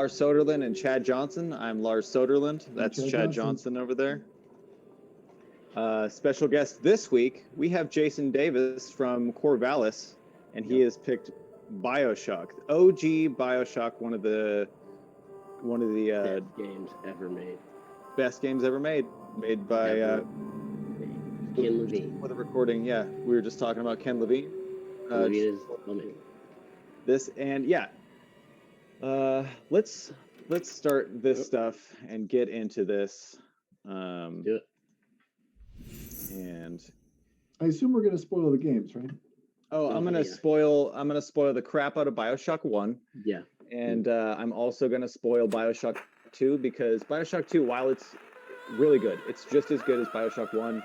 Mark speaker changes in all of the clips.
Speaker 1: Soderlund and Chad Johnson. I'm Lars Soderlund. That's Chad
Speaker 2: Johnson.
Speaker 1: Johnson over there. Special guest this week, we have Jason Davis from Corvallis, and he has picked Bioshock, OG Bioshock, one of the
Speaker 3: best games ever made.
Speaker 1: Best games ever made by
Speaker 3: Ken Levine.
Speaker 1: With a recording, yeah, we were just talking about Ken Levine.
Speaker 3: Levine is amazing.
Speaker 1: This and yeah. Let's start this stuff and get into this.
Speaker 3: Do it.
Speaker 1: And
Speaker 2: I assume we're gonna spoil the games, right?
Speaker 1: oh, I'm gonna spoil the crap out of Bioshock 1.
Speaker 3: Yeah.
Speaker 1: And I'm also gonna spoil Bioshock 2 because Bioshock 2, while it's really good, it's just as good as Bioshock 1.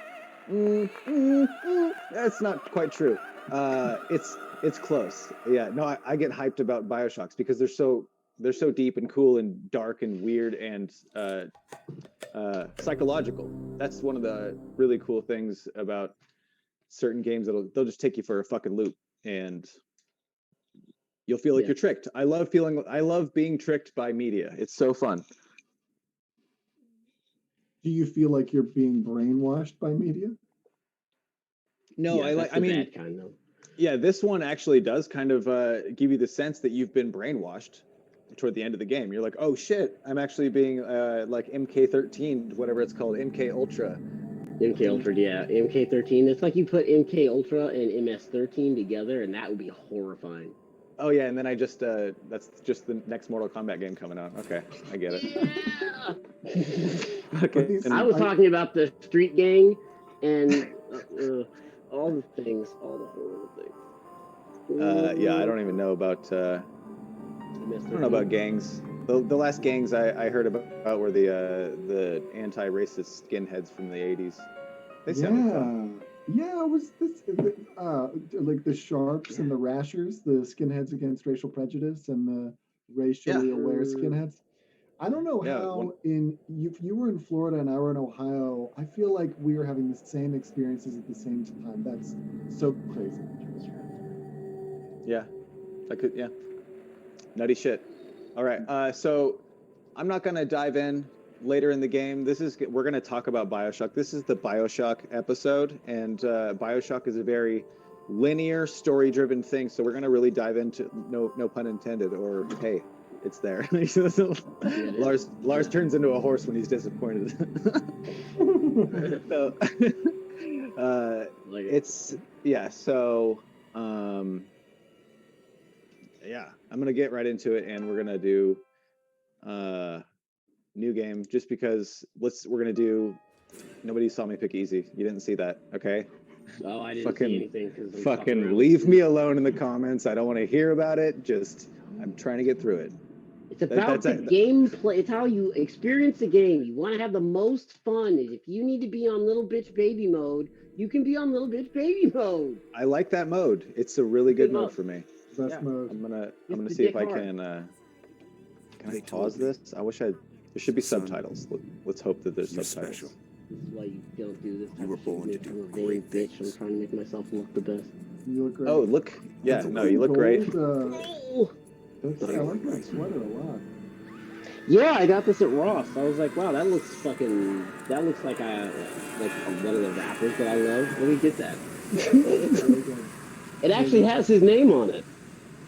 Speaker 1: That's not quite true. It's close. Yeah, no, I get hyped about Bioshocks because they're so deep and cool and dark and weird and psychological. That's one of the really cool things about certain games. They'll just take you for a fucking loop and you'll feel like you're tricked. I love being tricked by media. It's so fun.
Speaker 2: Do you feel like you're being brainwashed by media?
Speaker 1: No,
Speaker 3: Yeah,
Speaker 1: I mean,
Speaker 3: bad kind, though.
Speaker 1: Yeah, this one actually does kind of give you the sense that you've been brainwashed toward the end of the game. You're like, oh shit, I'm actually being like MK13, whatever it's called, MK Ultra.
Speaker 3: MK Ultra, yeah. MK13. It's like you put MK Ultra and MS13 together, and that would be horrifying.
Speaker 1: Oh yeah, and then I just that's just the next Mortal Kombat game coming out. Okay, I get it.
Speaker 3: Yeah.
Speaker 1: Okay.
Speaker 3: I was talking about the Street Gang and all the things, all the horrible things.
Speaker 1: Yeah, I don't even know about. I don't know about gangs. The last gangs I heard about were the anti-racist skinheads from the 80s. They sounded fun.
Speaker 2: Yeah, it was this like the Sharps and the Rashers, the skinheads against racial prejudice, and the racially aware skinheads. I don't know how if you were in Florida and I were in Ohio, I feel like we were having the same experiences at the same time. That's so crazy.
Speaker 1: Yeah, nutty shit. All right, so I'm not gonna dive in later in the game. We're gonna talk about Bioshock. This is the Bioshock episode, and Bioshock is a very linear, story-driven thing. So we're gonna really dive into no pun intended, or hey, it's there. Lars turns into a horse when he's disappointed. So it's yeah. So yeah, I'm gonna get right into it, and we're gonna do new game just because we're gonna do. Nobody saw me pick easy. You didn't see that, okay?
Speaker 3: Oh, I didn't see anything.
Speaker 1: Fucking leave me alone in the comments. I don't want to hear about it. I'm trying to get through it.
Speaker 3: It's about the gameplay. It's how you experience the game. You want to have the most fun. If you need to be on little bitch baby mode, you can be on little bitch baby mode.
Speaker 1: I like that mode. It's a really good mode for me.
Speaker 2: Best mode.
Speaker 1: I'm gonna see if I can. Can I pause this? I wish there should be subtitles. Let's hope that there's subtitles.
Speaker 3: This is why you don't do this.
Speaker 4: You were born to do
Speaker 3: I'm a vain bitch. I'm trying to make myself look the best.
Speaker 2: You look great.
Speaker 1: Oh, look. Yeah, no, you look great.
Speaker 2: I like that sweater a lot.
Speaker 3: Yeah, I got this at Ross. I was like, wow, that looks like one of the rappers that I love. Let me get that. It actually has his name on it.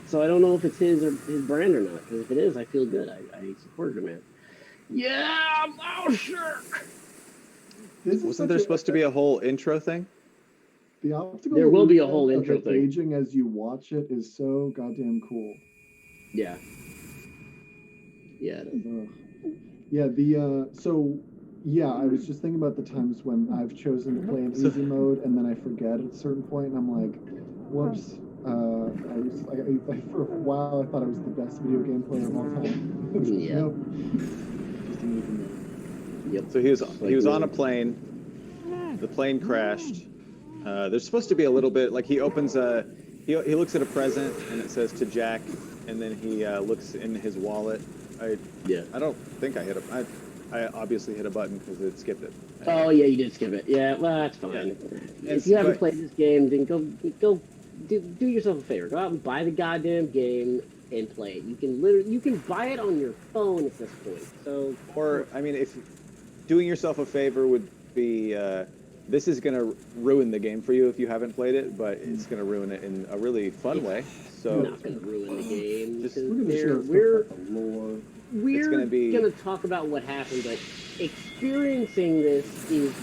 Speaker 3: So I don't know if it's his brand or not. Because if it is, I feel good. I supported him, man. Yeah, Bioshock!
Speaker 1: Wasn't there supposed to be a whole intro thing?
Speaker 2: The optical
Speaker 3: there will be a whole intro
Speaker 2: thing. Aging as you watch it is so goddamn cool.
Speaker 3: Yeah. Yeah.
Speaker 2: I was just thinking about the times when I've chosen to play in easy mode and then I forget at a certain point and I'm like, whoops. For a while I thought I was the best video game player of all time.
Speaker 3: Yeah.
Speaker 2: Nope.
Speaker 3: Yep.
Speaker 1: So he was on a plane. The plane crashed. There's supposed to be a little bit like he opens he looks at a present and it says to Jack, and then he looks in his wallet. I don't think I hit I obviously hit a button because it skipped it.
Speaker 3: Oh yeah, you did skip it. Yeah, well that's fine. Yeah. If you haven't played this game, then go do yourself a favor. Go out and buy the goddamn game. and play it. You can buy it on your phone at this point. So,
Speaker 1: or I mean, if doing yourself a favor would be, this is going to ruin the game for you if you haven't played it, but it's going to ruin it in a really fun way. So
Speaker 3: not going to ruin the game.
Speaker 1: Just,
Speaker 3: we're
Speaker 1: going
Speaker 3: to talk about what happened, but experiencing this is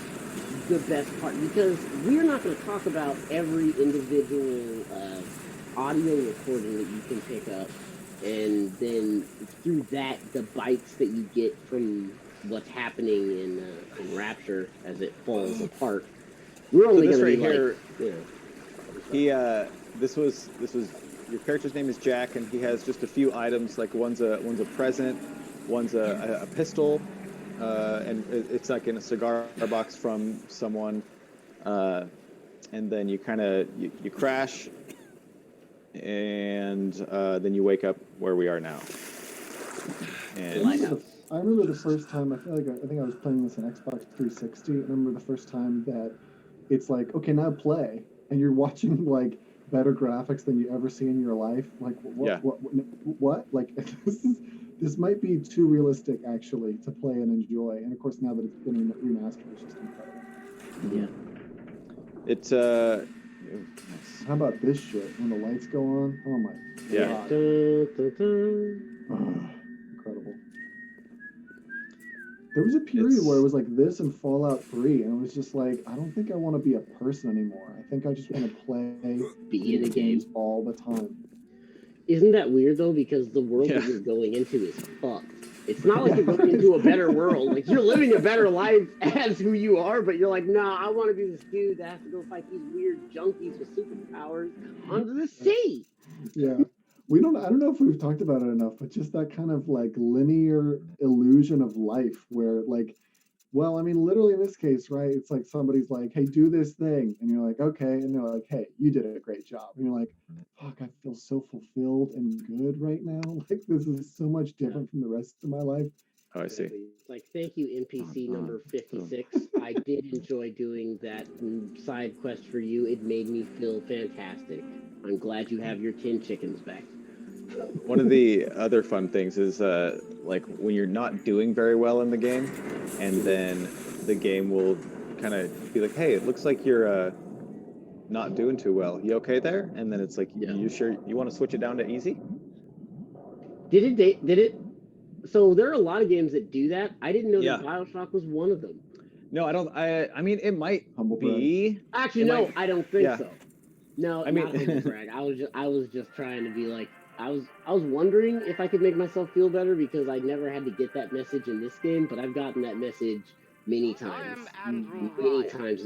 Speaker 3: the best part, because we're not going to talk about every individual audio recording that you can pick up, and then through that, the bites that you get from what's happening in Rapture as it falls apart. We're only going to be
Speaker 1: here,
Speaker 3: like,
Speaker 1: this was your character's name is Jack, and he has just a few items. Like one's a present, one's a pistol, and it's like in a cigar box from someone. And then you kind of you crash, and then you wake up where we are now. And
Speaker 2: I remember the first time. I think I was playing this on Xbox 360. I remember the first time that it's like, okay, now play, and you're watching like better graphics than you ever see in your life. Like what? Like this might be too realistic actually to play and enjoy. And of course, now that it's been remastered, it's just incredible.
Speaker 3: Yeah.
Speaker 1: It's
Speaker 2: How about this shit when the lights go on? Oh my god.
Speaker 1: Yeah.
Speaker 2: Incredible. There was a period where it was like this in Fallout 3, and it was just like, I don't think I want to be a person anymore. I think I just want to play
Speaker 3: be in a game
Speaker 2: all the time.
Speaker 3: Isn't that weird though? Because the world that you're going into is fucked. It's not like you're going into a better world. Like, you're living a better life as who you are, but you're like, nah, I want to be this dude that has to go fight these weird junkies with superpowers under the sea.
Speaker 2: Yeah. I don't know if we've talked about it enough, but just that kind of like linear illusion of life where like, well, I mean, literally in this case, right? It's like somebody's like, hey, do this thing. And you're like, okay. And they're like, hey, you did a great job. And you're like, fuck, I feel so fulfilled and good right now. Like, this is so much different from the rest of my life.
Speaker 1: Oh, I see.
Speaker 3: It's like, thank you, NPC number 56. I did enjoy doing that side quest for you. It made me feel fantastic. I'm glad you have your 10 chickens back.
Speaker 1: One of the other fun things is like when you're not doing very well in the game, and then the game will kind of be like, hey, it looks like you're not doing too well. You okay there? And then it's like, you sure you want to switch it down to easy?
Speaker 3: Did it? So there are a lot of games that do that. I didn't know that Bioshock was one of them.
Speaker 1: No, I don't. I mean, it might be.
Speaker 3: Actually, no, I don't think so. No,
Speaker 1: I mean,
Speaker 3: not humble brag. I was just trying to be like, I was wondering if I could make myself feel better because I never had to get that message in this game, but I've gotten that message many times in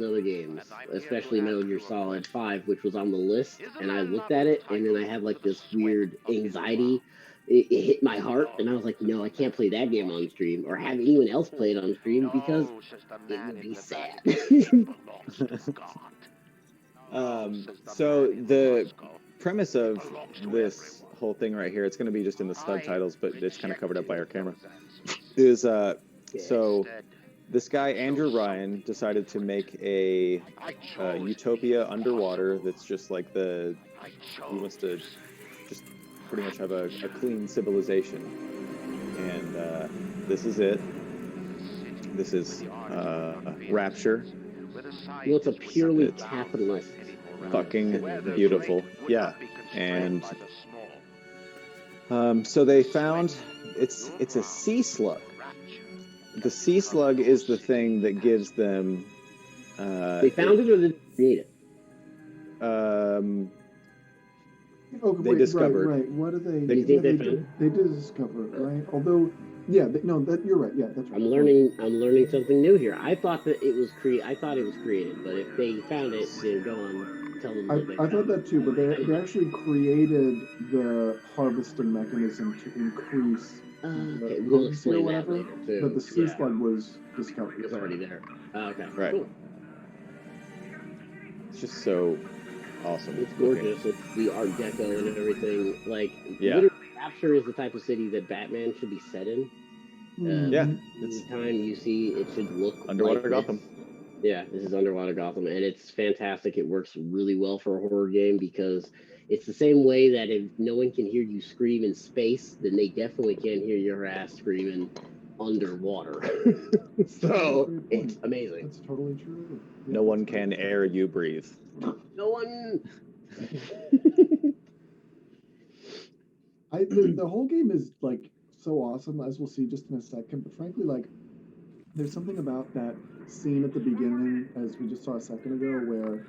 Speaker 3: other games, especially Metal Gear Solid 5, which was on the list, and I looked at it, and then I had like this weird anxiety. It hit my heart, and I was like, no, I can't play that game on stream or have anyone else play it on stream because it would be sad.
Speaker 1: So the premise of this whole thing right here, it's going to be just in the subtitles, but it's kind of covered up by our camera, is so this guy Andrew Ryan decided to make a utopia underwater that's just like he wants to just pretty much have a clean civilization, and this is it. This is Rapture.
Speaker 3: Well, it's a purely capitalist.
Speaker 1: Fucking beautiful, yeah. And so they found it's a sea slug. The sea slug is the thing that gives them.
Speaker 3: They found it or did they create it?
Speaker 1: They discovered.
Speaker 2: Right. What do they?
Speaker 3: They
Speaker 2: did discover it, right? Although, you're right. Yeah, that's right.
Speaker 3: I'm learning something new here. I thought that it was created, but if they found it, then go on. Tell them.
Speaker 2: I thought that too, but they actually created the harvesting mechanism to increase.
Speaker 3: Okay, we'll explain that later too.
Speaker 2: But the sea slug was discovered.
Speaker 3: It was already there. Okay,
Speaker 1: right.
Speaker 3: Cool.
Speaker 1: It's just so awesome.
Speaker 3: It's gorgeous.
Speaker 1: Okay.
Speaker 3: It's the Art Deco and everything. Like, literally, Rapture is the type of city that Batman should be set in.
Speaker 1: Yeah.
Speaker 3: Anytime you see, it should look
Speaker 1: underwater
Speaker 3: like
Speaker 1: Gotham.
Speaker 3: Yeah, this is Underwater Gotham, and it's fantastic. It works really well for a horror game because it's the same way that if no one can hear you scream in space, then they definitely can't hear your ass screaming underwater. So it's amazing.
Speaker 2: That's totally true. Yeah,
Speaker 1: No one can air you breathe.
Speaker 3: No one.
Speaker 2: The whole game is like so awesome, as we'll see just in a second. But frankly, like there's something about that scene at the beginning, as we just saw a second ago, where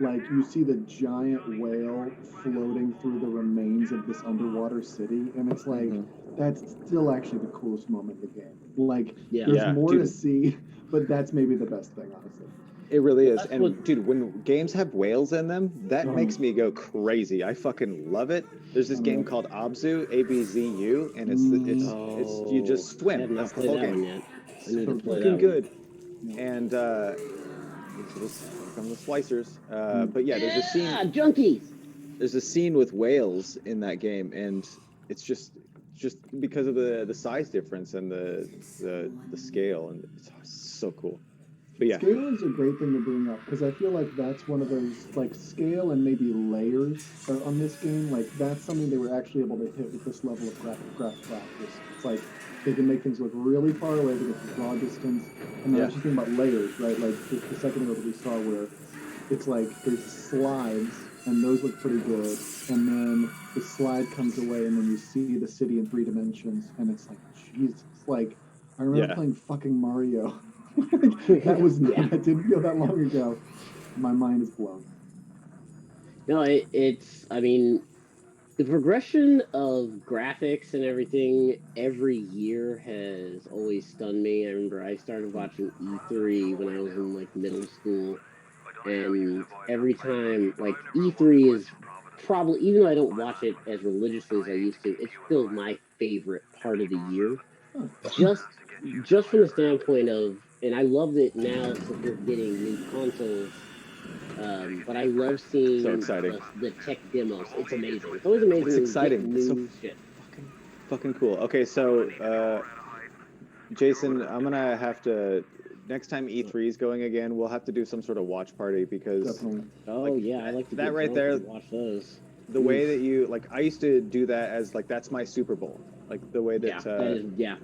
Speaker 2: like you see the giant whale floating through the remains of this underwater city, and it's like that's still actually the coolest moment in the game. Like there's more to see, but that's maybe the best thing, honestly.
Speaker 1: It really is. And dude, when games have whales in them, that makes me go crazy. I fucking love it. There's this game called Abzu, ABZU, and it's you just swim. That's the whole game.
Speaker 3: So
Speaker 1: fucking good. And from the splicers. But yeah, there's a scene.
Speaker 3: Junkies.
Speaker 1: There's a scene with whales in that game, and it's just because of the size difference and the scale, and it's so cool. But yeah,
Speaker 2: scale is a great thing to bring up because I feel like that's one of those like scale and maybe layers on this game. Like that's something they were actually able to hit with this level of graphic practice. It's like they can make things look really far away, they can draw distance, and then just think about layers, right? Like the second ago that we saw where it's like there's slides and those look pretty good, and then the slide comes away and then you see the city in 3 dimensions, and it's like Jesus. Like I remember playing fucking Mario. That didn't feel that long ago. My mind is blown.
Speaker 3: No, it's. I mean, the progression of graphics and everything every year has always stunned me. I remember I started watching E3 when I was in like middle school, and every time like E3 is probably, even though I don't watch it as religiously as I used to, it's still my favorite part of the year. Just from the standpoint of. And I love it now since we're getting new consoles. But I love seeing the tech demos. It's amazing. It's always amazing.
Speaker 1: It's exciting.
Speaker 3: New
Speaker 1: so
Speaker 3: shit.
Speaker 1: Fucking cool. Okay, so Jason, I'm gonna have to. Next time E3 is going again, we'll have to do some sort of watch party because.
Speaker 2: Definitely.
Speaker 3: I like to
Speaker 1: that right there.
Speaker 3: Watch those.
Speaker 1: The way that you like, I used to do that as like that's my Super Bowl. Like the way that.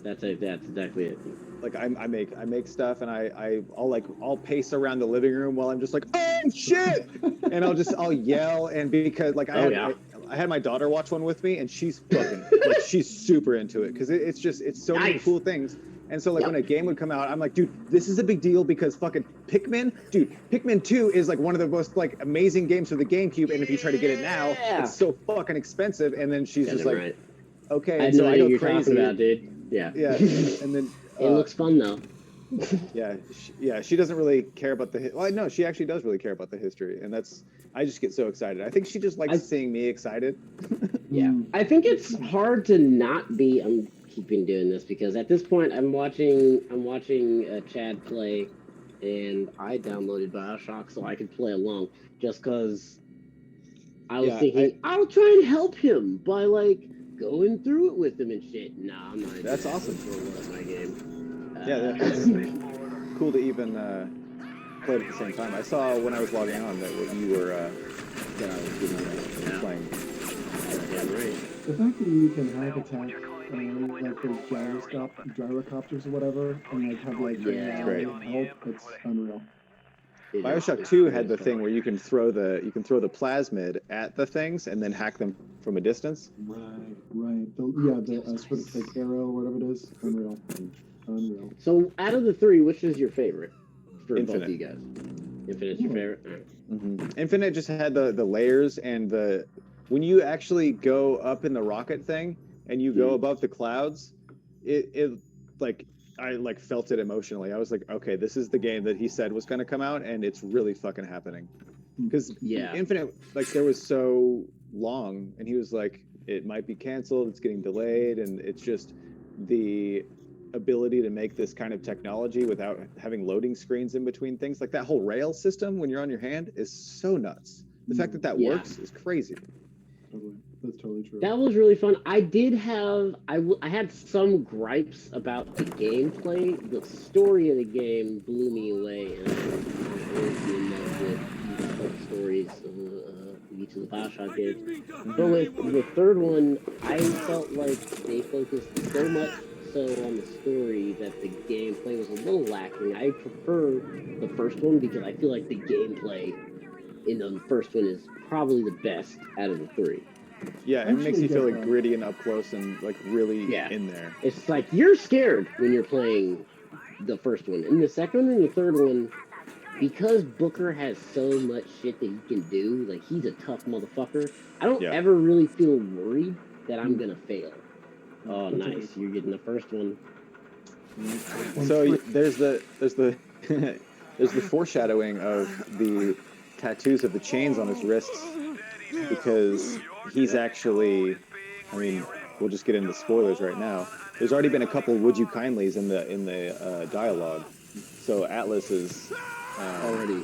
Speaker 3: That's exactly it.
Speaker 1: Like I make stuff and I'll pace around the living room while I'm just like, oh shit, and I'll yell, and because like I had my daughter watch one with me, and she's fucking like she's super into it because it's so many cool things. And so like when a game would come out, I'm like, dude, this is a big deal because fucking Pikmin 2 is like one of the most like amazing games for the GameCube, and if you try to get it now, it's so fucking expensive. And then she's just like, okay,
Speaker 3: I
Speaker 1: and so I go
Speaker 3: you're
Speaker 1: crazy.
Speaker 3: Talking about, dude. Yeah,
Speaker 1: and then
Speaker 3: it looks fun though.
Speaker 1: She doesn't really care about well, no, she actually does really care about the history, and I just get so excited. I think she just likes seeing me excited.
Speaker 3: I think it's hard to not be. I'm keeping doing this because at this point I'm watching Chad play, and I downloaded Bioshock so I could play along just because I was thinking I'll try and help him by like going through it with him and shit. Nah, I'm not.
Speaker 1: That's awesome.
Speaker 3: My game.
Speaker 1: That's cool to even play it at the same time. I saw when I was logging on that you were playing.
Speaker 2: The fact that you can hack attack like those gyrocopters or whatever, and like have like help, it's unreal.
Speaker 1: Bioshock 2 had the thing where you can throw the plasmid at the things and then hack them from a distance.
Speaker 2: Right. The sort of like arrow, whatever it is. Unreal.
Speaker 3: So out of the 3, which is your favorite for
Speaker 1: Infinite.
Speaker 3: both of you guys? Infinite's your favorite?
Speaker 1: Mm-hmm. Infinite just had the layers and when you actually go up in the rocket thing and you go above the clouds, it like I like felt it emotionally. I was like, okay, this is the game that he said was going to come out, and it's really fucking happening. Because Infinite, like there was so long, and he was like, it might be canceled, it's getting delayed, and it's just the ability to make this kind of technology without having loading screens in between things. Like that whole rail system when you're on your hand is so nuts. The fact that works is crazy.
Speaker 2: That's totally true.
Speaker 3: That was really fun. I did have I had some gripes about the gameplay. The story of the game blew me away, and I'm always in love with the stories of each of the Bioshock games. But with the third one, I felt like they focused so much so on the story that the gameplay was a little lacking. I prefer the first one because I feel like the gameplay in the first one is probably the best out of the three.
Speaker 1: Yeah, it makes you feel like gritty and up close and like really in there.
Speaker 3: It's like you're scared when you're playing the first one. In the second and the third one, because Booker has so much shit that he can do, like he's a tough motherfucker. I don't ever really feel worried that I'm gonna fail. Oh, nice! You're getting the first one.
Speaker 1: So there's the there's the foreshadowing of the tattoos of the chains on his wrists, because he's actually, I mean, we'll just get into spoilers right now. There's already been a couple "Would you kindlys" in the dialogue, so Atlas is
Speaker 3: already.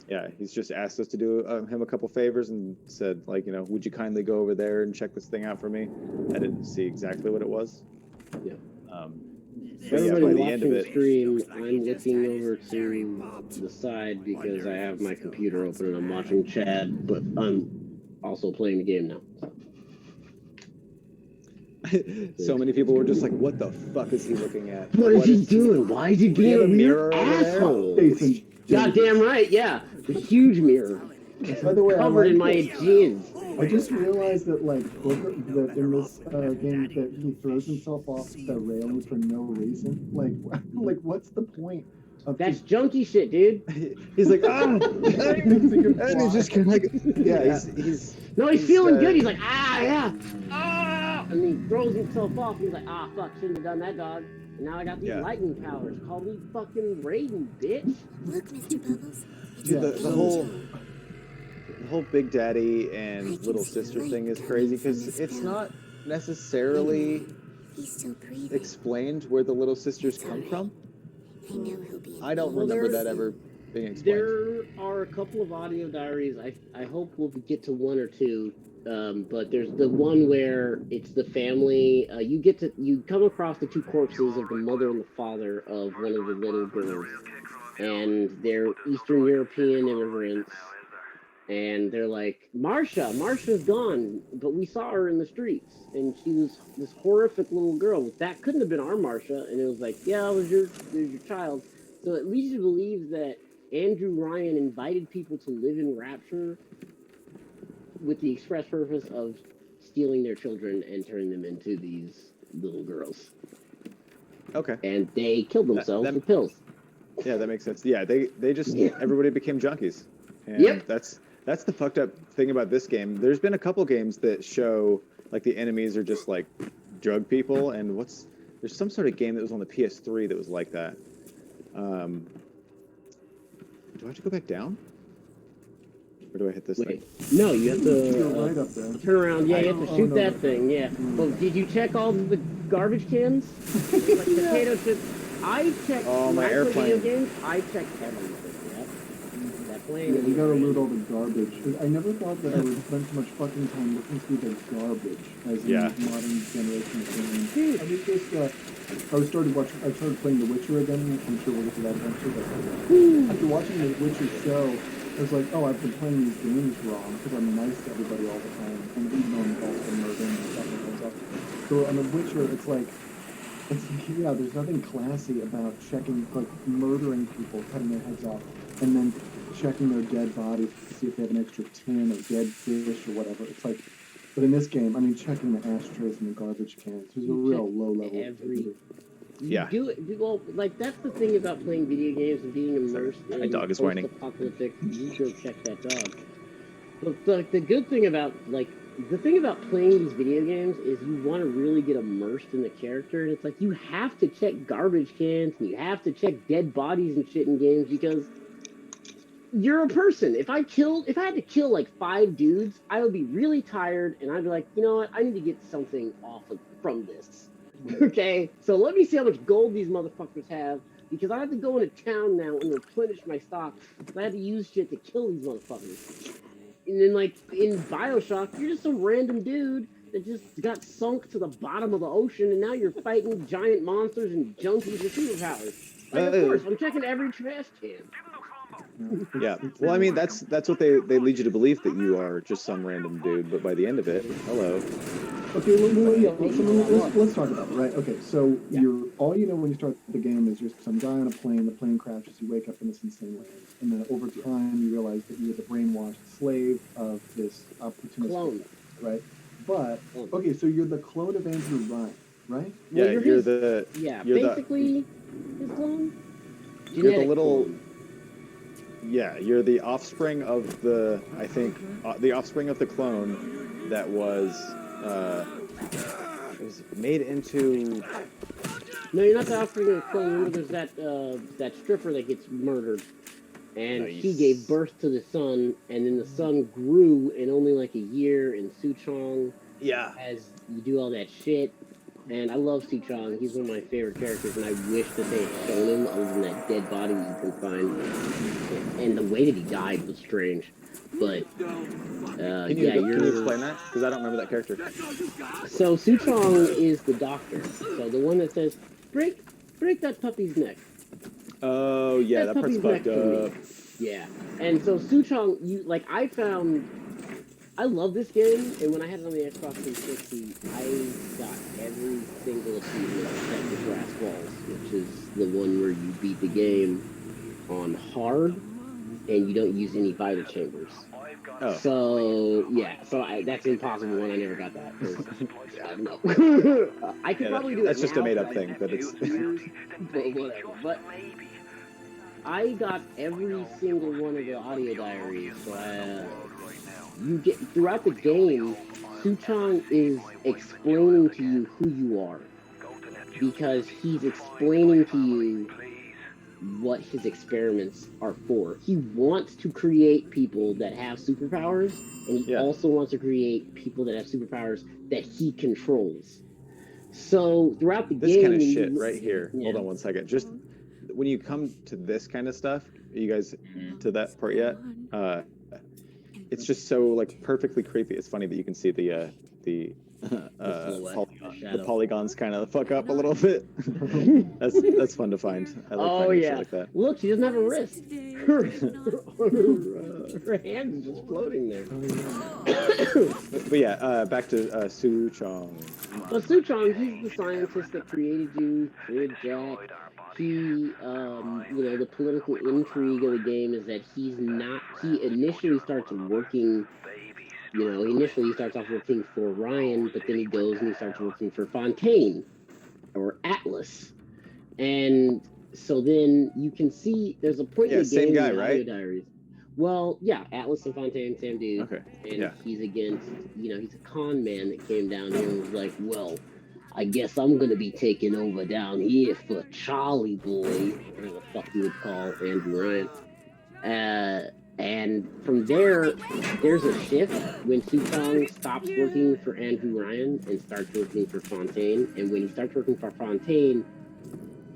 Speaker 1: Yeah, he's just asked us to do him a couple favors and said, like, you know, would you kindly go over there and check this thing out for me? I didn't see exactly what it was.
Speaker 3: Yeah.
Speaker 1: But yeah, by the end of it,
Speaker 3: stream, I'm looking over to the side because I have my computer open and I'm watching Chad, but I'm also playing the game now.
Speaker 1: So many people were just like, what the fuck is he looking at?
Speaker 3: What is he doing? Why is he being a mirror asshole? Goddamn right, yeah. A huge mirror.
Speaker 2: By the way,
Speaker 3: covered in my jeans.
Speaker 2: I just realized that, like, Booker, that in this game, that he throws himself off the railing for no reason. Like, what's the point?
Speaker 3: That's junkie shit, dude.
Speaker 1: He's like, and he's just kind of like, he's
Speaker 3: feeling good. He's like, and he throws himself off. He's like, fuck, shouldn't have done that, dog. And now I got these lightning powers. Call me fucking Raiden, bitch.
Speaker 4: Look, Mr. Bubbles.
Speaker 1: Dude, the whole Big Daddy and little sister thing is crazy because it's not necessarily explained where the little sisters come from. I don't remember that ever being explained.
Speaker 3: There are a couple of audio diaries. I hope we'll get to one or two. But there's the one where it's the family. You come across the two corpses of the mother and the father of one of the little girls, and they're Eastern European immigrants. And they're like, Marsha's gone, but we saw her in the streets, and she was this horrific little girl. That couldn't have been our Marsha. And it was like, yeah, it was your child. So it leads you to believe that Andrew Ryan invited people to live in Rapture with the express purpose of stealing their children and turning them into these little girls.
Speaker 1: Okay.
Speaker 3: And they killed themselves with pills.
Speaker 1: Yeah, that makes sense. Yeah, they just everybody became junkies. And that's the fucked up thing about this game. There's been a couple games that show like the enemies are just like drug people, and there's some sort of game that was on the PS3 that was like that. Do I have to go back down? Or do I hit this thing?
Speaker 3: No, you have to
Speaker 2: right up there.
Speaker 3: Turn around. Yeah, you have to shoot that thing. Yeah. But did you check all the garbage cans? Like potato chips. I checked.
Speaker 1: My airplane.
Speaker 3: Video games, I checked everything. That plane.
Speaker 2: Yeah, you gotta loot all the garbage. I never thought that I would spend so much fucking time looking through the garbage as in modern generation of games. I mean, just I started playing The Witcher again. I'm sure we'll get to that eventually. But after watching The Witcher show, I was like, oh, I've been playing these games wrong because I'm nice to everybody all the time, and even though I'm also murdering and stuff like that. So on The Witcher, it's like, there's nothing classy about checking, like murdering people, cutting their heads off, and then checking their dead bodies to see if they have an extra tin of dead fish or whatever. It's like, but in this game, I mean, checking the ashtrays and the garbage cans. There's a real low level.
Speaker 3: Do it. Well, like that's the thing about playing video games and being immersed in
Speaker 1: my dog is whining.
Speaker 3: Post-apocalyptic. You go check that dog. But the good thing about the thing about playing these video games is you want to really get immersed in the character, and it's like you have to check garbage cans and you have to check dead bodies and shit in games because you're a person. If I had to kill like 5 dudes, I would be really tired, and I'd be like, you know what? I need to get something from this. Okay, so let me see how much gold these motherfuckers have, because I have to go into town now and replenish my stock, because I had to use shit to kill these motherfuckers. and then like in Bioshock, you're just some random dude that just got sunk to the bottom of the ocean, and now you're fighting giant monsters and junkies with superpowers. Like, of course, I'm checking every trash can.
Speaker 1: Yeah. Well, I mean, that's what they lead you to believe, that you are just some random dude, but by the end of it, hello.
Speaker 2: Okay, let's talk about it, right? Okay, so you're all you know when you start the game is you're some guy on a plane, the plane crashes, you wake up in this insane land, and then over time you realize that you're the brainwashed slave of this opportunistic
Speaker 3: Clone.
Speaker 2: right? But okay, so you're the clone of Andrew Ryan, right?
Speaker 1: Yeah,
Speaker 3: Well,
Speaker 1: you're
Speaker 3: basically his clone.
Speaker 1: You're the little. Clone. Yeah, you're the offspring of the. I think the offspring of the clone that was. It was made into.
Speaker 3: No, you're not the offspring of the clone. Remember, there's that stripper that gets murdered, and he gave birth to the son, and then the son grew in only like a year in Suchong.
Speaker 1: Yeah.
Speaker 3: As you do all that shit, and I love Suchong. He's one of my favorite characters, and I wish that they had shown him other than that dead body you can find. And the way that he died was strange, but.
Speaker 1: Can you explain that? Because I don't remember that character.
Speaker 3: So Suchong is the doctor. So the one that says, break that puppy's neck.
Speaker 1: Oh yeah, that part's fucked up.
Speaker 3: Yeah. And so Suchong, I love this game, and when I had it on the Xbox 360, I got every single achievement except the Grass Falls, which is the one where you beat the game on hard, and you don't use any vital chambers.
Speaker 1: Oh.
Speaker 3: So that's an impossible one. I never got that. No. I could probably do it.
Speaker 1: That's just a made-up thing, but it's.
Speaker 3: But whatever. But I got every single one of the audio diaries. So you get throughout the game, Suchong is explaining to you who you are, because he's explaining to you what his experiments are for. He wants to create people that have superpowers, and he also wants to create people that have superpowers that he controls. So throughout the game,
Speaker 1: this kind of shit right here. Hold on one second. Just when you come to this kind of stuff, are you guys to that part yet? It's just so like perfectly creepy. It's funny that you can see the polygons kind of fuck up a little bit. that's fun to find. I like finding shit like that.
Speaker 3: Look, she doesn't have a wrist. Her hand is just floating there.
Speaker 1: But yeah, back to Suchong.
Speaker 3: Well, Suchong, he's the scientist that created you, created Jack. He, the political intrigue of the game is that he initially starts working. He initially starts off working for Ryan, but then he goes and he starts working for Fontaine, or Atlas. And so then you can see there's a point in the game
Speaker 1: same guy,
Speaker 3: in the
Speaker 1: right?
Speaker 3: audio diaries. Well, yeah, Atlas and Fontaine, same dude.
Speaker 1: Okay.
Speaker 3: And he's against, he's a con man that came down here and was like, well, I guess I'm going to be taking over down here for Charlie Boy, whatever the fuck you would call Andrew Ryan. And from there, there's a shift when Suchong stops working for Andrew Ryan and starts working for Fontaine. And when he starts working for Fontaine,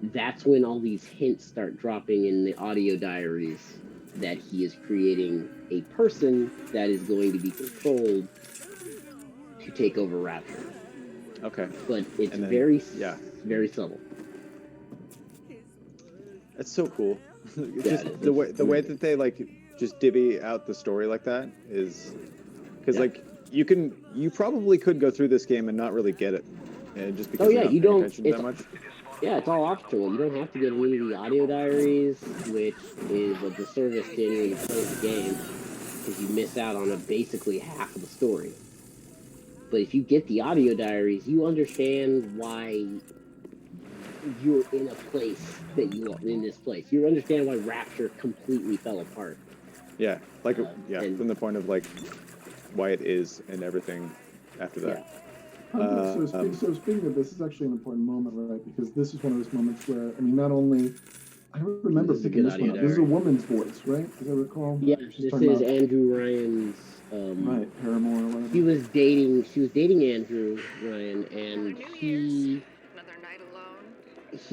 Speaker 3: that's when all these hints start dropping in the audio diaries that he is creating a person that is going to be controlled to take over Rapture.
Speaker 1: Okay.
Speaker 3: But it's very subtle.
Speaker 1: That's so cool. Just the way that they like just divvy out the story like that is because you probably could go through this game and not really get it, just because
Speaker 3: you don't pay
Speaker 1: attention that much.
Speaker 3: Yeah, it's all optional. You don't have to get any of the audio diaries, which is a disservice to anyone who plays the game, because you miss out on basically half of the story. But if you get the audio diaries, you understand why you're in a place that you are in this place. You understand why Rapture completely fell apart.
Speaker 1: Yeah, from the point of like why it is and everything after that.
Speaker 2: So speaking of this, is actually an important moment, right? Because this is one of those moments where, I mean, not only I remember picking this one up. This is a woman's voice, right? As I recall.
Speaker 3: Yeah, this is Andrew Ryan's.
Speaker 2: Right, paramour or whatever.
Speaker 3: She was dating Andrew Ryan, and he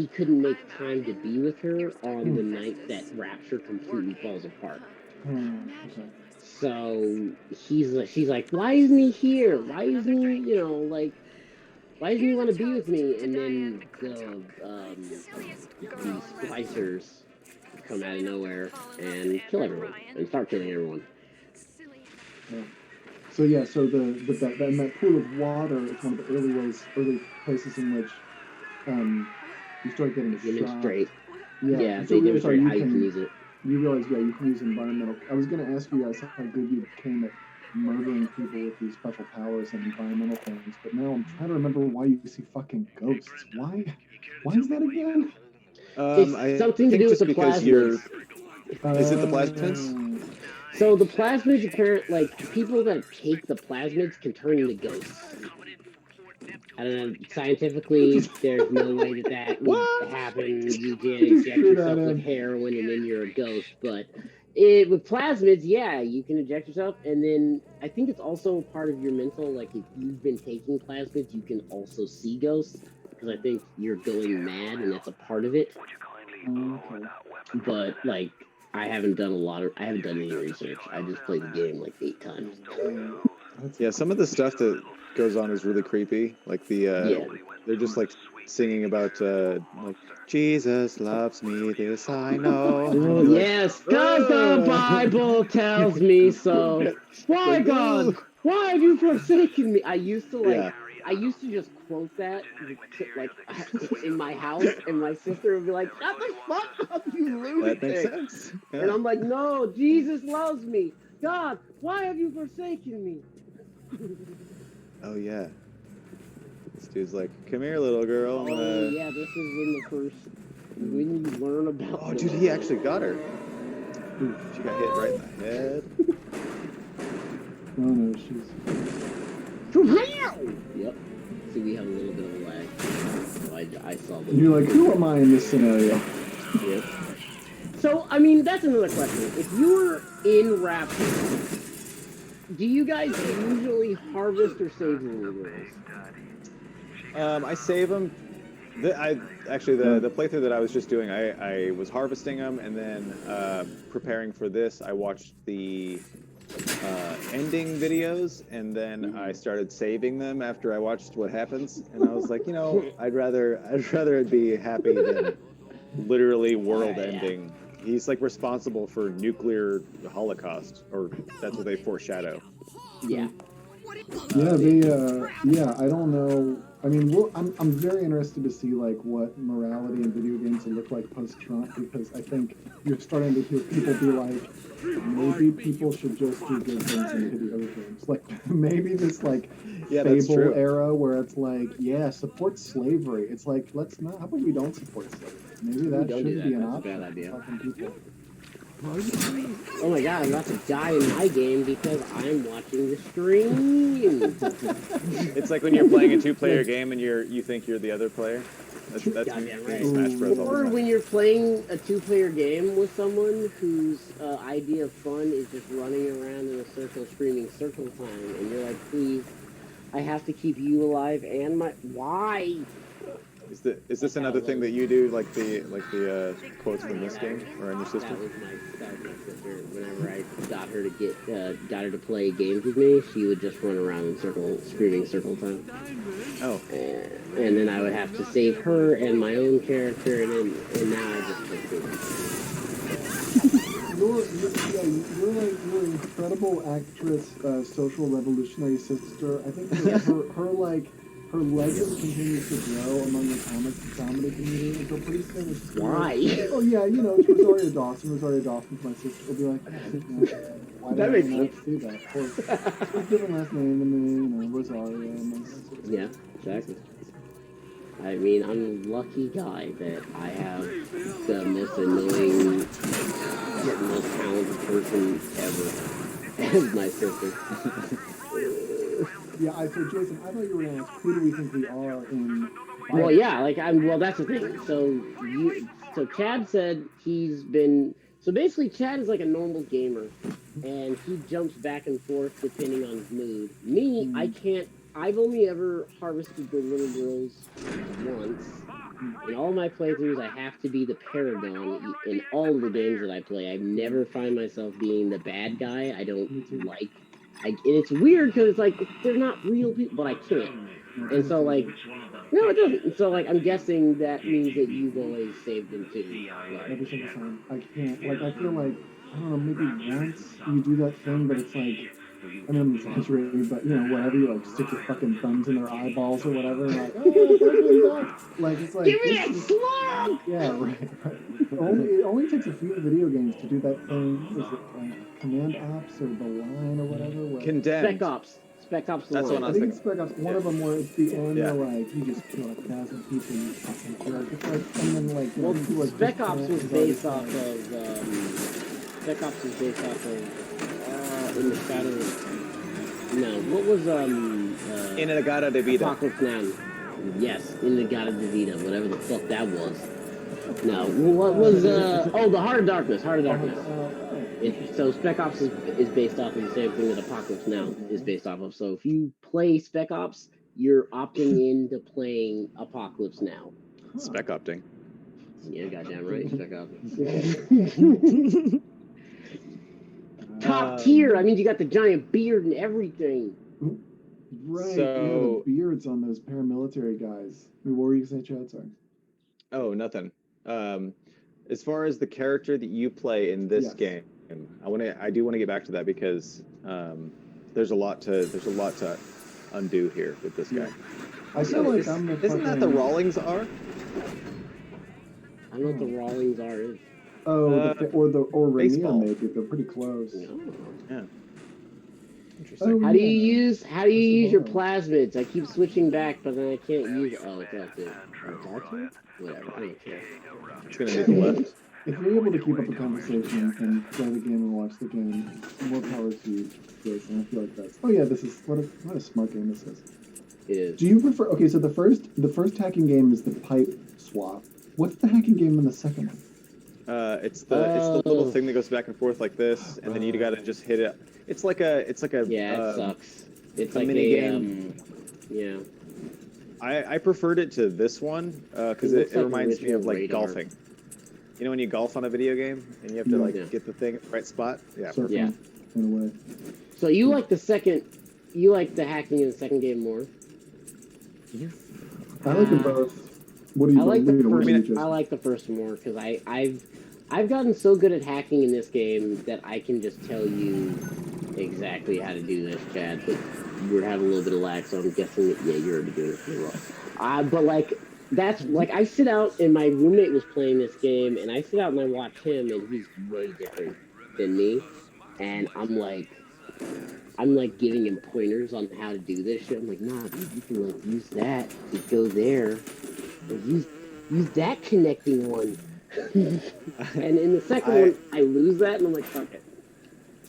Speaker 3: couldn't make time to be with her on the night that Rapture completely falls apart.
Speaker 2: Okay.
Speaker 3: So she's like, why isn't he here? Why isn't he, like, why doesn't he want to be with me? And then these splicers come out of nowhere and kill everyone and start killing everyone.
Speaker 2: Yeah. So yeah, so that pool of water is one of the early places in which you start getting shot.
Speaker 3: Straight.
Speaker 2: Yeah,
Speaker 3: they demonstrate how you can use it.
Speaker 2: You realize, yeah, you can use environmental. I was going to ask you guys how good you became at murdering people with these special powers and environmental things, but now I'm trying to remember why you see fucking ghosts. Why is that again?
Speaker 3: It's something to do with the plasmids.
Speaker 1: Is it the plasmids?
Speaker 3: So the plasmids, apparently, like, people that take the plasmids can turn into ghosts. I don't know, scientifically, there's no way that would happen. You can't inject yourself with heroin and then you're a ghost. But with plasmids, yeah, you can inject yourself. And then I think it's also part of your mental, like, if you've been taking plasmids, you can also see ghosts. Because I think you're going mad and that's a part of it.
Speaker 2: Okay.
Speaker 3: But, like, I haven't done any research. I just played the game like 8 times.
Speaker 1: Yeah, some of the stuff that goes on is really creepy. Like they're just like singing about like Jesus loves me, this I know.
Speaker 3: Oh, yes, because the Bible tells me so. Why, God? Why have you forsaken me? I used to just quote that like in my house, and my sister would be like, "Shut the fuck up, you lunatic!"
Speaker 1: That makes sense. Yeah.
Speaker 3: And I'm like, "No, Jesus loves me. God, why have you forsaken me?"
Speaker 1: Oh yeah. This dude's like, "Come here, little girl."
Speaker 3: Oh yeah, this is when you learn about.
Speaker 1: Oh, dude, he actually got her. Ooh, she got hit right in the head.
Speaker 2: Oh no, she's
Speaker 3: from hell. Yep. See, we have a little bit of a lag. So I saw the.
Speaker 2: You're like, who am I in this scenario?
Speaker 3: Yep. So I mean, that's another question. If you're in Rapture, do you guys usually harvest or save little girls?
Speaker 1: I save them. The playthrough that I was just doing, I was harvesting them, and then preparing for this, I watched the ending videos, and then I started saving them after I watched what happens, and I was like, I'd rather it be happy than literally world ending. He's like responsible for nuclear holocaust, or that's what they foreshadow.
Speaker 3: Yeah.
Speaker 2: Yeah, I don't know. I mean, I'm very interested to see like what morality in video games will look like post-Trump, because I think you're starting to hear people be like, maybe people should just do good things in video games. Like maybe this like Fable era where it's like, support slavery. It's like, let's not. How about we don't support slavery? Maybe that shouldn't be an option.
Speaker 3: Bad idea.
Speaker 2: People.
Speaker 3: Oh my god, I'm about to die in my game because I'm watching the stream.
Speaker 1: It's like when you're playing a 2-player game and you think you're the other player. That's
Speaker 3: right.
Speaker 1: Smash Bros.
Speaker 3: Or when you're playing a 2-player game with someone whose idea of fun is just running around in a circle screaming circle time, and you're like, please, I have to keep you alive and my... Why?
Speaker 1: Is this another thing that you do, like the quotes from this game, or on your sister?
Speaker 3: That was my sister. Whenever I got her to play games with me, she would just run around in screaming circle time.
Speaker 1: Oh.
Speaker 3: And then I would have to save her and my own character, and now I just play games.
Speaker 2: You're an incredible actress, social revolutionary sister. I think her legend continues to grow among the comedy community until pretty soon it's...
Speaker 3: Why?
Speaker 2: Oh yeah, it's Rosario Dawson. Rosario Dawson's my sister. Will be like, why
Speaker 3: that makes sense.
Speaker 2: Do that? Of course. She's different last name than me, Rosario.
Speaker 3: Yeah, exactly. I mean, I'm a lucky guy that I have the most annoying, most talented person ever as my sister.
Speaker 2: Yeah, so Jason, I thought you were going to ask, who do we think we are in...
Speaker 3: Well, yeah, well, that's the thing. So Chad said he's been... So basically, Chad is like a normal gamer, and he jumps back and forth depending on his mood. Me, I can't... I've only ever harvested the little girls once, in all my playthroughs, I have to be the paragon in all of the games that I play. I never find myself being the bad guy. I don't like. And it's weird because it's like they're not real people, but I can't. And so like, no, it doesn't. So like, I'm guessing that means that you've always saved them too.
Speaker 2: Every single time. I can't. Like, I feel like, I don't know, maybe once you do that thing, but it's like, I mean, I'm exaggerating, but you know, whatever, you like stick your fucking thumbs in their eyeballs or whatever, and like, oh, like it's like,
Speaker 3: give me that slug!
Speaker 2: Yeah, right. It only takes a few video games to do that thing. Is it command ops or the line or whatever? Where
Speaker 1: Condemned.
Speaker 3: Spec Ops. Spec Ops.
Speaker 1: That's
Speaker 3: the
Speaker 1: one
Speaker 3: line.
Speaker 2: I think it's Spec Ops. One of them where it's the end,
Speaker 1: Yeah.
Speaker 2: where like you just kill 1,000 people, you fucking jerk. It's like, and then like,
Speaker 3: Well,
Speaker 2: you, like
Speaker 3: Spec
Speaker 2: just
Speaker 3: Ops was
Speaker 2: can't-
Speaker 3: based off of. Spec Ops was based off of. In the Shadow. No, what was
Speaker 1: Inagata de Vida.
Speaker 3: Apocalypse Now? Yes, Inagata de Vida, whatever the fuck that was. No, what was oh, the Heart of Darkness. Heart of Darkness. So Spec Ops is based off of the same thing that Apocalypse Now is based off of. So if you play Spec Ops, you're opting into playing Apocalypse Now.
Speaker 1: Spec opting.
Speaker 3: Yeah, goddamn right, Spec Ops. Top tier. I mean, you got the giant beard and everything.
Speaker 2: Right.
Speaker 1: So-
Speaker 2: yeah, the beards on those paramilitary guys. What were you saying, Chad? Sorry.
Speaker 1: Oh, nothing. As far as the character that you play in this
Speaker 2: Yes.
Speaker 1: game, I do want to get back to that because there's a lot to undo here with this guy.
Speaker 2: I feel like I'm the
Speaker 1: Isn't that the
Speaker 2: fucking-
Speaker 1: Rawlings are?
Speaker 3: I don't know what the Rawlings are.
Speaker 2: Oh, or Rainier
Speaker 1: baseball.
Speaker 2: maybe. They're pretty close.
Speaker 3: No.
Speaker 1: Yeah. Interesting.
Speaker 2: Oh,
Speaker 3: How do you
Speaker 2: yeah.
Speaker 3: use your plasmids? I keep switching back, but then I can't use. Oh, it's out there. Whatever. I don't care.
Speaker 1: It's gonna be the left.
Speaker 2: If you're able to keep up a conversation and play the game and watch the game, more power to you, Jason. I feel like that's. Oh yeah, this is what a smart game this is.
Speaker 3: It is.
Speaker 2: Do you prefer? Okay, so the first hacking game is the pipe swap. What's the hacking game in the second one?
Speaker 1: It's the little thing that goes back and forth like this, and then you gotta just hit it. It's like a
Speaker 3: Yeah, it sucks. It's
Speaker 1: a
Speaker 3: like
Speaker 1: mini
Speaker 3: a
Speaker 1: game.
Speaker 3: yeah.
Speaker 1: I preferred it to this one because
Speaker 3: It
Speaker 1: it
Speaker 3: looks like
Speaker 1: reminds me of like
Speaker 3: original
Speaker 1: golfing. You know when you golf on a video game and you have to like get the thing at the right spot? Yeah.
Speaker 2: Surfing,
Speaker 3: Yeah.
Speaker 2: in a way.
Speaker 3: So you like the hacking in the second game more?
Speaker 2: I like them both. What do you?
Speaker 3: I like the
Speaker 2: what do
Speaker 3: first.
Speaker 2: you just-
Speaker 3: I like the first more because I've gotten so good at hacking in this game that I can just tell you exactly how to do this, Chad. But we're having a little bit of lag, so I'm guessing that you're already doing it pretty well. But like that's like I sit out and my roommate was playing this game, and I sit out and I watch him, and he's way different than me, and I'm like giving him pointers on how to do this shit. I'm like, nah, dude, you can like use that to go there. Like, use that connecting one. And in the second one, I lose that, and I'm like, fuck it.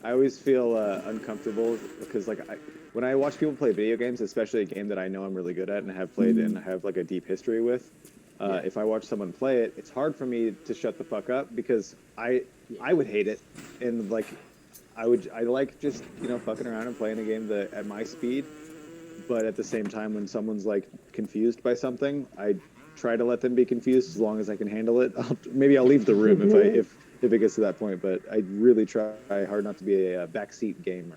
Speaker 1: I always feel uncomfortable because like when I watch people play video games, especially a game that I know I'm really good at and have played and have like a deep history with, if I watch someone play it, it's hard for me to shut the fuck up because I would hate it, and like I like just fucking around and playing a game at my speed, but at the same time when someone's like confused by something, I try to let them be confused as long as I can handle it. Maybe I'll leave the room if it gets to that point, but I really try hard not to be a backseat gamer.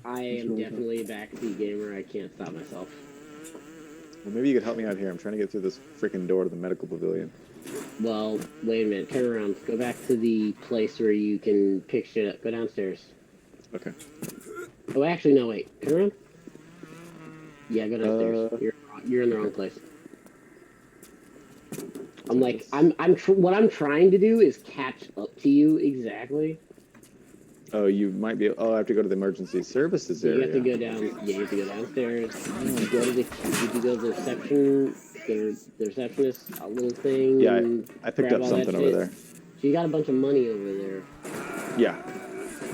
Speaker 3: I am definitely a backseat gamer. I can't stop myself.
Speaker 1: Well, maybe you could help me out here. I'm trying to get through this freaking door to the medical pavilion.
Speaker 3: Well, wait a minute. Turn around. Go back to the place where you can pick shit up. Go downstairs.
Speaker 1: Okay.
Speaker 3: Oh, actually, no, wait. Turn around. Yeah, go downstairs. You're in the wrong place. I'm like, what I'm trying to do is catch up to you exactly.
Speaker 1: Oh, you might be. Oh, I have to go to the emergency services
Speaker 3: So
Speaker 1: area.
Speaker 3: you have to go down. Yeah, you have to go downstairs. You go to the reception. The receptionist, a little thing.
Speaker 1: Yeah, I picked
Speaker 3: grab
Speaker 1: up
Speaker 3: all that
Speaker 1: something over
Speaker 3: shit.
Speaker 1: there.
Speaker 3: So you got a bunch of money over there.
Speaker 1: Yeah.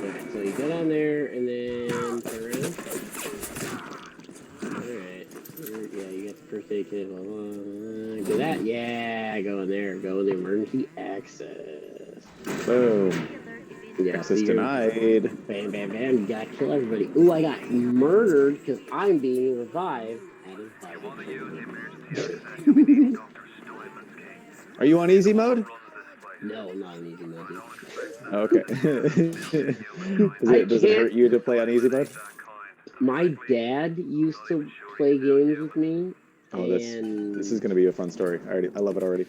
Speaker 3: Alright, so you go down there and then turn around. Alright. Yeah, you got the first aid kit. Blah, blah, blah. Do that. Yeah, go in there. Go in the emergency access.
Speaker 1: Boom.
Speaker 3: Yeah,
Speaker 1: Access
Speaker 3: so you're-
Speaker 1: denied.
Speaker 3: Bam, bam, bam. You gotta kill everybody. Ooh, I got murdered because I'm being revived at a
Speaker 1: Are you on easy mode?
Speaker 3: No, I'm not on easy mode, dude.
Speaker 1: Okay. Does it hurt you to play on easy mode?
Speaker 3: My dad used to play games with me.
Speaker 1: Oh, this is going to be a fun story. I love it already.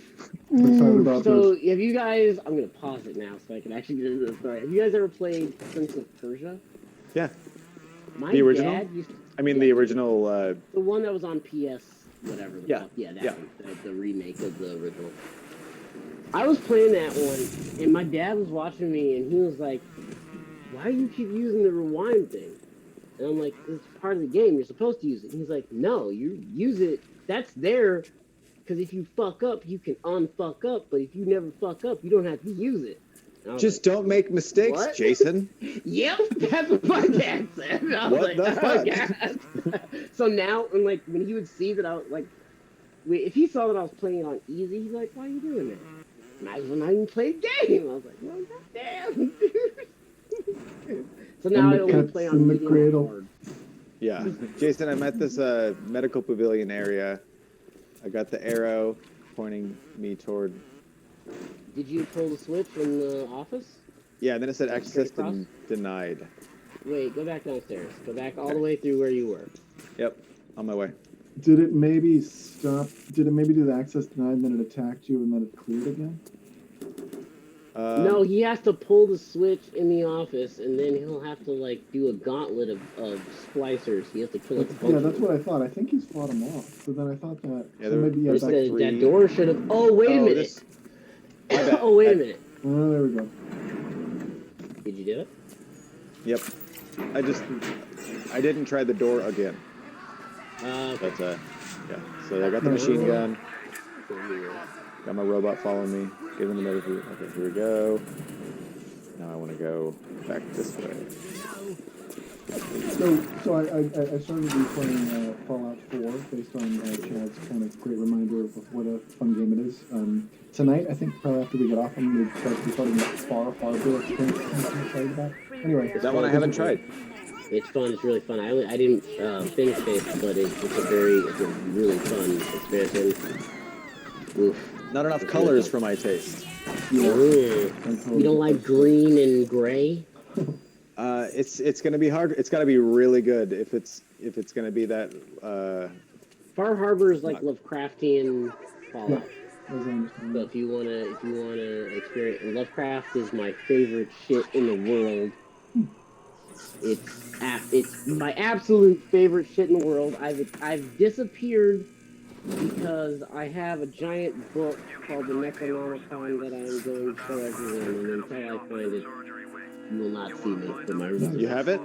Speaker 3: So, have you guys... I'm going to pause it now so I can actually get into the story. Have you guys ever played Prince of Persia?
Speaker 1: Yeah.
Speaker 3: The
Speaker 1: original?
Speaker 3: Dad used to,
Speaker 1: the original...
Speaker 3: the one that was on PS, whatever.
Speaker 1: Yeah.
Speaker 3: Fuck. Yeah, that one. The remake of the original. I was playing that one, and my dad was watching me, and he was like, why do you keep using the rewind thing? And I'm like, it's part of the game. You're supposed to use it. And he's like, no, you use it. That's there because if you fuck up, you can unfuck up. But if you never fuck up, you don't have to use it.
Speaker 1: Just don't make mistakes, what? Jason.
Speaker 3: Yep, that's what my dad said. And I was
Speaker 1: what the fuck?
Speaker 3: So now, and like when he would see that I was like, if he saw that I was playing on easy, he's like, why are you doing that? Might as well not even play the game. I was like, well, goddamn, dude. So now I only play on medium and hard.
Speaker 1: Yeah. Jason, I'm at this medical pavilion area. I got the arrow pointing me toward...
Speaker 3: Did you pull the switch in the office?
Speaker 1: Yeah, and then it said access denied.
Speaker 3: Wait, go back downstairs. Go back all the way through where you were.
Speaker 1: Yep, on my way.
Speaker 2: Did it maybe stop? Did it maybe do the access denied and then it attacked you and then it cleared again?
Speaker 3: No, he has to pull the switch in the office and then he'll have to like do a gauntlet of splicers. He has to kill it.
Speaker 2: Yeah, that's what I thought. I think he's fought them off. So then I thought that maybe
Speaker 3: that door should have. Oh wait a minute. Oh wait a minute.
Speaker 2: Oh, there we go.
Speaker 3: Did you do it?
Speaker 1: Yep. I didn't try the door again.
Speaker 3: Okay.
Speaker 1: But yeah. So I got the machine gun. Got my robot following me. Give him the medical. Okay, here we go. Now I want to go back this way.
Speaker 2: So I started replaying Fallout 4 based on Chad's kind of great reminder of what a fun game it is. Tonight, I think probably after we get off, I'm going to be starting that Far Harbor experience I'm excited about. Anyway.
Speaker 1: Is that one I haven't tried?
Speaker 3: It's fun. It's really fun. I didn't finish it, but it's a really fun experience. Oof.
Speaker 1: Not enough colors for my taste.
Speaker 3: You don't like green and gray?
Speaker 1: It's gonna be hard. It's gotta be really good if it's gonna be that.
Speaker 3: Far Harbor is like Lovecraftian Fallout.
Speaker 2: Yeah.
Speaker 3: So if you wanna experience, Lovecraft is my favorite shit in the world. It's my absolute favorite shit in the world. I've disappeared because I have a giant book called the Necronomicon that I'm going to show everyone, and until I find it, you will not see me from my room.
Speaker 1: You have it?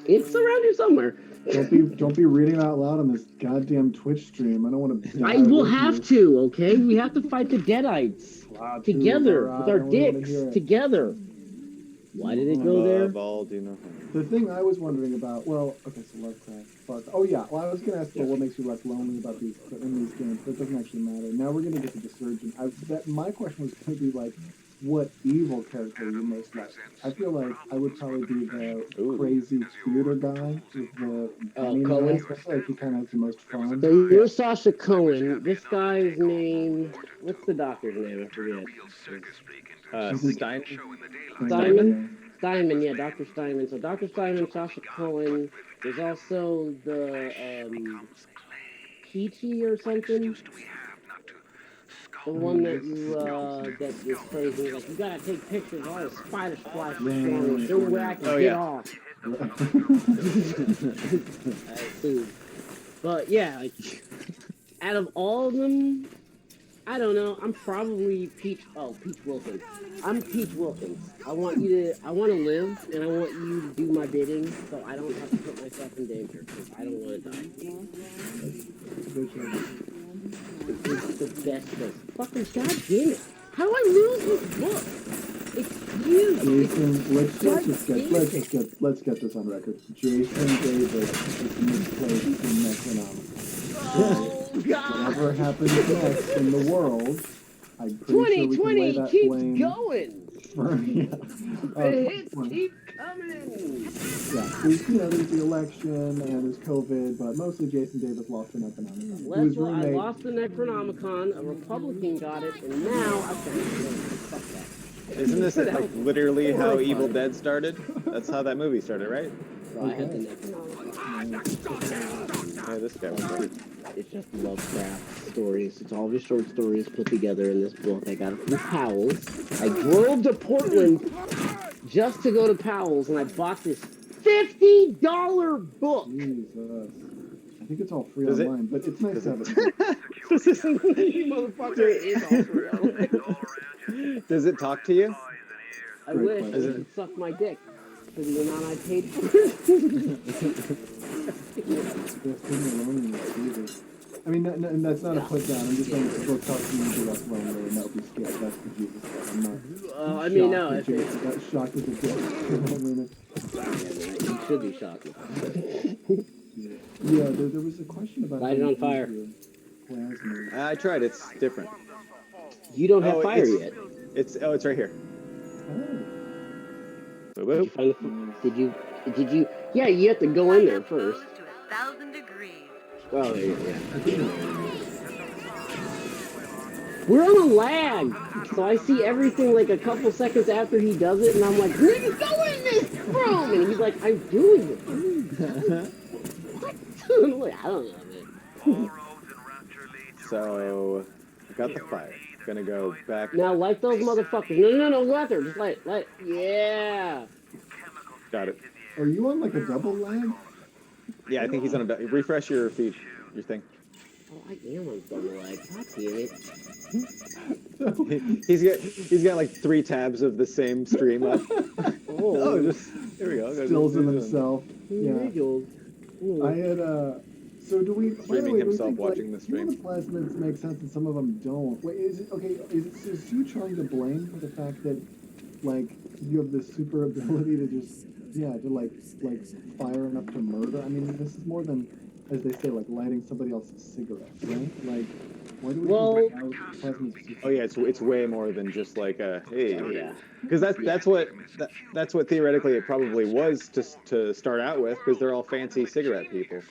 Speaker 3: It's around here somewhere.
Speaker 2: Don't be reading out loud on this goddamn Twitch stream. I don't want to.
Speaker 3: I will have to. Okay, we have to fight the Deadites together with our dicks together. Why did it go there?
Speaker 2: The thing I was wondering about, okay, so Lovecraft. Oh yeah, well I was gonna ask what makes you less lonely about these games, but it doesn't actually matter. Now we're gonna get to the Surgeon. My question was gonna be like, what evil character you most like? I feel like I would probably be the crazy theater guy with the
Speaker 3: Cohen.
Speaker 2: I feel like he kind of has the most fun.
Speaker 3: So you're Sasha Cohen. This guy's name, what's the doctor's name? I forget. Steinman, yeah, Dr. Steinman. So Dr. Steinman, Sasha Cohen. There's also the Peachy or something. The one that that is crazy. Like, you gotta take pictures of all the spider splashes. Show where I can get off. But yeah, like, out of all of them, I don't know. I'm probably Peach Wilkins. I'm Peach Wilkins. I want to live, and I want you to do my bidding, so I don't have to put myself in danger, because I don't want to die. It's the best place. Fucking goddamn it! How do I lose this book? It's huge.
Speaker 2: Jason, let's get this on record. Jason Davis is misplaced in Necronomicon.
Speaker 3: Oh God!
Speaker 2: Whatever happens next in the world, I'm pretty sure we can lay that blame.
Speaker 3: 2020 keeps going.
Speaker 2: transfer. Yeah.
Speaker 3: The hits keep coming.
Speaker 2: Yeah, there's the election and there's COVID, but mostly Jason Davis lost the Necronomicon.
Speaker 3: I lost the Necronomicon, a Republican got it, and now I can't fuck that.
Speaker 1: Isn't this like literally how Evil Dead started? That's how that movie started, right?
Speaker 3: So I had the Necronomicon.
Speaker 1: Yeah, this guy was great.
Speaker 3: It's just Lovecraft stories. It's all his short stories put together in this book. I got it from Powell's. I drove to Portland just to go to Powell's, and I bought this $50 book.
Speaker 2: Jesus. I think it's all free online, but it's nice to have it.
Speaker 1: This isn't
Speaker 3: Motherfucker, it is all free online.
Speaker 1: Does it talk to you?
Speaker 3: I wish it would suck my dick for the amount I paid for it.
Speaker 2: I mean, and that's not a put down. I'm just saying to go talk to you less lonely and that'll be scary. That's the Jesus stuff. I'm not.
Speaker 3: I mean, no.
Speaker 2: That's shocked at the loneliness.
Speaker 3: You should be shocked.
Speaker 2: Yeah, there was a question about.
Speaker 3: Light it on fire.
Speaker 2: Plasma.
Speaker 1: I tried. It's different.
Speaker 3: You don't have fire yet.
Speaker 1: It's right here.
Speaker 2: Oh.
Speaker 1: Boop, boop.
Speaker 3: Did you? Yeah, you have to go in there first.
Speaker 4: 1,000 degrees.
Speaker 3: Oh, there you go. We're on a lag, so I see everything like a couple seconds after he does it, and I'm like, nigga, go in this room! And he's like, I'm doing it. What? I'm like, I don't know, man.
Speaker 1: So, I got the fire. Gonna go back.
Speaker 3: Now light those motherfuckers. No, go out there. Just light. Yeah.
Speaker 1: Got it.
Speaker 2: Are you on like a double lag?
Speaker 1: Yeah, I think he's on a. Refresh your feed, your thing.
Speaker 3: Oh, I am on double lag. God damn it.
Speaker 1: He's got like 3 tabs of the same stream up. Oh, just here we go.
Speaker 2: Stills him himself.
Speaker 3: Yeah.
Speaker 2: I had So do we?
Speaker 1: Streaming himself watching the stream.
Speaker 2: Some of the plasmids make sense and some of them don't. Wait, is it okay? Is Sue trying to blame for the fact that like you have this super ability to just to like fire enough to murder? I mean, this is more than, as they say, like lighting somebody else's cigarettes, right? Like, why do we bring out plasmids?
Speaker 1: Oh yeah, it's way more than just like a hey.
Speaker 3: Oh, yeah.
Speaker 1: Because that's what theoretically it probably was to start out with, because they're all fancy cigarette people.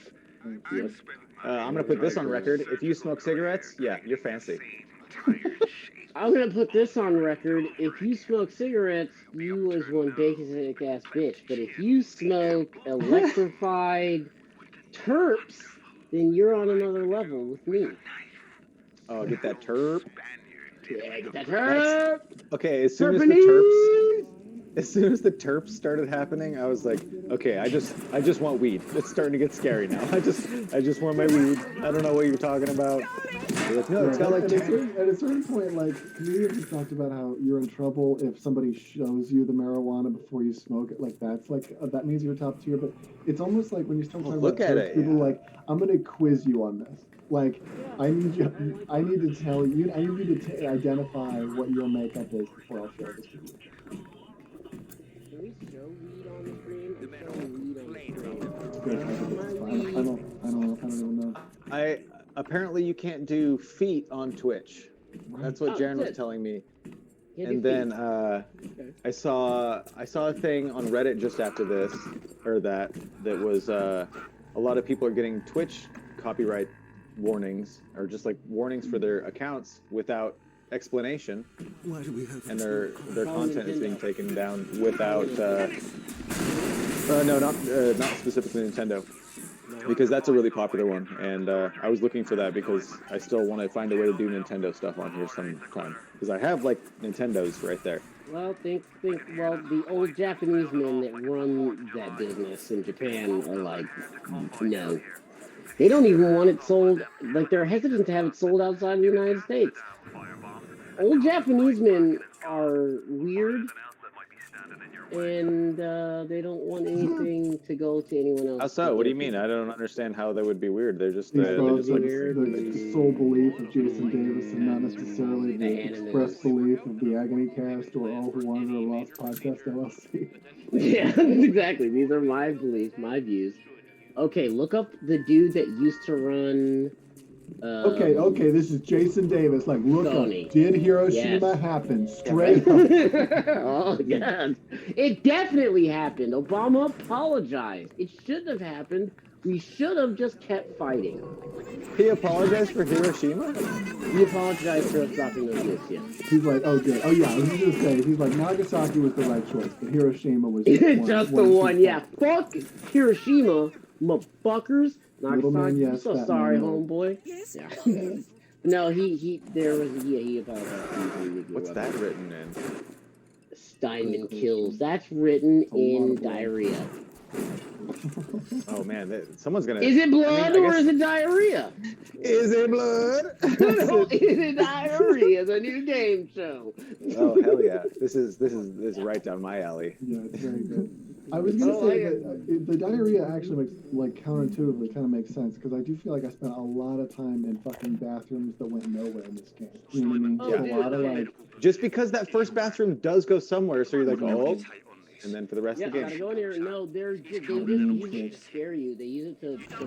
Speaker 1: I'm gonna put this on record. If you smoke cigarettes, yeah, you're fancy.
Speaker 3: I'm gonna put this on record. If you smoke cigarettes, you was one basic ass bitch. But if you smoke electrified terps, then you're on another level with me.
Speaker 1: Oh, get that terp.
Speaker 3: Yeah, get that terp.
Speaker 1: Okay, as soon as the terps started happening, I was like, okay, I just want weed. It's starting to get scary now. I just want my weed. I don't know what you're talking about. Like, no, it's got like
Speaker 2: at a certain point, like comedians have talked about how you're in trouble if somebody shows you the marijuana before you smoke it. Like that's like that means you're top tier. But it's almost like when you start talking about terps, people like, I'm gonna quiz you on this. Like, I need to tell you. I need you to identify what your makeup is before I'll share this with you.
Speaker 3: Can we show weed on the stream?
Speaker 2: I don't even know.
Speaker 1: Apparently you can't do feet on Twitch. That's what Jaren was telling me. And then I saw a thing on Reddit just after this, or that was a lot of people are getting Twitch copyright warnings, or just like warnings for their accounts without explanation, and their content is being taken down without not specifically Nintendo, because that's a really popular one, and I was looking for that because I still want to find a way to do Nintendo stuff on here sometime, because I have like Nintendos right there.
Speaker 3: Well, well, the old Japanese men that run that business in Japan are like, no. They don't even want it sold, like they're hesitant to have it sold outside the United States. Old Japanese men are weird, and they don't want anything to go to anyone else.
Speaker 1: How so? What do you mean? I don't understand how they would be weird. They're just like
Speaker 2: weird. The sole belief of Jason Davis, and not necessarily the express belief of the Agony Cast or All Who Wander or Lost Podcast LLC.
Speaker 3: Yeah, exactly. These are my beliefs, my views. Okay, look up the dude that used to run
Speaker 2: Okay, this is Jason Davis. Like, look up, did Hiroshima happen? Straight up.
Speaker 3: Oh, God. It definitely happened. Obama apologized. It shouldn't have happened. We should have just kept fighting.
Speaker 1: He apologized for Hiroshima?
Speaker 3: He apologized for us dropping those nukes, yeah.
Speaker 2: He's like, oh, good. Oh, yeah, I was just going to say, he's like, Nagasaki was the right choice, but Hiroshima was
Speaker 3: just the one, yeah. Fuck Hiroshima, motherfuckers. Nagasaki,
Speaker 2: yes,
Speaker 3: I'm so sorry, homeboy. Yeah. No, he apologized.
Speaker 1: What's that written in?
Speaker 3: Steinman kills. That's written in diarrhea.
Speaker 1: Oh man, someone's gonna.
Speaker 3: Is it blood or is it diarrhea?
Speaker 1: Is it blood?
Speaker 3: No, is it diarrhea? It's a new game show.
Speaker 1: Oh hell yeah! This is right down my alley.
Speaker 2: Yeah, it's very good. I was gonna say that the diarrhea actually makes, like, counterintuitively kind of makes sense, because I do feel like I spent a lot of time in fucking bathrooms that went nowhere in this game. You know what I mean?
Speaker 3: Oh, dude,
Speaker 2: a lot of like.
Speaker 1: Just because that first bathroom does go somewhere, so you're like, oh, and then for the rest of the game.
Speaker 3: Gotta go in here. No, they just use it to scare you. They use it to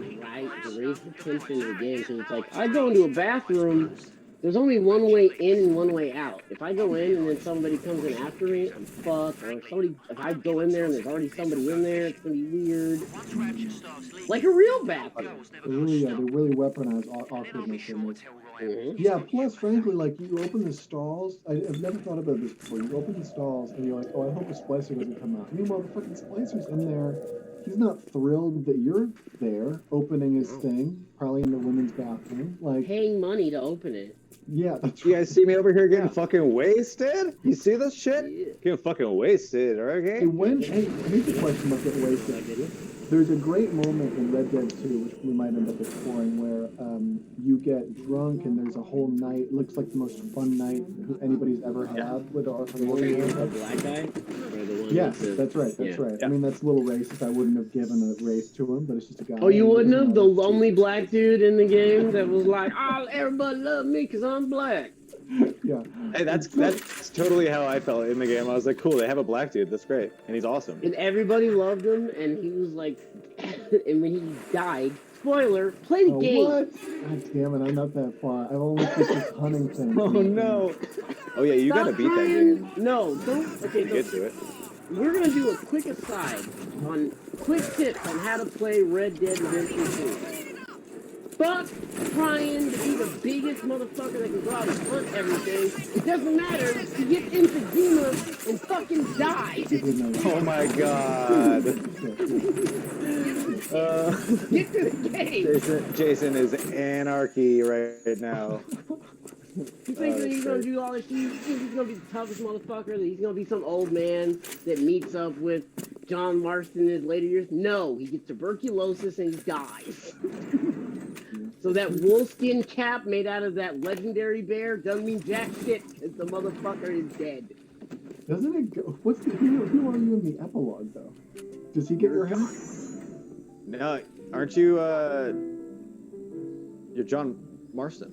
Speaker 3: raise the tension of the game. So it's like, I go into a bathroom. There's only one way in and one way out. If I go in and then somebody comes in after me, I'm fucked. Or if I go in there and there's already somebody in there, it's gonna be weird. Like a real bathroom.
Speaker 2: They really weaponize awkwardness in this. Yeah, plus, frankly, like, you open the stalls. I've never thought about this before. You open the stalls and you're like, oh, I hope a splicer doesn't come out. Meanwhile, the fucking splicer's in there. He's not thrilled that you're there opening his thing, probably in the women's bathroom. Like,
Speaker 3: paying money to open it.
Speaker 2: Yeah, that's
Speaker 1: You guys see me over here getting fucking wasted? You see this shit? Getting fucking wasted, okay?
Speaker 2: Here's a question about getting wasted. There's a great moment in Red Dead 2, which we might end up exploring, where you get drunk and there's a whole night. Looks like the most fun night anybody's ever had with Arthur Morgan.
Speaker 3: The black guy?
Speaker 2: Yes, that's right.
Speaker 1: Yeah.
Speaker 2: I mean, that's a little racist. I wouldn't have given a race to him, but it's just a guy.
Speaker 3: Oh, you wouldn't have? The lonely black dude in the game that was like, oh, everybody love me because I'm black.
Speaker 2: Yeah.
Speaker 1: Hey, that's totally how I felt in the game. I was like, cool, they have a black dude. That's great. And he's awesome.
Speaker 3: And everybody loved him, and he was like, and when he died, spoiler, play the game.
Speaker 2: What? God damn it, I'm not that far. I've only played this hunting thing.
Speaker 1: Oh, no. Oh, yeah, you gotta beat that game.
Speaker 3: No, don't. Okay,
Speaker 1: get to it.
Speaker 3: We're gonna do a quick aside on quick tips on how to play Red Dead Redemption 2. Fuck trying to be the biggest motherfucker that can go out and hunt everything. It doesn't matter. He gets emphysema and fucking dies.
Speaker 1: Oh my god.
Speaker 3: Get to the game.
Speaker 1: Jason is anarchy right now.
Speaker 3: You think that he's gonna do all this shit? You think he's gonna be the toughest motherfucker? That he's gonna be some old man that meets up with John Marston in his later years? No, he gets tuberculosis and he dies. So that wolfskin cap made out of that legendary bear doesn't mean jack shit because the motherfucker is dead.
Speaker 2: Doesn't it go? Who are you in the epilogue, though? Does he get your head?
Speaker 1: No, aren't you, you're John Marston.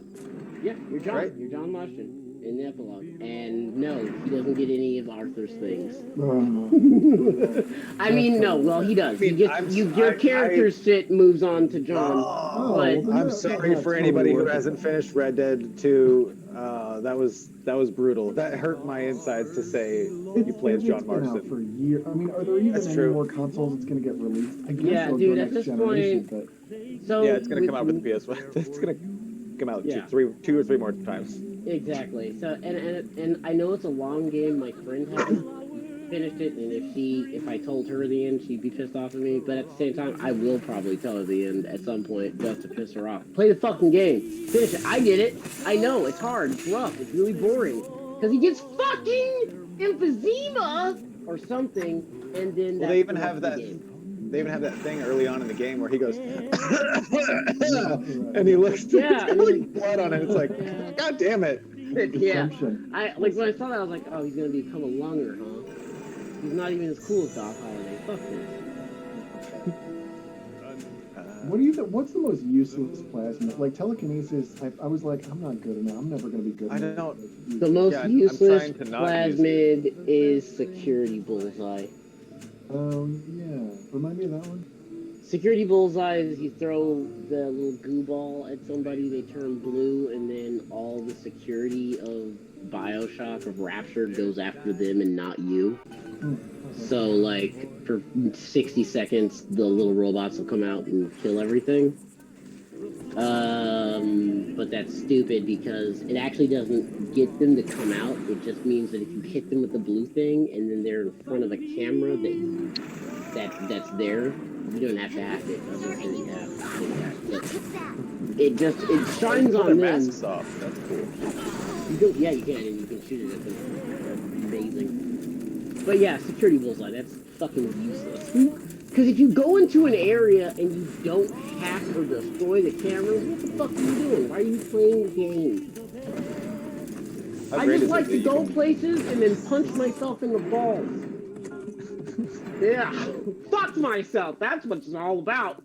Speaker 3: Yeah, you're John.
Speaker 1: Right?
Speaker 3: You're John Marston in the epilogue. And no, he doesn't get any of Arthur's things. I mean, no, well, he does. He gets, your character's shit moves on to John. But
Speaker 1: I'm sorry for anybody who hasn't finished Red Dead 2. That was brutal. That hurt my insides to say you played as John Marston.
Speaker 2: Out for years. I mean, are there even any more consoles that's going to get released? I guess
Speaker 3: yeah, dude, at this point.
Speaker 2: But...
Speaker 3: So
Speaker 1: yeah, it's going to come out with the PS1. It's going to come out two or three more times.
Speaker 3: Exactly. So and I know it's a long game. My friend hasn't finished it, and if I told her the end, she'd be pissed off at me. But at the same time, I will probably tell her the end at some point just to piss her off. Play the fucking game. Finish it. I did it. I know it's hard. It's rough. It's really boring because he gets fucking emphysema or something, and then
Speaker 1: they even have that. They even have that thing early on in the game where he goes, and he looks, like blood on it. It's like, God damn it.
Speaker 3: Yeah. When I saw that, I was like, oh, he's going to become a lunger, huh? He's not even as cool as Doc Holliday. Fuck this.
Speaker 2: What do you think? What's the most useless plasma? Like telekinesis, I was like, I'm not good enough. I'm never going to be good enough.
Speaker 1: I don't.
Speaker 3: The most useless plasmid is security bullseye.
Speaker 2: Yeah. Remind me of that one.
Speaker 3: Security bullseyes, you throw the little goo ball at somebody, they turn blue, and then all the security of Bioshock, of Rapture, goes after them and not you. So, like, for 60 seconds, the little robots will come out and kill everything. But that's stupid because it actually doesn't get them to come out. It just means that if you hit them with the blue thing and then they're in front of a camera that's there, you don't have to hack it. I was gonna say that you have to hack it. It shines on them.
Speaker 1: Masks off. That's cool.
Speaker 3: Yeah, you can, and you can shoot it at them. Amazing. But yeah, security bullseye, that's fucking useless. Because if you go into an area and you don't hack or destroy the cameras, what the fuck are you doing? Why are you playing the game? I just like to go places and then punch myself in the balls. Yeah, fuck myself. That's what it's all about.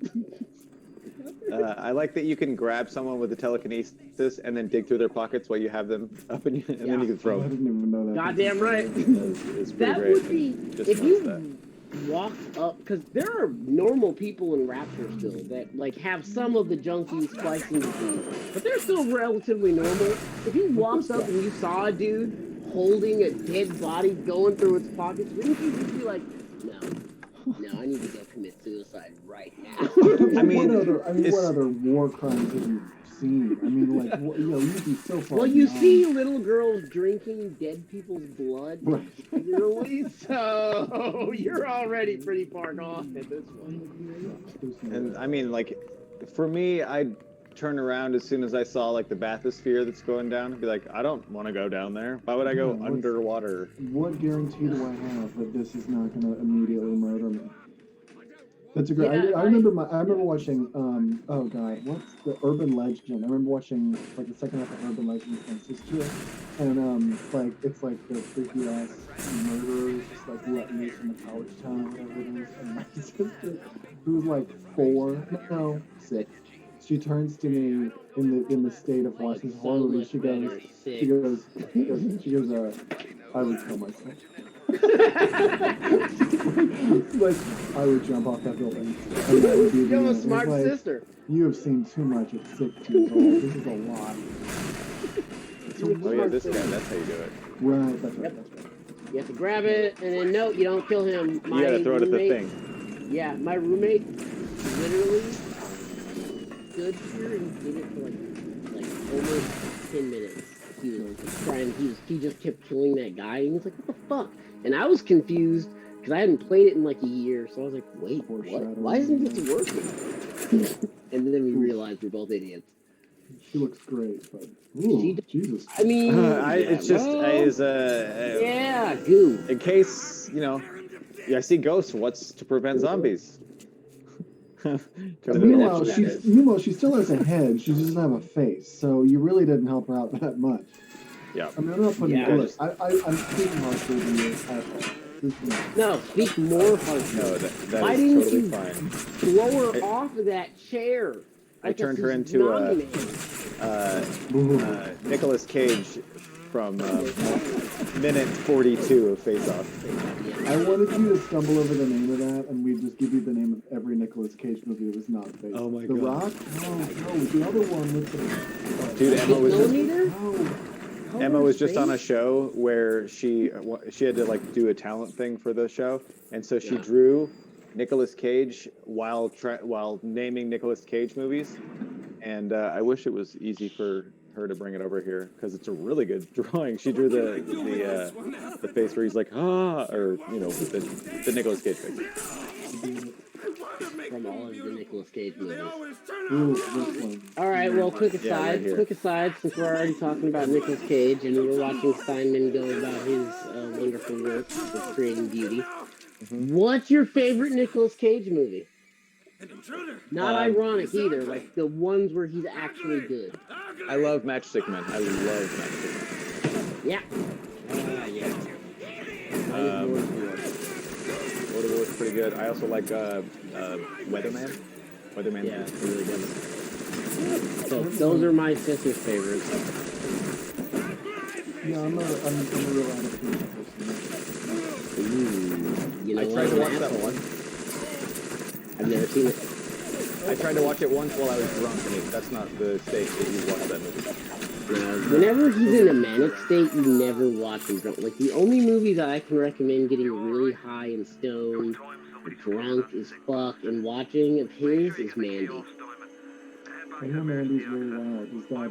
Speaker 1: I like that you can grab someone with the telekinesis and then dig through their pockets while you have them up and then you can throw
Speaker 2: I
Speaker 1: them.
Speaker 2: didn't even know that.
Speaker 3: Goddamn right.
Speaker 1: It's pretty
Speaker 3: That
Speaker 1: great.
Speaker 3: would be
Speaker 1: Just
Speaker 3: if
Speaker 1: noticed
Speaker 3: you
Speaker 1: that.
Speaker 3: walked up, because there are normal people in Rapture still that like have some of the junkie splicing disease, but they're still relatively normal. If you walked up and you saw a dude holding a dead body going through its pockets, wouldn't you just be like, no, I need to go commit suicide right now?
Speaker 2: I mean, what other war crimes have you seen? I mean, like, you'd be so far.
Speaker 3: Well, you see little girls drinking dead people's blood regularly, so you're already pretty far gone at this point.
Speaker 1: And I mean, like, for me, I'd turn around as soon as I saw like the bathysphere that's going down and be like, I don't want to go down there. Why would I go underwater?
Speaker 2: What guarantee do I have that this is not going to immediately murder me? That's a great.
Speaker 3: Yeah,
Speaker 2: I remember watching. Oh God, what's the Urban Legend? I remember watching like the second half of Urban Legend with my sister, and like it's like the freaky ass murderers just like let loose in the college town, whatever it is. And my sister, who's like 6, she turns to me in the state of watching horror movies. She goes, I would kill myself. Like, I would jump off that building. And that would be
Speaker 3: You're a smart sister.
Speaker 2: You have seen too much at 6 years old. This is a lot.
Speaker 1: Oh yeah, this guy, that's how you do it.
Speaker 2: Right, that's right.
Speaker 3: You have to grab it, and then no, you don't kill him.
Speaker 1: You gotta throw it at the thing.
Speaker 3: Yeah, my roommate literally stood here and did it for like almost 10 minutes. He was trying. He just kept killing that guy, and he was like, "What the fuck?" And I was confused because I hadn't played it in like a year, so I was like, "Wait, what? Why isn't this working?" And then we realized we're both idiots.
Speaker 2: She looks great, but ooh, Jesus.
Speaker 3: I mean,
Speaker 1: It's just
Speaker 3: yeah, goo.
Speaker 1: In case I see ghosts. What's to prevent zombies?
Speaker 2: Meanwhile, she still has a head. She doesn't have a face, so you really didn't help her out that much.
Speaker 1: Yeah.
Speaker 2: I mean, I'm not putting. I'm speaking harshly to you.
Speaker 3: No, speak more harshly.
Speaker 1: No, that
Speaker 3: Why
Speaker 1: is
Speaker 3: didn't
Speaker 1: totally
Speaker 3: you
Speaker 1: fine.
Speaker 3: blow her off of that chair?
Speaker 1: I turned her into Nicolas Cage from minute 42 of Face Off.
Speaker 2: I wanted you to stumble over the name of that, and we'd just give you the name of every Nicolas Cage movie that was not Face Off.
Speaker 1: Oh my
Speaker 2: The
Speaker 1: God.
Speaker 2: Rock? No, the other one with the...
Speaker 1: Dude, Emma was just
Speaker 3: No.
Speaker 1: on a show where she had to like do a talent thing for the show, and so she drew Nicolas Cage while naming Nicolas Cage movies, and I wish it was easy for her to bring it over here because it's a really good drawing. She drew the face where he's like or the Nicolas Cage face.
Speaker 3: From all of the Nicolas Cage movies.
Speaker 2: Ooh, this one.
Speaker 3: All right, well, quick aside, since we're already talking about Nicolas Cage and we're watching Steinman go about his wonderful work of creating beauty. Mm-hmm. What's your favorite Nicolas Cage movie? Not ironic either, like the ones where he's actually good.
Speaker 1: I love Matchstick Men. I love Matchstick Men.
Speaker 3: Yeah. Yeah.
Speaker 1: Lord of War's pretty good. I also like Weatherman. Weatherman is really good.
Speaker 3: So those are my sister's favorites.
Speaker 2: Yeah, I'm a real adaptation person.
Speaker 3: Ooh,
Speaker 1: I tried to watch that one.
Speaker 3: I've never seen it.
Speaker 1: I tried to watch it once while I was drunk, and that's not the state that you watch that movie.
Speaker 3: Whenever he's in a manic state, you never watch him drunk. Like, the only movie that I can recommend getting really high and stoned, drunk as fuck, and watching of his is Mandy.
Speaker 2: I know Mandy's really wild. Is that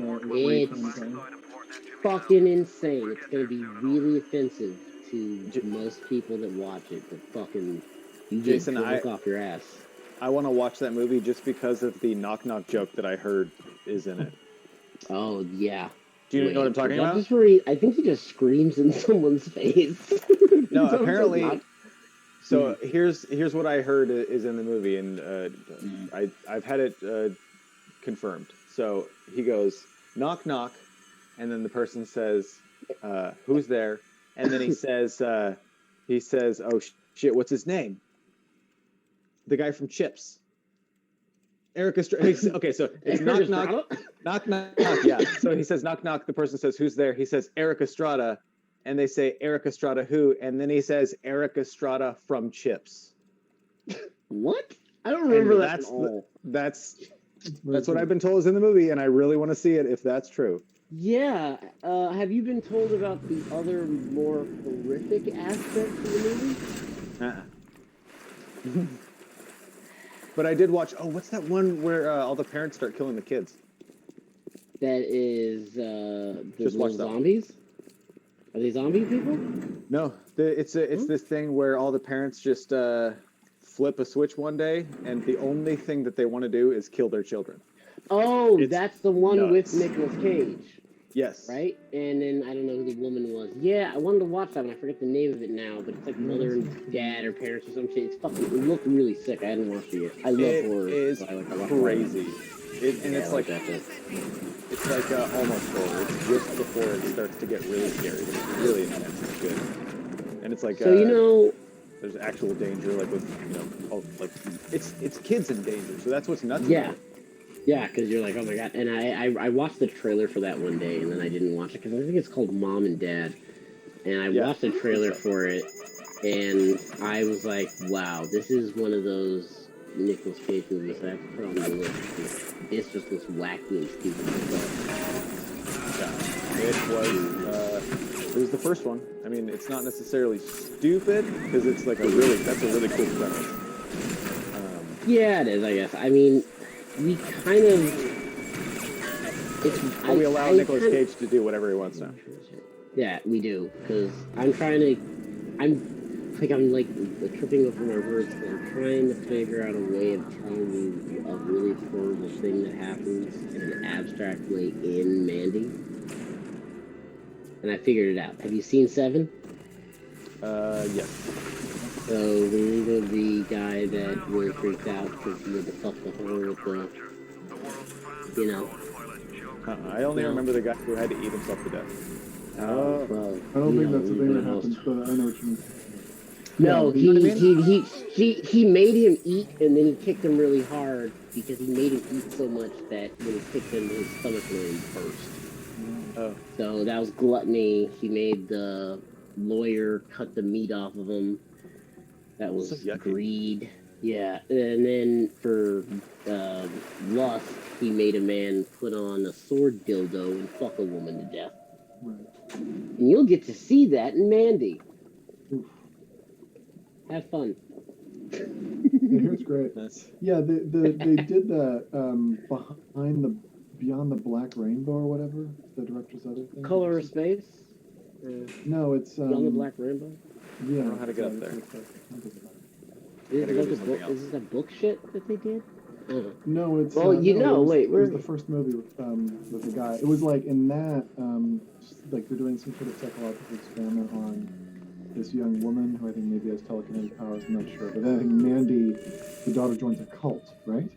Speaker 3: It's fucking insane. It's gonna be really offensive to most people that watch it, but fucking, you get drunk off your ass.
Speaker 1: I want to watch that movie just because of the knock knock joke that I heard is in it.
Speaker 3: Oh, yeah.
Speaker 1: Do you know what I'm talking about?
Speaker 3: I think he just screams in someone's face.
Speaker 1: No, apparently. So here's what I heard is in the movie, and I've had it confirmed. So he goes, knock knock, and then the person says, who's there? And then he says, oh shit, what's his name? The guy from Chips. Eric Estrada. Okay, so it's knock knock, knock knock. Yeah. So he says knock knock. The person says who's there. He says Eric Estrada, and they say Eric Estrada who, and then he says Eric Estrada from Chips.
Speaker 3: What? I don't remember that at all.
Speaker 1: That's what I've been told is in the movie, and I really want to see it if that's true.
Speaker 3: Yeah. Have you been told about the other more horrific aspects of the movie?
Speaker 1: But I did watch. Oh, what's that one where all the parents start killing the kids?
Speaker 3: That is
Speaker 1: just watch
Speaker 3: zombies. Are they zombie people?
Speaker 1: No, it's this thing where all the parents just flip a switch one day, and the only thing that they want to do is kill their children.
Speaker 3: Oh, that's the one with Nicolas Cage.
Speaker 1: Yes.
Speaker 3: Right? And then I don't know who the woman was. Yeah, I wanted to watch that, and I forget the name of it now, but it's like mother and dad or parents or some shit. It looked really sick. I hadn't watched it yet. I love horror.
Speaker 1: It is crazy. It's like almost horror. It's just before it starts to get really scary. It's really intense. It's good. And it's like
Speaker 3: so
Speaker 1: there's actual danger, like with it's kids in danger. So that's what's nuts.
Speaker 3: Yeah. Yeah, because you're like, oh my god. And I watched the trailer for that one day, and then I didn't watch it, because I think it's called Mom and Dad. And I watched the trailer for it, and I was like, wow, this is one of those Nicolas Cage movies that I have to put on the list. It's just this wacky and stupid stuff.
Speaker 1: Yeah, it was the first one. I mean, it's not necessarily stupid, because it's like that's a really cool premise.
Speaker 3: Yeah, it is, I guess. I mean, we kind of...
Speaker 1: we allow Nicolas Cage to do whatever he wants now.
Speaker 3: Yeah, we do, because I'm tripping over my words, and I'm trying to figure out a way of telling you a really horrible thing that happens in an abstract way in Mandy. And I figured it out. Have you seen Seven?
Speaker 1: Yes.
Speaker 3: So, remember the guy that really freaked out because he had to fuck the whore with the,
Speaker 1: I only remember the guy who had to eat himself to death.
Speaker 3: Well,
Speaker 2: I don't think that's the thing that happens, but I know what you mean.
Speaker 3: No, he made him eat, and then he kicked him really hard because he made him eat so much that when he kicked him, his stomach really burst.
Speaker 1: Oh.
Speaker 3: So that was gluttony. He made the lawyer cut the meat off of him. That was greed. Yeah, and then for lust, he made a man put on a sword dildo and fuck a woman to death.
Speaker 2: Right.
Speaker 3: And you'll get to see that in Mandy.
Speaker 2: Oof.
Speaker 3: Have fun.
Speaker 2: It's great. Yeah, they did that Beyond the Black Rainbow or whatever, the director's other thing.
Speaker 3: Color of Space?
Speaker 2: No, it's...
Speaker 3: Beyond the Black Rainbow?
Speaker 2: Yeah.
Speaker 1: I don't know how to get up there.
Speaker 3: Is this a book shit that they did?
Speaker 2: No, it's...
Speaker 3: Well,
Speaker 2: it was the first movie with the guy. It was like in that, like they're doing some sort of psychological experiment on this young woman who I think maybe has telekinetic powers, I'm not sure. But then I think Mandy, the daughter, joins a cult, right?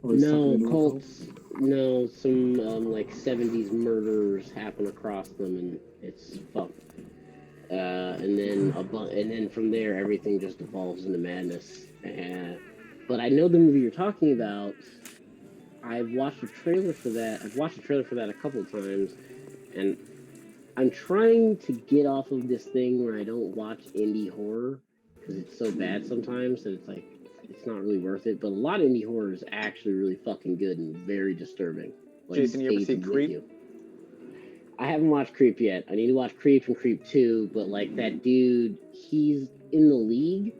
Speaker 3: No, cults. No, some like 70s murders happen across them, and it's fucked. And then from there, everything just evolves into madness. But I know the movie you're talking about. I've watched a trailer for that. I've watched a trailer for that a couple of times, and I'm trying to get off of this thing where I don't watch indie horror because it's so bad sometimes that it's like it's not really worth it. But a lot of indie horror is actually really fucking good and very disturbing. Like,
Speaker 1: Jason, you ever see Creep?
Speaker 3: I haven't watched Creep yet. I need to watch Creep and Creep 2, but like that dude, he's in the league,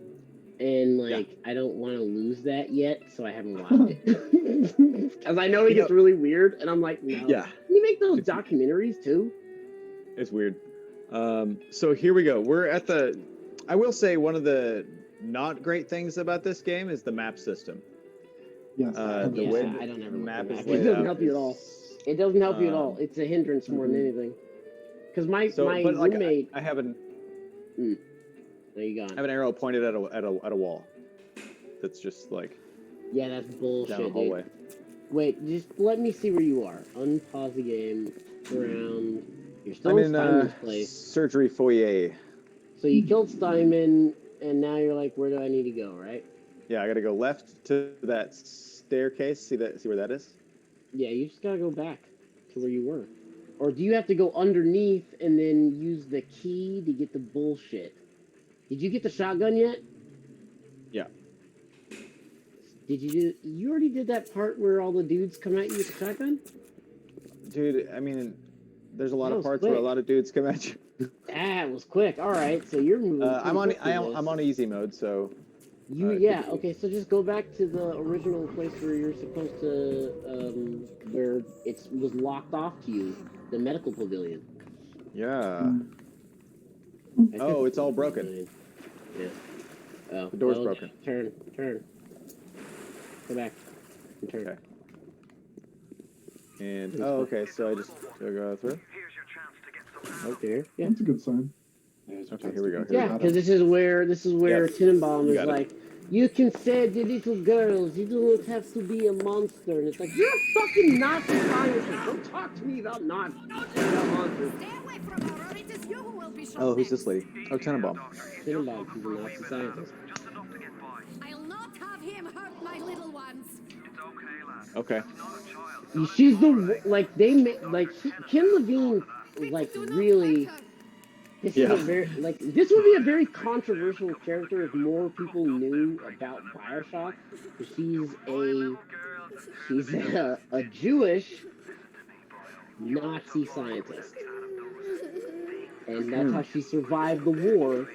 Speaker 3: and like I don't want to lose that yet, so I haven't watched it. Because I know he gets really weird, and I'm like, no.
Speaker 1: Yeah.
Speaker 3: Can you make those documentaries too?
Speaker 1: It's weird. So here we go. We're at the. I will say one of the not great things about this game is the map system.
Speaker 2: Yes.
Speaker 1: The way
Speaker 3: I don't ever
Speaker 1: the map is
Speaker 3: it
Speaker 1: laid
Speaker 3: doesn't
Speaker 1: out
Speaker 3: help you at all. It doesn't help you at all. It's a hindrance more than anything. Because my roommate.
Speaker 1: I have an.
Speaker 3: There you go.
Speaker 1: I have an arrow pointed at a wall. That's just like.
Speaker 3: Yeah, that's bullshit,
Speaker 1: down the hallway.
Speaker 3: dude. Wait, just let me see where you are. Unpause the game. Around. You're still in Steinman's place.
Speaker 1: Surgery foyer.
Speaker 3: So you killed Steinman, and now you're like, where do I need to go, right?
Speaker 1: Yeah, I gotta go left to that staircase. See where that is?
Speaker 3: Yeah, you just gotta go back to where you were. Or do you have to go underneath and then use the key to get the bullshit? Did you get the shotgun yet?
Speaker 1: Yeah.
Speaker 3: You already did that part where all the dudes come at you with the shotgun?
Speaker 1: Dude, I mean, there's a lot of parts where a lot of dudes come at you.
Speaker 3: Ah, it was quick. All right, so you're moving.
Speaker 1: I'm on easy mode, so.
Speaker 3: Okay, so just go back to the original place where you're supposed to, where it was locked off to you, the medical pavilion.
Speaker 1: Yeah. Oh, it's all broken.
Speaker 3: Yeah. Oh,
Speaker 1: the door's broken.
Speaker 3: Turn. Go back. And turn.
Speaker 1: Okay. And okay, so I just go through.
Speaker 3: Okay. Yeah.
Speaker 2: That's a good sign.
Speaker 1: Okay, here we go.
Speaker 3: Yeah, because this is where Tenenbaum is like, you can save the little girls. You don't have to be a monster. And it's like, you're a fucking Nazi scientist. Don't talk to me about Nazis. Monsters.
Speaker 4: Stay away from her, or it is you who will be shot.
Speaker 1: Oh, who's this lady? Oh, Tenenbaum.
Speaker 3: Tenenbaum, he's a Nazi scientist.
Speaker 4: I'll not have him hurt my little ones.
Speaker 1: Okay.
Speaker 3: She's the Kim Levine really. This would be a very controversial character if more people knew about Bioshock. She's a Jewish Nazi scientist, and that's how she survived the war.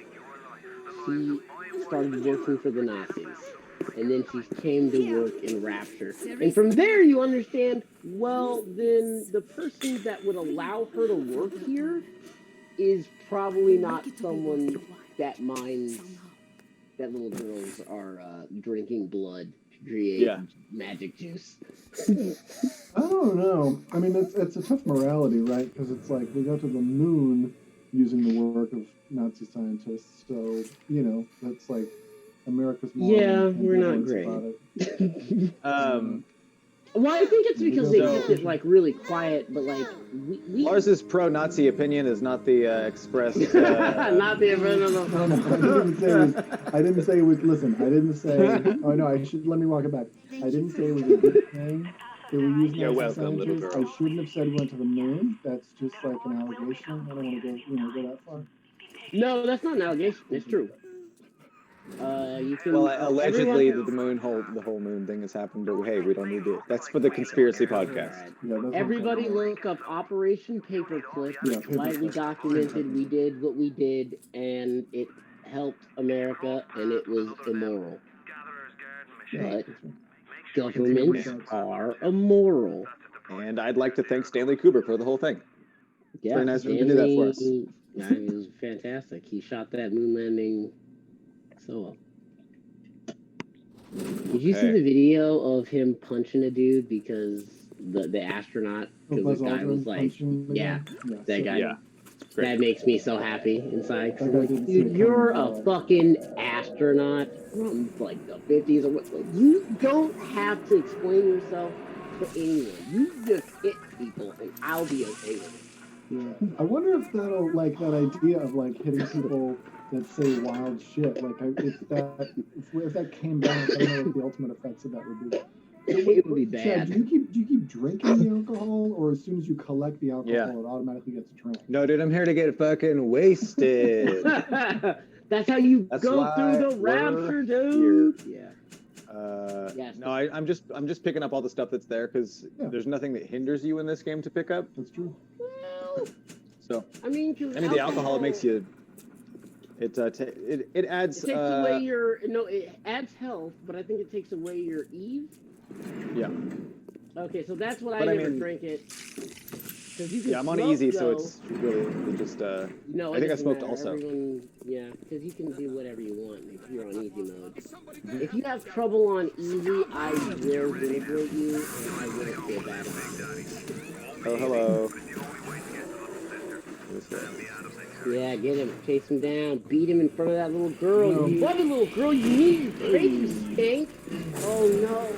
Speaker 3: She started working for the Nazis, and then she came to work in Rapture. And from there, you understand. Well, then the person that would allow her to work here is probably not someone that minds that little girls are drinking blood to create magic juice.
Speaker 2: I don't know. I mean, it's a tough morality, right? Because it's like we go to the moon using the work of Nazi scientists, so that's like America's moral.
Speaker 3: Yeah, we're not great. Well, I think it's because they kept it really quiet, but we
Speaker 1: Lars's pro-Nazi opinion is not the expressed.
Speaker 3: Not the
Speaker 2: original. I didn't say it was. Listen, I didn't say. Oh no, I should. Let me walk it back. I didn't say it was a good thing. They were using Nazi scientists. I shouldn't have said we went to the moon. That's just like an allegation. I don't want to go that far.
Speaker 3: No, that's not an allegation. It's true. You can.
Speaker 1: Well, allegedly, the whole moon thing has happened, but hey, we don't need to. That's for the conspiracy podcast.
Speaker 2: Yeah,
Speaker 3: everybody look up Operation Paperclip. It's widely documented. We did what we did, and it helped America, and it was immoral. But governments are immoral.
Speaker 1: And I'd like to thank Stanley Kubrick for the whole thing.
Speaker 3: Yeah,
Speaker 1: very nice of him to do that for us.
Speaker 3: Yeah, it was fantastic. He shot that moon landing solo. Did you see the video of him punching a dude because the astronaut? Because the guy was like, that guy. Yeah. That makes me so happy inside. Dude, you're a fucking astronaut from the 50s or what? You don't have to explain yourself to anyone. You just hit people, and I'll be okay with it.
Speaker 2: Yeah. I wonder if that'll that idea of hitting people that say wild shit. If that came back, I don't know what the ultimate effects of that would be.
Speaker 3: It would be bad.
Speaker 2: Chad, do you keep drinking the alcohol, or as soon as you collect the alcohol, it automatically gets drank?
Speaker 1: No, dude, I'm here to get fucking wasted.
Speaker 3: That's how you go through the rapture, dude. Yeah. Yes.
Speaker 1: No, I'm just picking up all the stuff that's there because
Speaker 2: Yeah.
Speaker 1: there's nothing that hinders you in this game to pick up.
Speaker 2: That's true.
Speaker 3: Well,
Speaker 1: So
Speaker 3: I mean,
Speaker 1: the alcohol it makes you. It adds.
Speaker 3: It takes away your it adds health, but I think it takes away your Eve.
Speaker 1: Yeah.
Speaker 3: Okay, so that's what
Speaker 1: But
Speaker 3: I
Speaker 1: I
Speaker 3: never
Speaker 1: mean-
Speaker 3: drink it. You can
Speaker 1: Yeah, I'm on
Speaker 3: smoke,
Speaker 1: easy, so
Speaker 3: though.
Speaker 1: it's really just.
Speaker 3: No,
Speaker 1: I
Speaker 3: it
Speaker 1: think I
Speaker 3: doesn't
Speaker 1: smoked
Speaker 3: matter.
Speaker 1: also.
Speaker 3: Everyone, yeah, because you can do whatever you want if you're on easy mode. If you have trouble on easy, I will denigrate you, and I will feel bad about it.
Speaker 1: Oh, hello.
Speaker 3: Yeah, get him, chase him down, beat him in front of that little girl.
Speaker 2: No.
Speaker 3: You love it, little girl, you need your face, you stink. Oh no.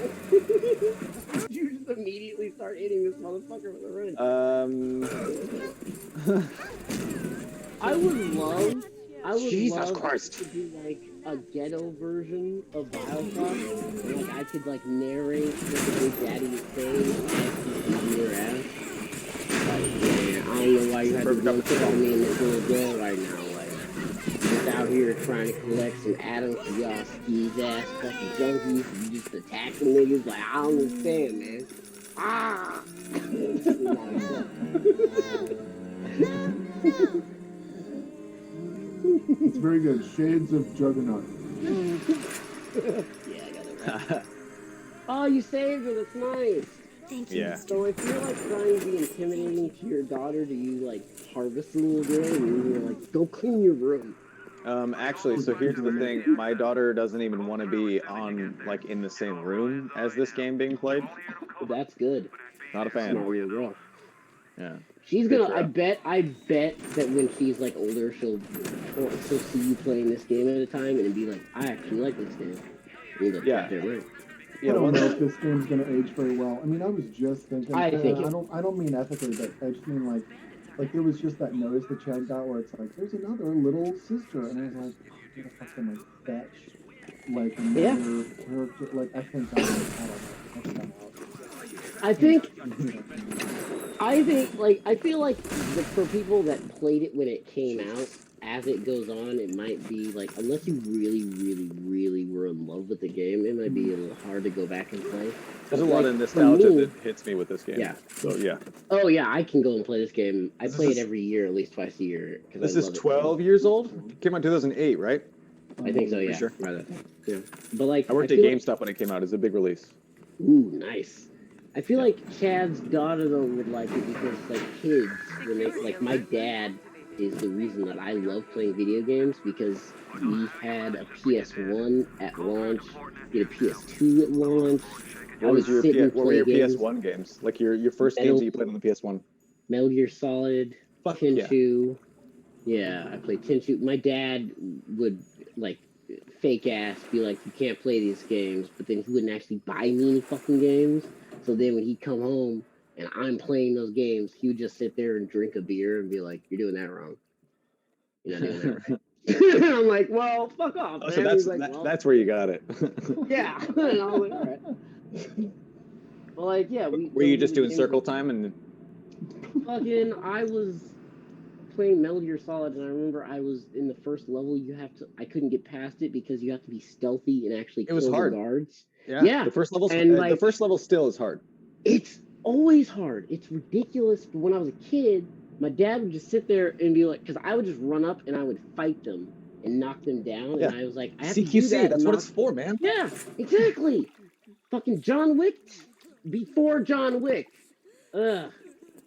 Speaker 3: You just immediately start hitting this motherfucker with a wrench. I would love
Speaker 1: Jesus Christ.
Speaker 3: to do like a ghetto version of Bioshock, and like I could like narrate what the big daddy is saying and your ass. Like, man, I don't know why you have to go pick on me and this little girl right now. Like, just out here trying to collect some atoms for y'all skis ass fucking junkies. You just attack the niggas. Like, I don't understand, man. Ah!
Speaker 2: It's very good. Shades of Juggernaut.
Speaker 3: Yeah, I got it right. Oh, you saved her. That's nice.
Speaker 4: Thank you.
Speaker 1: Yeah.
Speaker 3: So if you're like trying to be intimidating to your daughter, do you like harvest the little girl and you're like, go clean your room?
Speaker 1: Actually, so here's the thing. My daughter doesn't even want to be in the same room as this game being played.
Speaker 3: That's good.
Speaker 1: Not a
Speaker 3: Smart
Speaker 1: fan.
Speaker 3: little girl.
Speaker 1: Yeah.
Speaker 3: She's
Speaker 1: Good
Speaker 3: gonna.
Speaker 1: for her.
Speaker 3: I bet that when she's like older, she'll see you playing this game at a time and be like, I actually like this game. And you're like,
Speaker 1: Yeah.
Speaker 3: "Yeah, right."
Speaker 1: Yeah.
Speaker 2: I don't
Speaker 1: Once,
Speaker 2: know if this game's gonna age very well. I mean, I was just thinking.
Speaker 3: I think it-
Speaker 2: I don't mean ethically, but I just mean like there was just that notice that Chad got where it's like, there's another little sister, and I was like, I'm gonna fucking like fetch like another character. Like I think I don't know.
Speaker 3: I think like I feel like for people that played it when it came out, as it goes on, it might be like unless you really, really, really were in love with the game, it might be a little hard to go back and play.
Speaker 1: there's a
Speaker 3: Like,
Speaker 1: lot of
Speaker 3: for
Speaker 1: nostalgia
Speaker 3: me-
Speaker 1: that hits me with this game.
Speaker 3: Yeah.
Speaker 1: So yeah.
Speaker 3: Oh yeah, I can go and play this game. I
Speaker 1: This
Speaker 3: play it
Speaker 1: is-
Speaker 3: every year, at least twice a year. 'Cause
Speaker 1: This
Speaker 3: I
Speaker 1: is
Speaker 3: love it.
Speaker 1: 12 years old. Came out in 2008, right?
Speaker 3: I think so, yeah.
Speaker 1: sure.
Speaker 3: Rather, yeah. But like,
Speaker 1: I worked
Speaker 3: I
Speaker 1: at
Speaker 3: feel
Speaker 1: GameStop when it came out. It's a big release.
Speaker 3: like, ooh, nice. I feel like Chad's daughter though would like it because like kids, when they like my dad is the reason that I love playing video games because we had a PS1 at launch, we had a PS2 at launch.
Speaker 1: What was your
Speaker 3: sit and
Speaker 1: what were your
Speaker 3: play games.
Speaker 1: PS1 games? Like your first
Speaker 3: Metal-
Speaker 1: games that you played on the PS1?
Speaker 3: Metal Gear Solid,
Speaker 1: Fuck yeah.
Speaker 3: Tenchu. Yeah, I played Tenchu. My dad would like fake ass be like, "You can't play these games," but then he wouldn't actually buy me any fucking games. So then when he'd come home and I'm playing those games, he would just sit there and drink a beer and be like, "You're doing that wrong. You're not doing that right." I'm like, "Well, fuck off."
Speaker 1: Oh,
Speaker 3: Man.
Speaker 1: so
Speaker 3: He's like, "Well,
Speaker 1: that's where you got it.
Speaker 3: yeah." And I was like, "All right." Well, like, yeah.
Speaker 1: Were you just doing circle time and?
Speaker 3: Fucking, I was playing Metal Gear Solid, and I remember I was in the first level. I couldn't get past it because you have to be stealthy and actually
Speaker 1: It was
Speaker 3: kill
Speaker 1: hard.
Speaker 3: the guards.
Speaker 1: Yeah.
Speaker 3: Yeah.
Speaker 1: The first level.
Speaker 3: And,
Speaker 1: The
Speaker 3: like-
Speaker 1: first level still is hard.
Speaker 3: It's always hard. It's ridiculous. But when I was a kid, my dad would just sit there and be like, because I would just run up and I would fight them and knock them down,
Speaker 1: Yeah.
Speaker 3: and I was like, I have to do
Speaker 1: CQC.
Speaker 3: that.
Speaker 1: That's what it's for, man.
Speaker 3: Yeah, exactly. Fucking John Wick before John Wick. Ugh.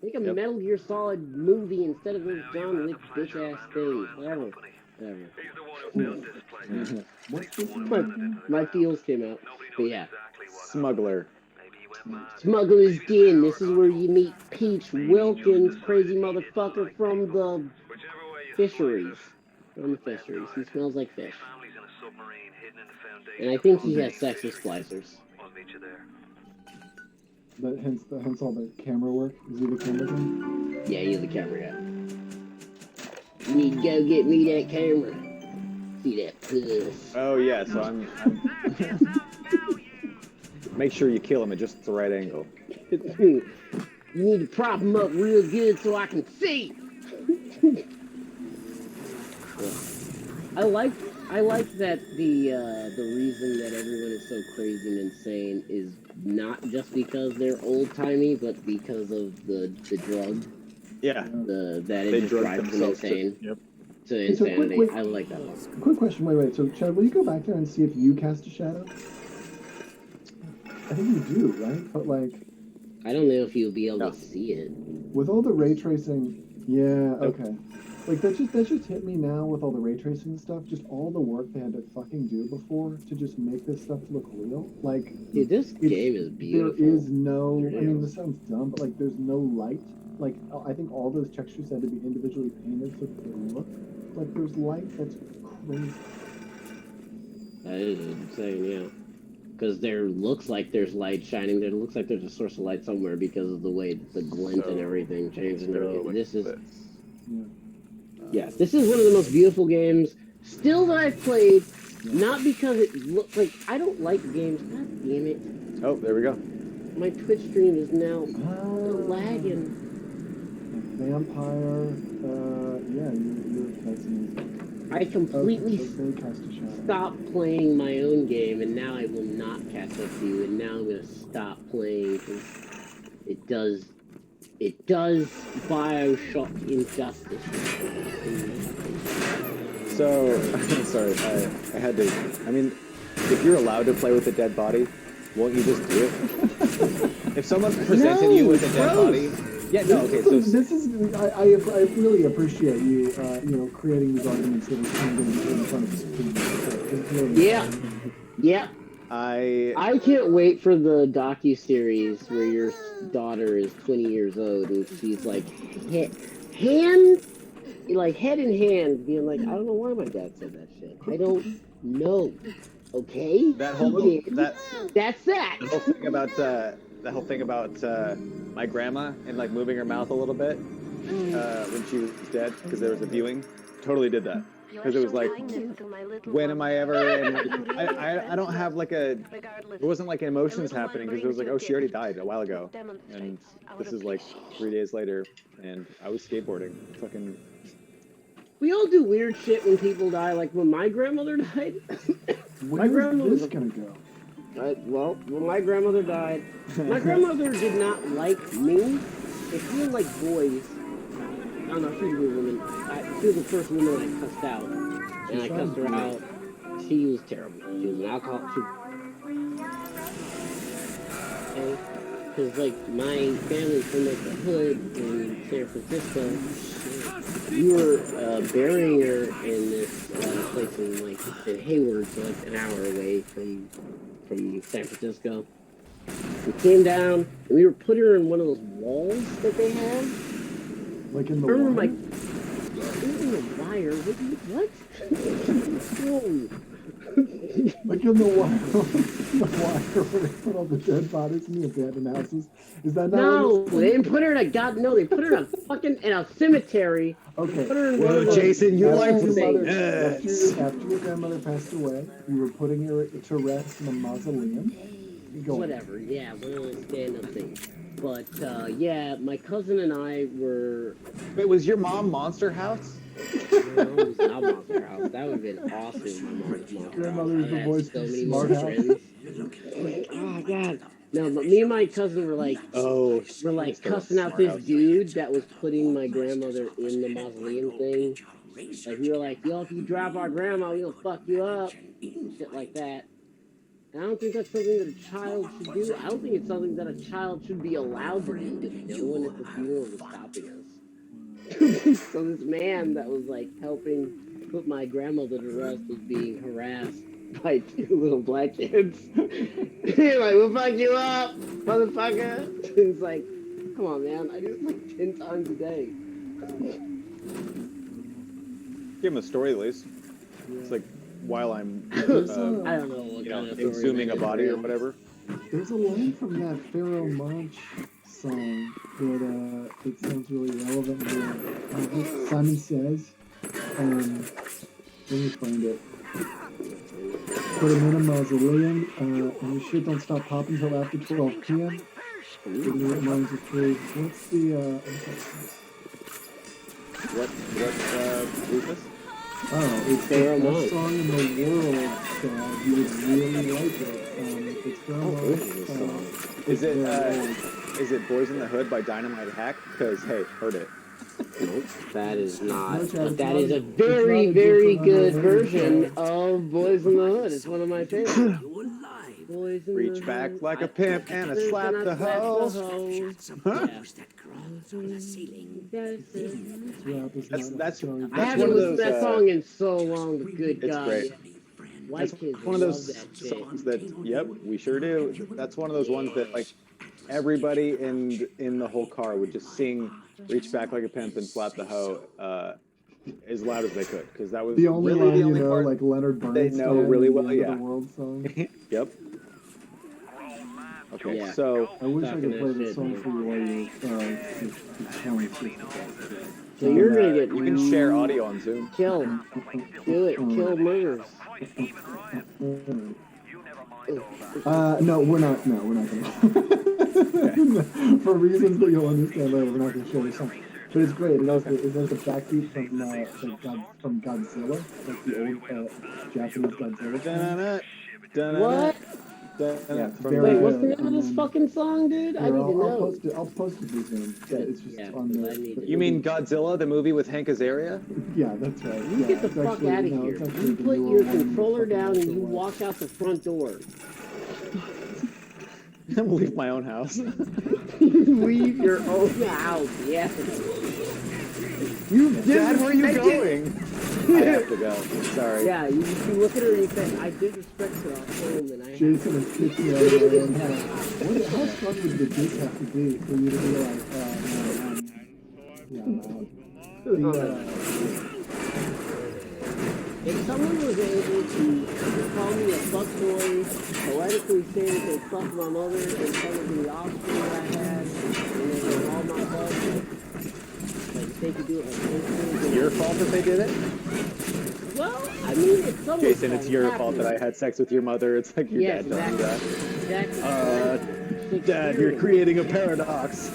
Speaker 3: Make a
Speaker 1: Yep.
Speaker 3: Metal Gear Solid movie instead of those John Wick bitch ass things. Whatever.
Speaker 2: What's this?
Speaker 3: My feels came out. But yeah.
Speaker 1: Smuggler.
Speaker 3: Smuggler's Den. This is where you meet Peach Wilkins, crazy motherfucker from the fisheries. From the fisheries. He smells like fish. And I think he has sex with splicers.
Speaker 2: Hence all the camera work. Is he the camera guy?
Speaker 3: Yeah, he's the camera guy. You need to go get me that camera. See that puss.
Speaker 1: Oh yeah. So I'm Make sure you kill him at just the right angle.
Speaker 3: You need to prop him up real good so I can see. I I like that the reason that everyone is so crazy and insane is not just because they're old timey, but because of the drug.
Speaker 1: Yeah.
Speaker 3: That it just drives them insane. To insanity.
Speaker 2: Wait,
Speaker 3: I like that one.
Speaker 2: Quick question. Wait. So, Chad, will you go back there and see if you cast a shadow? I think you do, right? But like,
Speaker 3: I don't know if you'll be able to see it.
Speaker 2: With all the ray tracing, yeah, okay. Like that just hit me now with all the ray tracing and stuff. Just all the work they had to fucking do before to just make this stuff look real. Like,
Speaker 3: dude, this game is beautiful.
Speaker 2: There is no. I mean, this sounds dumb, but like, there's no light. Like, I think all those textures had to be individually painted so that they look like there's light. That's crazy.
Speaker 3: That is insane, yeah. Because there looks like there's light shining. There looks like there's a source of light somewhere because of the way the glint and everything changes and everything. This is, this is one of the most beautiful games still that I've played. Not because it looks like I don't like games. God damn it!
Speaker 1: Oh, there we go.
Speaker 3: My Twitch stream is now lagging.
Speaker 2: Vampire, that's amazing.
Speaker 3: I completely stopped playing my own game, and now I will not catch up to you, and now I'm going to stop playing, because it does Bioshock injustice.
Speaker 1: So, sorry, I had to, I mean, if you're allowed to play with a dead body, won't you just do it? If someone presented you with a dead body... Yeah, no, okay, so...
Speaker 2: This is, I really appreciate you, creating these arguments that are kind of in front of us.
Speaker 3: Yeah. I can't wait for the docu-series where your daughter is 20 years old and she's like, head in hand, being like, I don't know why my dad said that shit. I don't know. Okay?
Speaker 1: That whole
Speaker 3: that's that.
Speaker 1: The whole thing about my grandma and like moving her mouth a little bit when she was dead because there was a viewing. Totally did that because it was like, when am I ever? And I don't have like it wasn't like emotions happening because it was like, oh, she already died a while ago, and this is like 3 days later, and I was skateboarding. Fucking.
Speaker 3: We all do weird shit when people die. Like when my grandmother died.
Speaker 2: My grandmother was gonna go.
Speaker 3: Well, when my grandmother died, my grandmother did not like me. If she didn't like boys, I don't know, she was a woman. She was the first woman I cussed out. And I cussed her out. She was terrible. She was an alcoholic. Because, like, my family's from, like, the hood in San Francisco. We were burying her in this place in Hayward, so, like, an hour away from San Francisco. We came down and we were putting her in one of those walls that they have.
Speaker 2: Like in the wire?
Speaker 3: In the wire? What? No.
Speaker 2: Like in the wire where they put all the dead bodies in the abandoned houses? Is that not?
Speaker 3: No, they didn't put her in they put her in a cemetery.
Speaker 2: Okay.
Speaker 3: Put her in
Speaker 1: Jason, you like to say
Speaker 2: after your grandmother passed away, you were putting her to rest in a mausoleum.
Speaker 3: Whatever, yeah, one of those stand-up things. But, my cousin and I were...
Speaker 1: Wait, was your mom Monster House?
Speaker 3: No, it was not Monster House. That would have been awesome, my mom's Monster
Speaker 2: Grandmother's the voice
Speaker 3: so many
Speaker 2: Smart
Speaker 3: more
Speaker 2: House.
Speaker 3: friends. Oh, God. No, but me and my cousin were like, cussing out this dude that was putting my grandmother in the mausoleum thing. Like, we were like, yo, if you drop our grandma, we'll fuck you up. Shit like that. And I don't think that's something that a child should do. I don't think it's something that a child should be allowed to do, because no one at the funeral was stopping us. So this man that was, like, helping put my grandmother to rest was being harassed by two little black kids. He's like, we'll fuck you up, motherfucker. It's like, come on, man. I do it like 10 times a day.
Speaker 1: Give him a story at least. It's like while I'm
Speaker 3: I don't know what kind of
Speaker 1: exhuming a body or whatever.
Speaker 2: There's a line from that Pharaoh Monch song that sounds really relevant here. Simon Says, let me find it. Put him in a mausoleum, and the shit don't stop popping until after 12 p.m. Minds are free. What's the,
Speaker 1: What Rufus?
Speaker 2: Oh, it's the best song in the world, Dad. You would really like it. It's
Speaker 1: Is it Boys in the Hood by Dynamite Hack? Because, hey, heard it.
Speaker 3: Nope, that is not.
Speaker 2: No, Chad,
Speaker 3: But that is a very, very good version of Boys in the Hood. It's one of my favorites. Boys in
Speaker 1: Reach
Speaker 3: the
Speaker 1: back
Speaker 3: Hood.
Speaker 1: like a pimp and a slap the hoe. Huh? That's
Speaker 3: I
Speaker 1: one
Speaker 3: haven't
Speaker 1: of
Speaker 3: listened
Speaker 1: those.
Speaker 3: to that song in so long, but good
Speaker 1: It's
Speaker 3: God.
Speaker 1: great.
Speaker 3: White
Speaker 1: That's
Speaker 3: kids
Speaker 1: one of
Speaker 3: love
Speaker 1: those
Speaker 3: that shit.
Speaker 1: songs that. Yep, we sure do. That's one of those ones that like everybody in the whole car would just sing "Reach Back Like a Pimp and Slap the Hoe" as loud as they could, because that was
Speaker 2: the only
Speaker 1: really
Speaker 2: line
Speaker 1: the only part
Speaker 2: like Leonard
Speaker 1: they
Speaker 2: Bernstein
Speaker 1: know really well.
Speaker 2: the
Speaker 1: Yeah.
Speaker 2: the world song.
Speaker 1: Yep. Okay,
Speaker 3: Yeah.
Speaker 1: so
Speaker 2: I wish I
Speaker 3: Talking
Speaker 2: could play
Speaker 3: that
Speaker 2: this
Speaker 3: shit,
Speaker 2: song
Speaker 3: man.
Speaker 2: for you while you
Speaker 3: So you're gonna get
Speaker 1: you can share audio on Zoom.
Speaker 3: killed. Do it. Kill murders.
Speaker 2: No, we're not. No, we're not gonna. For reasons that you'll understand later, we're not gonna share this song. But it's great. It has the backbeat from Godzilla, like the old Japanese Godzilla.
Speaker 3: What? Wait, what's the name of this fucking song, dude? I need to know.
Speaker 2: I'll post it to Zoom. It's just on the.
Speaker 1: You mean Godzilla, the movie with Hank Azaria?
Speaker 2: Yeah, that's right.
Speaker 3: You get the fuck out of here. You put your controller down and you walk out the front door.
Speaker 1: Leave my own house.
Speaker 3: Leave your own house, yeah.
Speaker 1: Dad, where are you going? I have to go. Sorry.
Speaker 3: Yeah, you look at her and you say, I did respect her off home and I
Speaker 2: Jason is kicking out of my own house. How strong would the dick have to be for you to be like,
Speaker 3: If someone was able to call me a fuckboy, poetically say that they fucked my mother in front of the offspring I had, and they were all my fault, like if they could do it like
Speaker 1: Is it your fault that they did it?
Speaker 3: well, I mean, it's someone's
Speaker 1: Jason, it's your fault that I had sex with your mother. It's like your dad telling you that.
Speaker 3: Exactly.
Speaker 1: Dad, you're creating a paradox.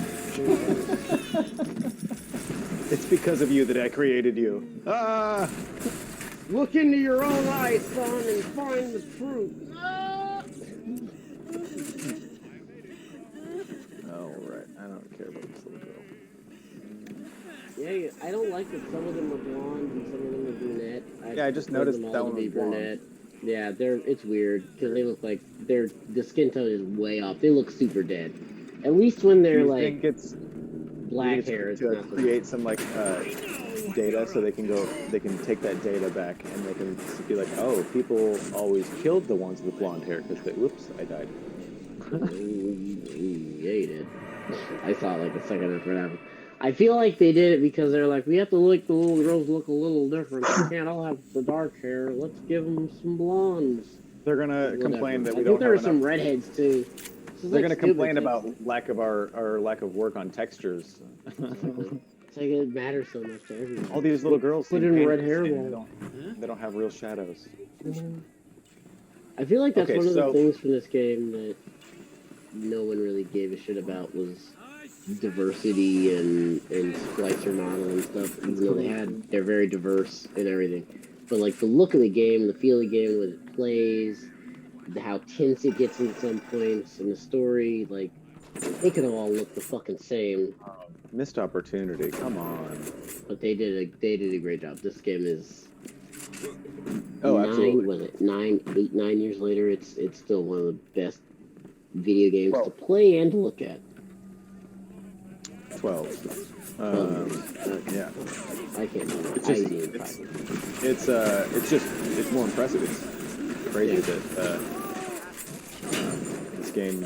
Speaker 1: It's because of you that I created you. Ah!
Speaker 3: Look into your own eyes, son, and find the truth.
Speaker 1: All right, I don't care about this little girl.
Speaker 3: Yeah, I don't like that some of them are blonde and some of them are brunette.
Speaker 1: I just noticed
Speaker 3: them
Speaker 1: that
Speaker 3: all
Speaker 1: one
Speaker 3: to be
Speaker 1: was blonde.
Speaker 3: brunette. Yeah, it's weird because they look like the skin tone is way off. They look super dead. At least when they're
Speaker 1: Do you
Speaker 3: like
Speaker 1: think it's
Speaker 3: black hair, it's
Speaker 1: to
Speaker 3: not so
Speaker 1: create some like data so they can take that data back and they can be like, oh, people always killed the ones with blonde hair because whoops, I died.
Speaker 3: Yeah, you did. I saw it like a second after it happened. I feel like they did it because they're like, we have to make the little girls look a little different. They can't all have the dark hair. Let's give them some blondes.
Speaker 1: They're gonna complain that we
Speaker 3: I
Speaker 1: don't
Speaker 3: think there
Speaker 1: have
Speaker 3: are some
Speaker 1: enough.
Speaker 3: redheads too.
Speaker 1: They're gonna complain about lack of our lack of work on textures.
Speaker 3: It's like it matters so much to everyone.
Speaker 1: All these little girls
Speaker 3: put
Speaker 1: seem
Speaker 3: in red
Speaker 1: painted
Speaker 3: hair.
Speaker 1: the same. They don't have real shadows.
Speaker 3: I feel like that's
Speaker 1: Okay,
Speaker 3: one of
Speaker 1: so-
Speaker 3: the things from this game that no one really gave a shit about was diversity and splicer model and stuff. Even though they're very diverse and everything, but like the look of the game, the feel of the game, when it plays, how tense it gets in some points, and the story, like they could have all looked the fucking same.
Speaker 1: Missed opportunity. Come on.
Speaker 3: But they did a great job. This game is
Speaker 1: Absolutely.
Speaker 3: 9 years later, it's still one of the best video games to play and to look at.
Speaker 1: 12. Yeah.
Speaker 3: I can't remember.
Speaker 1: It's more impressive. It's crazy that this game.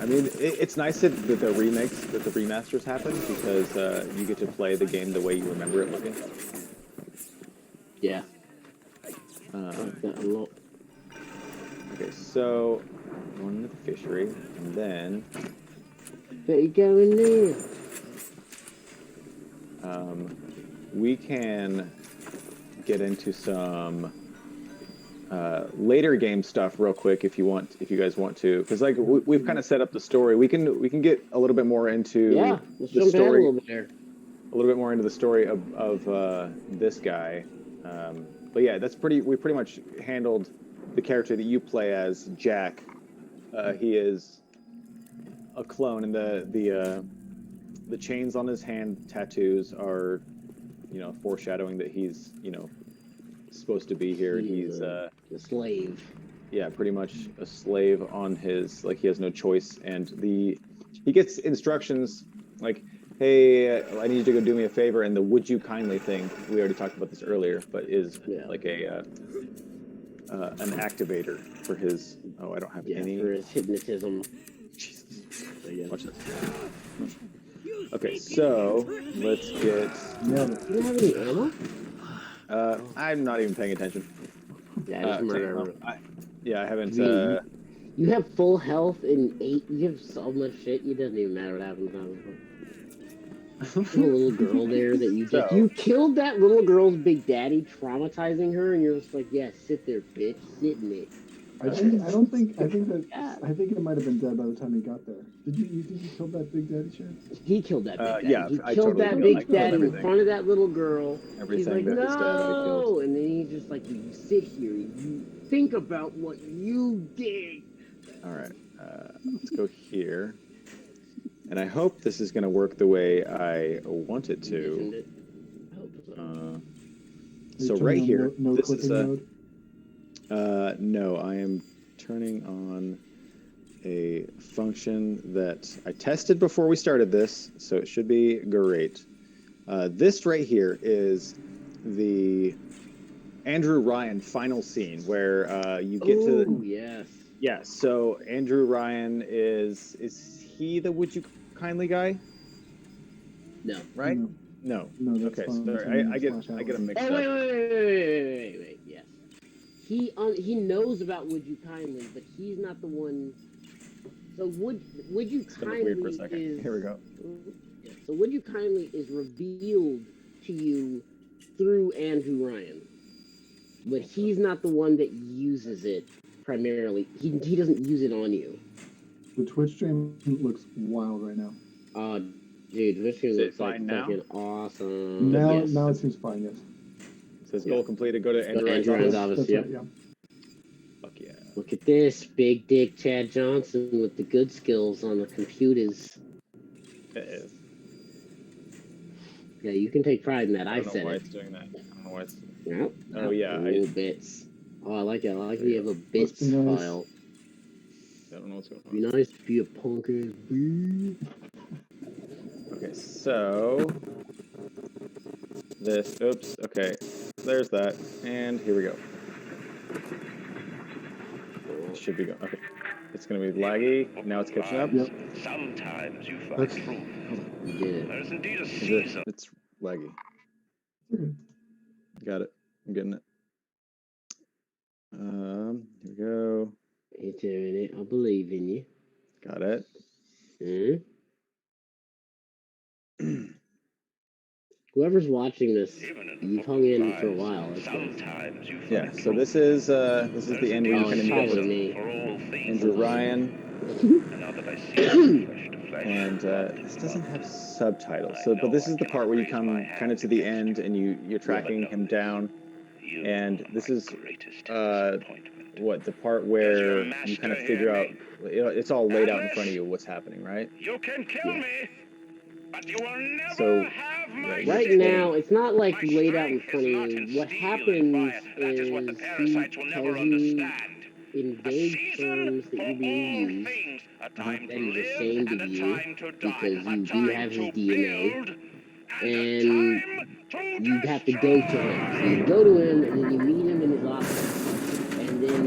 Speaker 1: I mean, it's nice that the remasters happen because you get to play the game the way you remember it looking.
Speaker 3: Yeah.
Speaker 1: Okay, so going into the fishery, and then
Speaker 3: They go in there.
Speaker 1: we can get into some later game stuff real quick if you guys want to, because like we've kind of set up the story. We can get a little bit more into
Speaker 3: Let's
Speaker 1: the
Speaker 3: jump ahead a
Speaker 1: story.
Speaker 3: little bit there.
Speaker 1: A little bit more into the story of this guy. But yeah, we pretty much handled the character that you play as, Jack. He is a clone, and the chains on his hand tattoos are, foreshadowing that he's, supposed to be here. He's
Speaker 3: a slave.
Speaker 1: Yeah, pretty much a slave on his, like, he has no choice, and he gets instructions like, hey, I need you to go do me a favor, and the would you kindly thing, we already talked about this earlier, but is like an activator for his, I don't have any.
Speaker 3: For his hypnotism.
Speaker 1: Jesus. Watch this. Okay, so let's get.
Speaker 3: You don't have any ammo?
Speaker 1: I'm not even paying attention.
Speaker 3: Yeah,
Speaker 1: I haven't.
Speaker 3: You have full health and 8. You have so much shit. It doesn't even matter what happens. There's a little girl there that you killed that little girl's big daddy, traumatizing her, and you're just like, yeah, sit there, bitch, sit in it.
Speaker 2: I think it might have been dead by the time he got there. Did you kill that big daddy, Chad?
Speaker 3: He killed that big daddy.
Speaker 1: Yeah,
Speaker 3: he killed that big daddy in front of that little girl.
Speaker 1: Everything.
Speaker 3: He's like, no, and then he just like, you sit here, you think about what you did.
Speaker 1: All right, let's go here. And I hope this is going to work the way I want it to. So right here, this is mode? No, I am turning on a function that I tested before we started this, so it should be great. This right here is the Andrew Ryan final scene where you get to the...
Speaker 3: yes.
Speaker 1: Yeah, so Andrew Ryan is he the would you kindly guy?
Speaker 3: No.
Speaker 1: Right? No. Okay, sorry. I get them mixed up.
Speaker 3: Wait. Yes. He knows about would you kindly, but he's not the one. So would you kindly
Speaker 1: weird for a second.
Speaker 3: is
Speaker 1: Here we go.
Speaker 3: So would you kindly is revealed to you through Andrew Ryan, but he's not the one that uses it primarily. He doesn't use it on you.
Speaker 2: The Twitch stream looks wild right now.
Speaker 3: Dude, Twitch stream looks like fucking awesome.
Speaker 2: Now it seems fine. Yes.
Speaker 1: It says goal completed. Go to Andrew Ryan's office.
Speaker 3: Yep.
Speaker 2: Right, yeah.
Speaker 1: Fuck yeah.
Speaker 3: Look at this, big dick Chad Johnson with the good skills on the computers.
Speaker 1: It is.
Speaker 3: Yeah, you can take pride in that. I
Speaker 1: don't know
Speaker 3: said
Speaker 1: why
Speaker 3: it.
Speaker 1: it's doing that. I don't know why it's...
Speaker 3: Yep.
Speaker 1: Oh, yeah.
Speaker 3: Little bits. Oh, I like it. I like we have a bits file.
Speaker 1: I don't know what's going on.
Speaker 3: Be nice to be a punk ass bitch.
Speaker 1: Okay, so... This... Oops. Okay. There's that. And here we go. It should be going. Okay. It's going to be laggy. Now it's catching up.
Speaker 2: Yep.
Speaker 5: Sometimes you find proof.
Speaker 3: You did it.
Speaker 5: There's indeed a season.
Speaker 1: It's laggy.
Speaker 2: Okay.
Speaker 1: Got it. I'm getting it. Here we go.
Speaker 3: You're doing it. I believe in you.
Speaker 1: Got it.
Speaker 3: Whoever's watching this, you've hung in for a while.
Speaker 5: Sometimes you find
Speaker 1: Yeah. So this is the end where you kind of meet up with Andrew Ryan. And this doesn't have subtitles. So, but this is the part where you come kind of to the end and you're tracking him down. And this is the part where you kind of figure out, it's all laid out in front of you what's happening, right?
Speaker 5: You can kill me, but you will never
Speaker 1: So,
Speaker 5: have my
Speaker 3: Right
Speaker 5: secret.
Speaker 3: now, it's not like
Speaker 5: My
Speaker 3: laid out in
Speaker 5: strength
Speaker 3: front
Speaker 5: is
Speaker 3: of
Speaker 5: not
Speaker 3: you.
Speaker 5: in
Speaker 3: What
Speaker 5: steel
Speaker 3: happens
Speaker 5: and fire. That is what the
Speaker 3: is
Speaker 5: parasites will
Speaker 3: he
Speaker 5: never
Speaker 3: tells you
Speaker 5: understand.
Speaker 3: in
Speaker 5: A
Speaker 3: vague
Speaker 5: season
Speaker 3: terms
Speaker 5: for
Speaker 3: that you
Speaker 5: all
Speaker 3: being used
Speaker 5: things, a time
Speaker 3: that
Speaker 5: to
Speaker 3: he's
Speaker 5: live
Speaker 3: ashamed
Speaker 5: and
Speaker 3: of
Speaker 5: a
Speaker 3: you
Speaker 5: time to die,
Speaker 3: because
Speaker 5: a
Speaker 3: you do
Speaker 5: time
Speaker 3: have his
Speaker 5: to
Speaker 3: DNA,
Speaker 5: build,
Speaker 3: and
Speaker 5: a time to
Speaker 3: you have to go to him. So you go to him, and then you meet him in his office, and then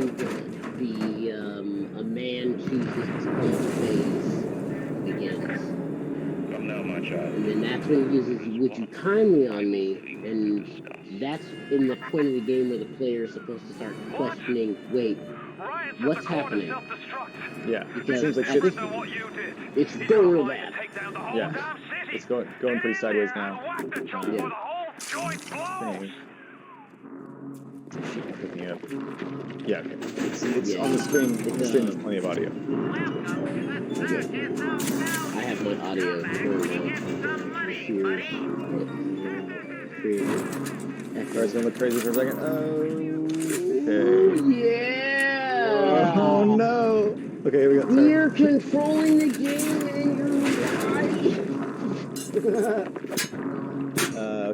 Speaker 3: a man chooses to come phase begins.
Speaker 5: Come now, my child.
Speaker 3: And then that's when he uses would you kindly on me, and that's in the point of the game where the player is supposed to start questioning, wait, what's happening?
Speaker 1: Yeah.
Speaker 3: Because
Speaker 1: It seems like
Speaker 3: at
Speaker 1: shit's...
Speaker 3: it's going real bad.
Speaker 1: Yeah. It's going pretty sideways now.
Speaker 3: Yeah.
Speaker 1: Thing. Picking it up. Yeah, okay. It's on the screen. The stream has plenty of audio.
Speaker 3: I have my audio turned on here. Creative.
Speaker 1: it's gonna look crazy for a second. Okay.
Speaker 3: Yeah!
Speaker 1: Oh no! Okay, here we go. Sorry.
Speaker 3: You're controlling the game in your reality.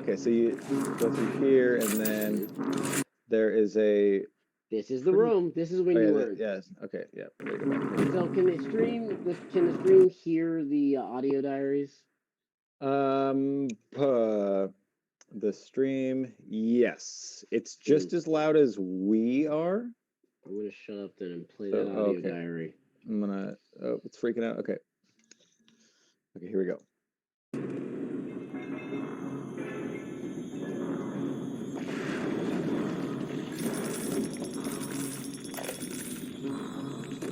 Speaker 1: Okay, so you go through here, and then there is a.
Speaker 3: This is the room. This is when you were.
Speaker 1: Yes. Okay. Yeah. There you go back here.
Speaker 3: So can the stream hear the audio diaries?
Speaker 1: The stream, yes, it's just as loud as we are.
Speaker 3: I'm gonna shut up then and play that audio diary.
Speaker 1: I'm gonna. Oh, it's freaking out. Okay. Okay, here we go.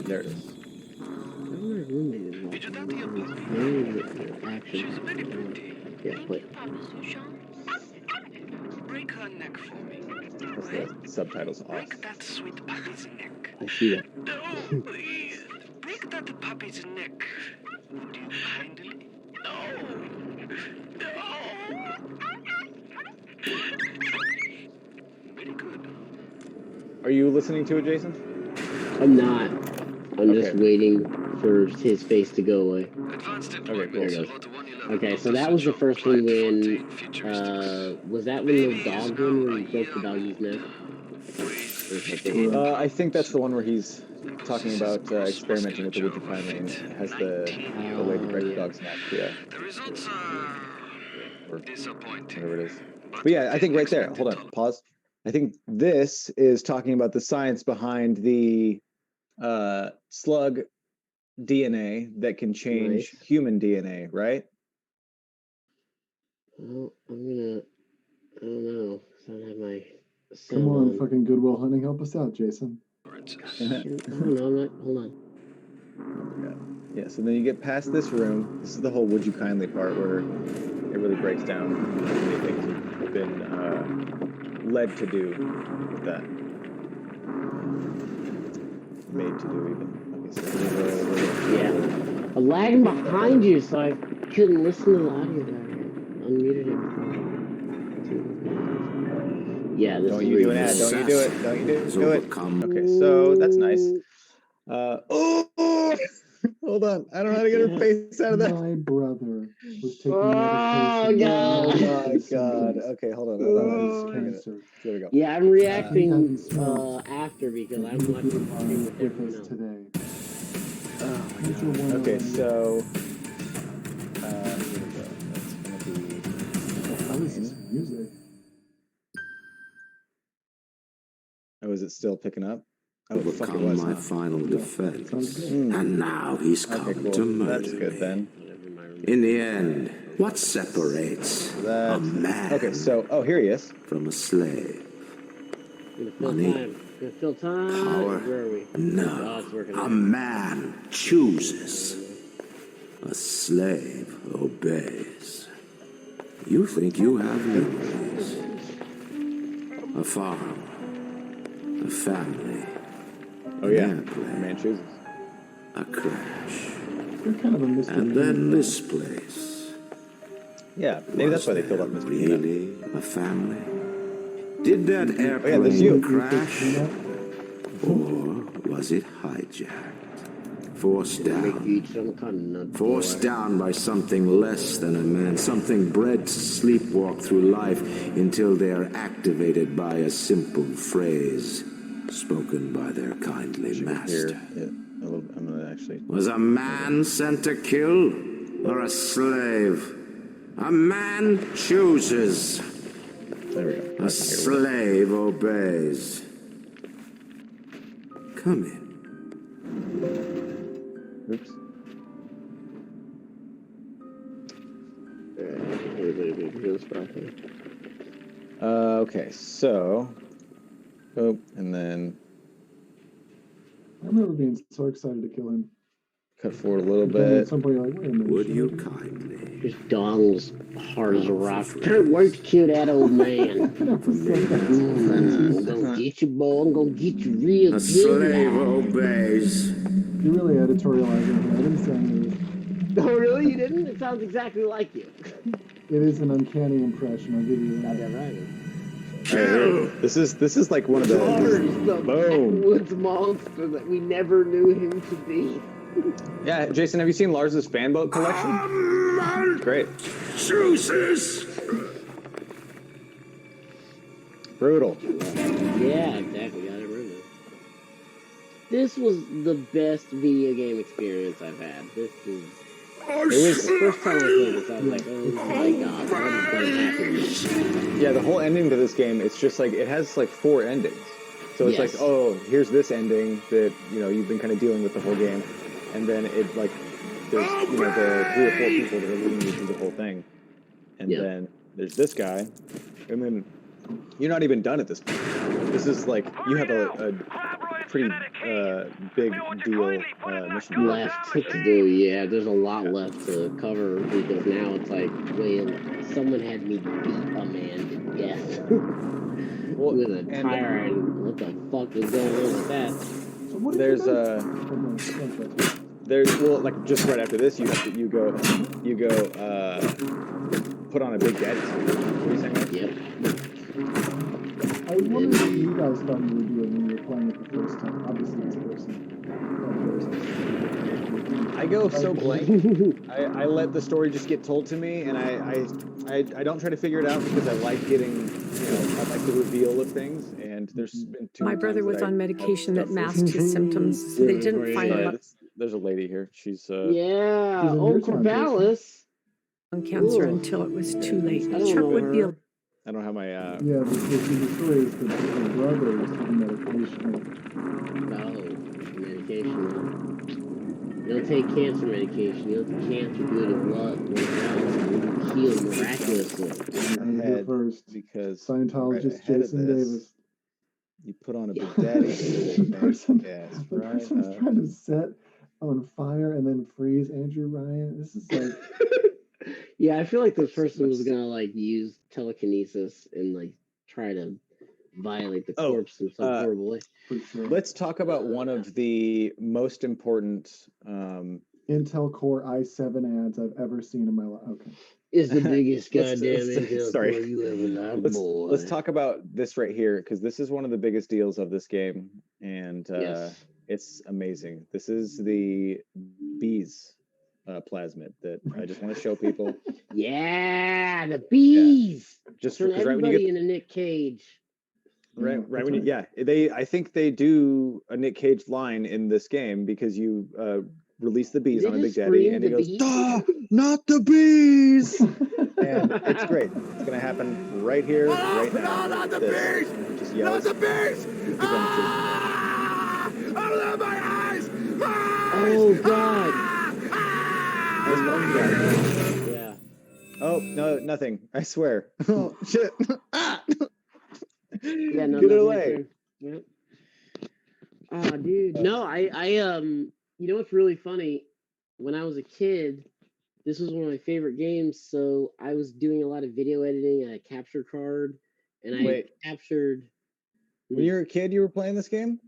Speaker 1: There it is.
Speaker 5: She's very pretty.
Speaker 3: Yeah, play.
Speaker 5: Break her neck for me.
Speaker 1: That's the subtitles off.
Speaker 5: Break that sweet puppy's neck.
Speaker 3: I see that.
Speaker 5: No, please. Break that puppy's neck. Would you kindly? No. No. Very good.
Speaker 1: Are you listening to it, Jason?
Speaker 3: I'm not. I'm just
Speaker 1: Okay.
Speaker 3: waiting for his face to go away.
Speaker 5: Advanced
Speaker 1: Okay,
Speaker 5: deployment.
Speaker 1: there
Speaker 3: it goes.
Speaker 5: Lot 111
Speaker 3: Okay,
Speaker 5: of
Speaker 3: so
Speaker 5: the
Speaker 3: that was the
Speaker 5: Central
Speaker 3: first one
Speaker 5: Flight
Speaker 3: when,
Speaker 5: 14 futuristics.
Speaker 3: was that when the dog one where he broke the doggy's neck?
Speaker 1: I think that's the one where he's talking about experimenting with the would you kindly and has the way to break the dog's neck. Yeah.
Speaker 5: The results are
Speaker 1: Or
Speaker 5: disappointing.
Speaker 1: whatever it is. But yeah, I think right there. Hold on. Pause. I think this is talking about the science behind the slug DNA that can change
Speaker 3: Nice.
Speaker 1: human DNA, right?
Speaker 3: Well, I don't know. I don't have my
Speaker 2: Come on, fucking Goodwill Hunting, help us out, Jason.
Speaker 3: I don't know, I'm not, hold on.
Speaker 1: Yeah, so then you get past this room. This is the whole would you kindly part where it really breaks down how many things have been led to do with that. Made to do even. Okay, so here we go.
Speaker 3: Yeah. I'm lagging behind you, so I couldn't listen to the audio diary. Unmuted everything. Yeah, this
Speaker 1: Don't
Speaker 3: is
Speaker 1: you do an ad. Don't you do it. Don't you do it. Okay, so that's nice. Oh, hold on. I don't know how to get her face out of that.
Speaker 2: My brother was taking
Speaker 3: Oh,
Speaker 2: medication.
Speaker 3: God.
Speaker 1: Oh my god. Okay, hold on. Hold on.
Speaker 2: Cancer.
Speaker 1: Here we go.
Speaker 3: Yeah, I'm reacting
Speaker 2: He hasn't smoked.
Speaker 3: after because I'm watching partying with
Speaker 2: With
Speaker 3: everyone
Speaker 2: us
Speaker 3: else.
Speaker 2: today.
Speaker 1: Oh my god. Okay, so here we go. That's gonna be.
Speaker 2: How is this music?
Speaker 1: Oh, is it still picking up? Oh, fuck, it was.
Speaker 6: My
Speaker 1: Huh?
Speaker 6: final defense.
Speaker 2: Sounds good.
Speaker 6: And now he's come
Speaker 1: Okay, cool.
Speaker 6: to murder
Speaker 1: That's good
Speaker 6: me.
Speaker 1: then.
Speaker 6: In the end, what separates
Speaker 1: That.
Speaker 6: a man
Speaker 1: Okay, so here he is.
Speaker 6: from a slave?
Speaker 3: Gonna fill
Speaker 6: Money.
Speaker 3: time. Gonna fill time.
Speaker 6: Power.
Speaker 3: Where are we? Oh,
Speaker 6: No.
Speaker 3: it's working
Speaker 6: A
Speaker 3: out.
Speaker 6: man chooses. A slave obeys. You think you have liberties. A farm. A family.
Speaker 1: Oh yeah,
Speaker 6: Airplane.
Speaker 1: man chooses.
Speaker 6: A crash.
Speaker 2: You're kind of a Mr.
Speaker 6: And then this place.
Speaker 1: Yeah, maybe that's why they filled up Mr. Peanut.
Speaker 6: Really a family? Did that
Speaker 1: there's
Speaker 6: airplane
Speaker 1: you.
Speaker 6: crash? Or was it hijacked? Forced down. Forced down by something less than a man. Something bred to sleepwalk through life until they are activated by a simple phrase spoken by their kindly
Speaker 1: Here,
Speaker 6: master.
Speaker 1: yeah, I'm gonna actually.
Speaker 6: Was a man sent to kill or a slave? A man chooses.
Speaker 1: There we go.
Speaker 6: A
Speaker 1: Okay, here we go.
Speaker 6: slave obeys. Come in.
Speaker 1: Oops. Okay, so. Oh, and then
Speaker 2: I remember being so excited to kill him.
Speaker 1: cut forward a little
Speaker 2: And then at
Speaker 1: bit.
Speaker 2: some point, you're like, wait a minute.
Speaker 6: Would
Speaker 2: should
Speaker 6: you
Speaker 2: I do-
Speaker 6: kindly?
Speaker 3: His dongle's hard as a rock. Where'd you kill that old man? I'm gonna get you, boy. I'm gonna get you real
Speaker 6: A
Speaker 3: good.
Speaker 6: slave obeys.
Speaker 2: You're really editorializing here. I didn't say anything.
Speaker 3: Oh, really? You didn't? It sounds exactly like you.
Speaker 2: It is an uncanny impression. I'll give you
Speaker 3: Got
Speaker 2: that.
Speaker 3: that right.
Speaker 1: This is like one of the
Speaker 3: backwoods monster that we never knew him to be.
Speaker 1: Yeah, Jason, have you seen Lars's fan boat collection? It's great.
Speaker 6: Juices.
Speaker 1: Brutal.
Speaker 3: Yeah, exactly. I remember. This was the best video game experience I've had. It was the first time I played this. I was like, oh my god, what is going to happen?
Speaker 1: Yeah, the whole ending to this game, it's just like, it has like 4 endings. So it's like, oh, here's this ending that, you've been kind of dealing with the whole game. And then it like, there's, the 3 or 4 people that are leading you through the whole thing. And then there's this guy. And then you're not even done at this point. This is like, you have a pretty big deal mission
Speaker 3: left to do. Yeah, there's a lot left to cover because now it's like, wait, someone had me beat a man to death with a tire, and what the fuck is going on with that?
Speaker 2: So
Speaker 1: there's like just right after this, you go put on a big daddy. What are you saying? Right?
Speaker 3: Yep.
Speaker 2: I wonder what you guys thought you were doing when you were playing it the first time. Obviously, it's person.
Speaker 1: I go so blank. I let the story just get told to me, and I don't try to figure it out because I like getting, I like the reveal of things. And there's been 2
Speaker 7: My brother was on medication that masked his symptoms, so they didn't find him
Speaker 1: There's a lady here. She's
Speaker 3: Corvallis.
Speaker 7: on cancer until it was too late. Chuck would be.
Speaker 1: I don't have my.
Speaker 2: Yeah, the story is that the brother was taking medication.
Speaker 3: Medication. You don't take cancer medication. You don't take cancer due to blood. You heal miraculously.
Speaker 2: First,
Speaker 1: because
Speaker 2: Scientologist Jason Davis.
Speaker 1: You put on a big daddy.
Speaker 2: The person's trying to set on fire and then freeze Andrew Ryan. This is like.
Speaker 3: Yeah, I feel like this person was gonna like use telekinesis and like try to violate the corpse in some horrible way.
Speaker 1: Let's talk about one of the most important
Speaker 2: Intel Core i7 ads I've ever seen in my life. Okay.
Speaker 3: Is the biggest goddamn Intel Core you ever had,
Speaker 1: let's talk about this right here, because this is one of the biggest deals of this game, and it's amazing. This is the bees plasmid that I just want to show people.
Speaker 3: Yeah, the bees.
Speaker 1: Yeah. Just
Speaker 3: turn everybody
Speaker 1: right when you get
Speaker 3: in a Nick Cage.
Speaker 1: Right when you I think they do a Nick Cage line in this game because you release the bees on a big daddy, and he goes, "Duh, not the bees!" And it's great. It's gonna happen right here, right now.
Speaker 6: No, not the bees!
Speaker 1: Just
Speaker 6: Not the bees! Out of my eyes!
Speaker 3: Oh God!
Speaker 1: Yeah. Oh no, nothing. I swear. Oh shit!
Speaker 3: Yeah, no,
Speaker 1: get it away.
Speaker 3: Yep. Oh, dude. No, I you know what's really funny? When I was a kid, this was one of my favorite games. So I was doing a lot of video editing and a capture card, and I captured.
Speaker 1: When you were a kid, you were playing this game?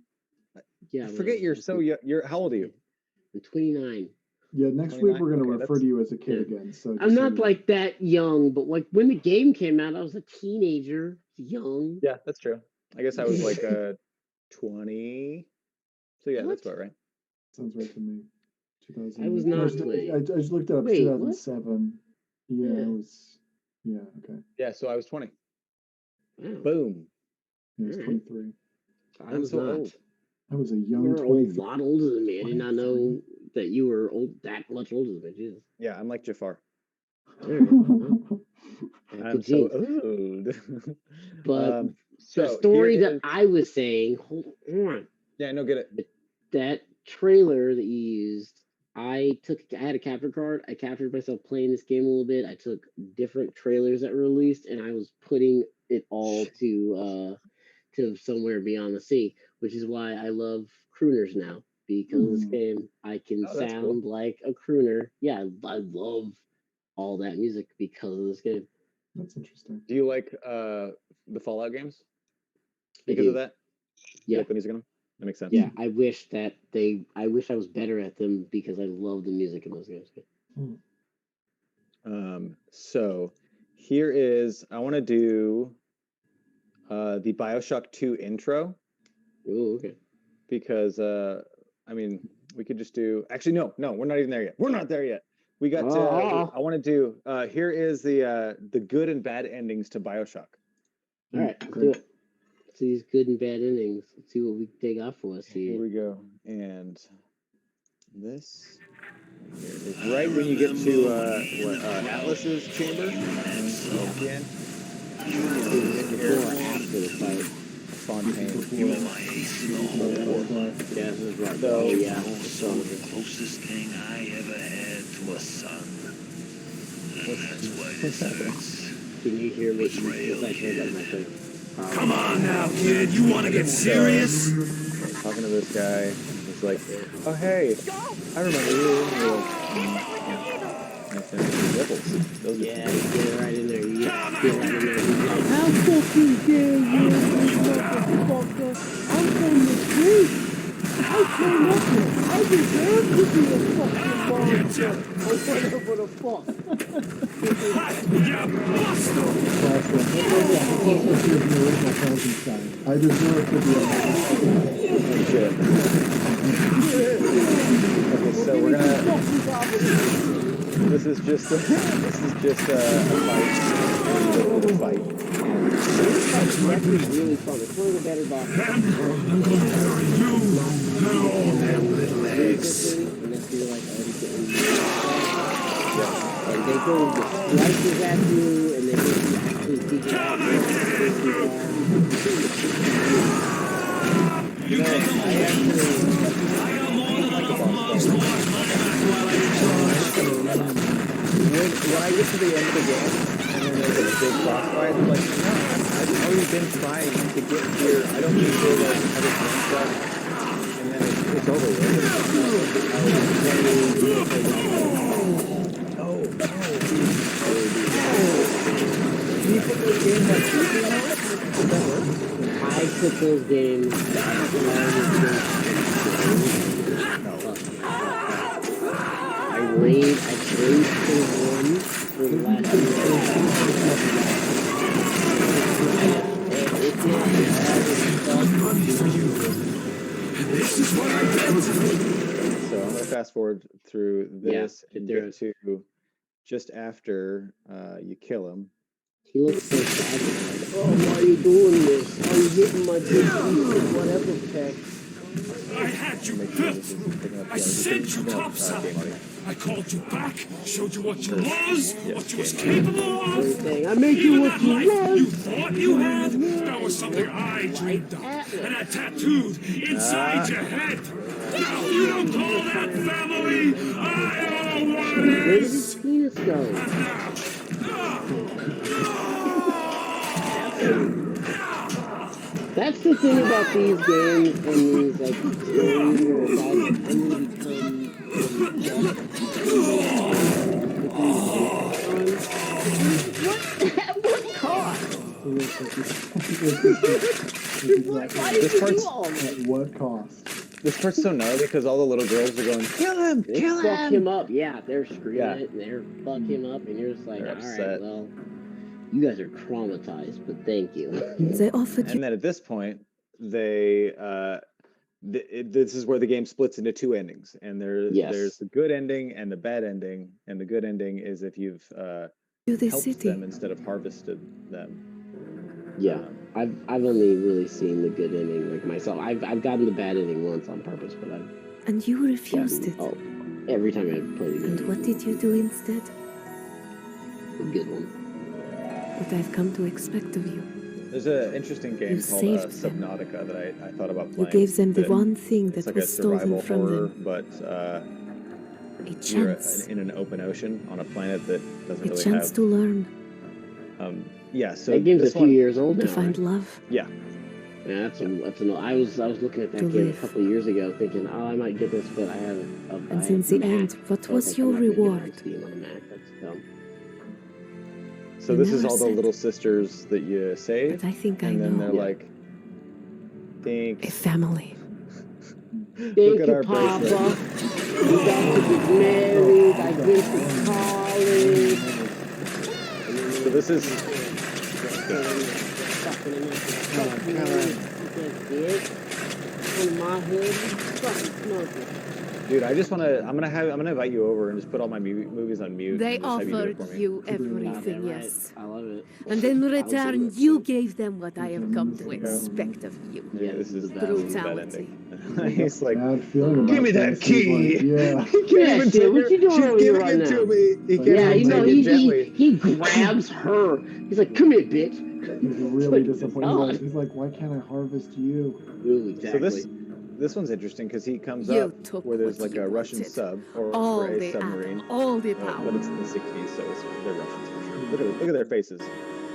Speaker 3: Yeah.
Speaker 1: I forget you're so young. How old are you?
Speaker 3: I'm 29.
Speaker 2: Yeah, next week we're going to refer to you as a kid again. So
Speaker 3: I'm not like that young, but like when the game came out, I was a teenager, young.
Speaker 1: Yeah, that's true. I guess I was like 20. So yeah, that's about right.
Speaker 2: Sounds right to me. 2000.
Speaker 3: I was not.
Speaker 2: I just looked it up. 2007. What? Yeah, it was. Yeah. Okay.
Speaker 1: Yeah, so I was 20.
Speaker 3: Wow.
Speaker 1: Boom.
Speaker 2: He was 23.
Speaker 3: I was not.
Speaker 1: Old.
Speaker 2: I was a young.
Speaker 3: You were a lot older than me. I did not know that you were that much older than me. Jesus.
Speaker 1: Yeah, I'm like Jafar.
Speaker 3: I'm
Speaker 1: so old.
Speaker 3: But the story that I was saying, hold on.
Speaker 1: Yeah, no, get it.
Speaker 3: That trailer that you used, I had a capture card. I captured myself playing this game a little bit. I took different trailers that were released, and I was putting it all to Somewhere Beyond the Sea, which is why I love crooners now. Because of this game, I can sound like a crooner. Yeah, I love all that music because of this game.
Speaker 2: That's interesting.
Speaker 1: Do you like the Fallout games? Because of that?
Speaker 3: Yeah.
Speaker 1: You like the music in them? That makes sense.
Speaker 3: Yeah, I wish I was better at them because I love the music in those games.
Speaker 1: So here is, I want to do the Bioshock 2 intro.
Speaker 3: Oh, okay.
Speaker 1: Because I mean, we could just do. Actually, no, we're not even there yet. We're not there yet. We got. I want to do. Here is the good and bad endings to Bioshock.
Speaker 3: All right, let's do it. Let's see these good and bad endings. Let's see what we can take off for us here.
Speaker 1: Here we go. And this is right when you get to Atlas's chamber. Again.
Speaker 3: Before or after the fight.
Speaker 1: Fontaine.
Speaker 5: You are my ace in the hole.
Speaker 3: Yeah, this is right.
Speaker 1: So,
Speaker 3: yeah.
Speaker 5: Also the closest thing I ever had to a son. That's why this hurts.
Speaker 3: Can you hear me? Because I heard that in my thing.
Speaker 5: Come on now, kid. You want to get serious?
Speaker 1: Talking to this guy. He's like, oh, hey, I remember you. And you're like, those
Speaker 3: yeah, get right in there. You get right in there. He's like, how fucking dare you, motherfucker? I'm from the street. I came up here. I deserve to be a fucking monster. Or whatever the fuck.
Speaker 2: I deserve to be a
Speaker 1: Okay, so we're gonna. This is just a fight.
Speaker 3: It's really fun. It's one of the better bosses.
Speaker 5: I'm gonna bury you and all them little eggs.
Speaker 3: And they go with slices at you, and they make you actually figure out what the issues are.
Speaker 5: You take them away. I got more than enough monsters to watch my back while I enjoy.
Speaker 1: When I get to the end of the game, and then there's a big boss fight, I'm like, no, I've already been trying to get here. I don't need to go like other stuff. And then it's over with.
Speaker 3: I put those games I played for one for the last
Speaker 5: This is what I get.
Speaker 1: So I'm gonna fast forward through this and
Speaker 3: there
Speaker 1: get to just after you kill him.
Speaker 3: he looks so sad. Like, oh, why are you doing this? Are you hitting my big piece of whatever tech?
Speaker 5: I had you built. I sent you topside. I called you back, showed you what you was, what you was capable of.
Speaker 3: Everything. I made you what you
Speaker 5: You
Speaker 3: was.
Speaker 5: thought you had? That was something I dreamed of and I tattooed inside your head. Now you don't call that family. I don't know what it
Speaker 3: Where did
Speaker 5: is.
Speaker 3: his penis go? That's the thing about these games and these like stories where a guy can At what cost? Why did you do all that?
Speaker 2: At what cost?
Speaker 1: This part's so gnarly because all the little girls are going, kill him,
Speaker 3: They
Speaker 1: kill
Speaker 3: fuck
Speaker 1: him.
Speaker 3: him up. Yeah, they're screaming
Speaker 1: Yeah.
Speaker 3: it and they're fuck him up and you're just like,
Speaker 1: They're
Speaker 3: all right,
Speaker 1: upset.
Speaker 3: well, you guys are traumatized, but thank you.
Speaker 7: They offered you
Speaker 1: And then at this point, they this is where the game splits into two endings, and there's the good ending and the bad ending. And the good ending is if you've
Speaker 7: the
Speaker 1: helped
Speaker 7: city.
Speaker 1: them instead of harvested them.
Speaker 3: Yeah, I've only really seen the good ending like myself. I've gotten the bad ending once on purpose, but I've
Speaker 7: And you refused it.
Speaker 3: oh, every time I play the game.
Speaker 7: And what did you do instead?
Speaker 3: The good one.
Speaker 7: What I've come to expect of you.
Speaker 1: There's an interesting game
Speaker 7: You
Speaker 1: called
Speaker 7: saved them.
Speaker 1: Subnautica that I thought about
Speaker 7: You
Speaker 1: playing.
Speaker 7: gave them the
Speaker 1: that
Speaker 7: one thing
Speaker 1: it's
Speaker 7: that
Speaker 1: like
Speaker 7: was
Speaker 1: a
Speaker 7: stolen
Speaker 1: survival
Speaker 7: from
Speaker 1: horror,
Speaker 7: them.
Speaker 1: but
Speaker 7: A
Speaker 1: you're
Speaker 7: chance.
Speaker 1: in an open ocean on a planet that doesn't
Speaker 7: A
Speaker 1: really
Speaker 7: chance
Speaker 1: have.
Speaker 7: to learn.
Speaker 1: Yeah, so
Speaker 3: That game's a
Speaker 1: this
Speaker 3: few
Speaker 1: one,
Speaker 3: years old
Speaker 7: To
Speaker 3: now.
Speaker 7: find
Speaker 3: Right?
Speaker 7: love.
Speaker 1: yeah,
Speaker 3: Yeah, I was looking at that
Speaker 7: To
Speaker 3: game
Speaker 7: live.
Speaker 3: a couple of years ago, thinking, oh, I might get this, but I have
Speaker 7: And in the end, what
Speaker 3: So I was
Speaker 7: was
Speaker 3: like,
Speaker 7: your
Speaker 3: I'm not gonna get it on
Speaker 7: reward?
Speaker 3: Steam on a Mac. That's dumb.
Speaker 1: so
Speaker 7: You
Speaker 1: this is
Speaker 7: never
Speaker 1: all the
Speaker 7: said.
Speaker 1: little sisters that you saved,
Speaker 7: But I think I
Speaker 1: and then
Speaker 7: know.
Speaker 1: they're
Speaker 3: Yeah.
Speaker 1: like,
Speaker 7: A
Speaker 1: thanks.
Speaker 7: family.
Speaker 3: Thank
Speaker 1: Look at
Speaker 3: you,
Speaker 1: our
Speaker 3: Papa.
Speaker 1: bracelet.
Speaker 3: We got to get married. I went to college.
Speaker 1: So this is
Speaker 3: And I'm like, fuck you, bitch. On my hood, you fucking smoking.
Speaker 1: Dude, I just want to. I'm gonna invite you over and just put all my movies on mute.
Speaker 7: They
Speaker 1: and just have you do it
Speaker 7: offered
Speaker 1: for me.
Speaker 7: you
Speaker 3: Yeah,
Speaker 7: everything,
Speaker 3: right.
Speaker 7: yes.
Speaker 3: I love it.
Speaker 7: And in return, you gave them what I have come to
Speaker 2: Yeah.
Speaker 7: expect of you.
Speaker 3: Yeah,
Speaker 1: This is
Speaker 3: the
Speaker 7: Brutality.
Speaker 1: He's like,
Speaker 2: Bad feeling about
Speaker 1: give me that
Speaker 2: this. He's
Speaker 1: key.
Speaker 2: like, yeah.
Speaker 1: He can't
Speaker 3: Yeah,
Speaker 1: even
Speaker 3: shit,
Speaker 1: take
Speaker 3: what
Speaker 1: her.
Speaker 3: you doing
Speaker 1: She's
Speaker 3: over here
Speaker 1: giving
Speaker 3: right
Speaker 1: it to
Speaker 3: now?
Speaker 1: me. He can't
Speaker 3: Yeah,
Speaker 1: even
Speaker 3: you know,
Speaker 1: take it gently.
Speaker 3: he grabs her. He's like, come here, bitch.
Speaker 2: He's really
Speaker 3: like,
Speaker 2: disappointed. He's like, why can't I harvest you?
Speaker 3: Ooh, exactly.
Speaker 1: So this one's interesting because he comes
Speaker 7: You
Speaker 1: up
Speaker 7: took
Speaker 1: where there's
Speaker 7: what
Speaker 1: like
Speaker 7: you
Speaker 1: a Russian
Speaker 7: wanted.
Speaker 1: sub or
Speaker 7: All
Speaker 1: a
Speaker 7: the
Speaker 1: submarine.
Speaker 7: atom, all the
Speaker 1: But
Speaker 7: power.
Speaker 1: it's in the 60s, so they're Russians for sure. Look at their faces.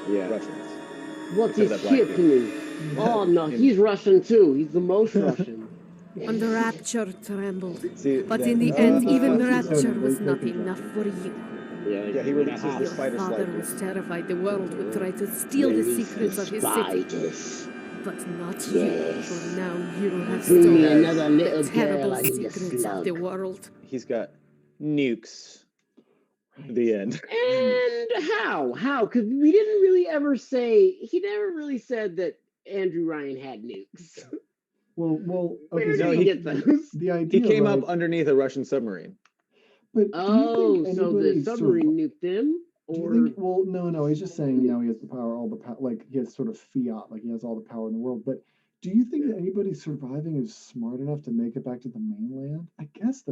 Speaker 3: Yeah.
Speaker 1: Russians.
Speaker 3: What
Speaker 1: Except
Speaker 3: is
Speaker 1: that black
Speaker 3: shit to me? Oh no, he's Russian too. He's the most Russian.
Speaker 7: And the rapture trembled.
Speaker 1: See,
Speaker 7: But
Speaker 1: that-
Speaker 7: in the
Speaker 2: This
Speaker 7: end,
Speaker 2: is
Speaker 7: even
Speaker 2: Spicy
Speaker 7: rapture
Speaker 2: Soda.
Speaker 7: was
Speaker 2: They
Speaker 7: not
Speaker 2: can
Speaker 7: enough
Speaker 2: jump.
Speaker 7: for you.
Speaker 1: Yeah, he releases the
Speaker 7: Your
Speaker 1: spider
Speaker 7: father
Speaker 1: slide.
Speaker 7: was terrified the world would try to steal the secrets of his city.
Speaker 3: Spiders.
Speaker 7: But not
Speaker 3: Yes.
Speaker 7: you, for now you have
Speaker 3: Bring me
Speaker 7: stolen
Speaker 3: another little
Speaker 7: the terrible
Speaker 3: girl. I need a
Speaker 7: secrets of the
Speaker 3: slug.
Speaker 7: world.
Speaker 1: He's got nukes. The end.
Speaker 3: And how? How? Because we didn't really ever say. He never really said that Andrew Ryan had nukes.
Speaker 2: Well, okay.
Speaker 3: Where
Speaker 2: so
Speaker 3: did he get those?
Speaker 2: the idea?
Speaker 1: He came
Speaker 2: right,
Speaker 1: up underneath a Russian submarine.
Speaker 2: But do you
Speaker 3: Oh,
Speaker 2: think
Speaker 3: so
Speaker 2: anybody
Speaker 3: the submarine nuked them,
Speaker 2: Do you
Speaker 3: or
Speaker 2: think? Well, no. He's just saying, he has the power, all the power, like he has sort of fiat, like he has all the power in the world. But do you think that anybody surviving is smart enough to make it back to the mainland? I guess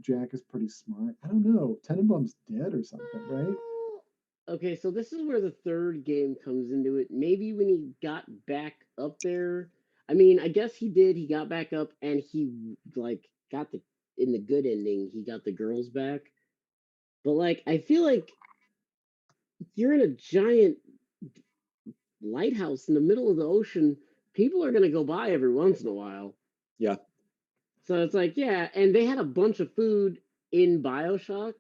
Speaker 2: Jack is pretty smart. I don't know. Tenenbaum's dead or something, right?
Speaker 3: Okay, so this is where the third game comes into it. Maybe when he got back up there, I mean, I guess he did. He got back up and he like got the in the good ending, he got the girls back. But like, I feel like you're in a giant lighthouse in the middle of the ocean. People are gonna go by every once in a while.
Speaker 1: Yeah.
Speaker 3: So it's like, yeah, and they had a bunch of food in Bioshock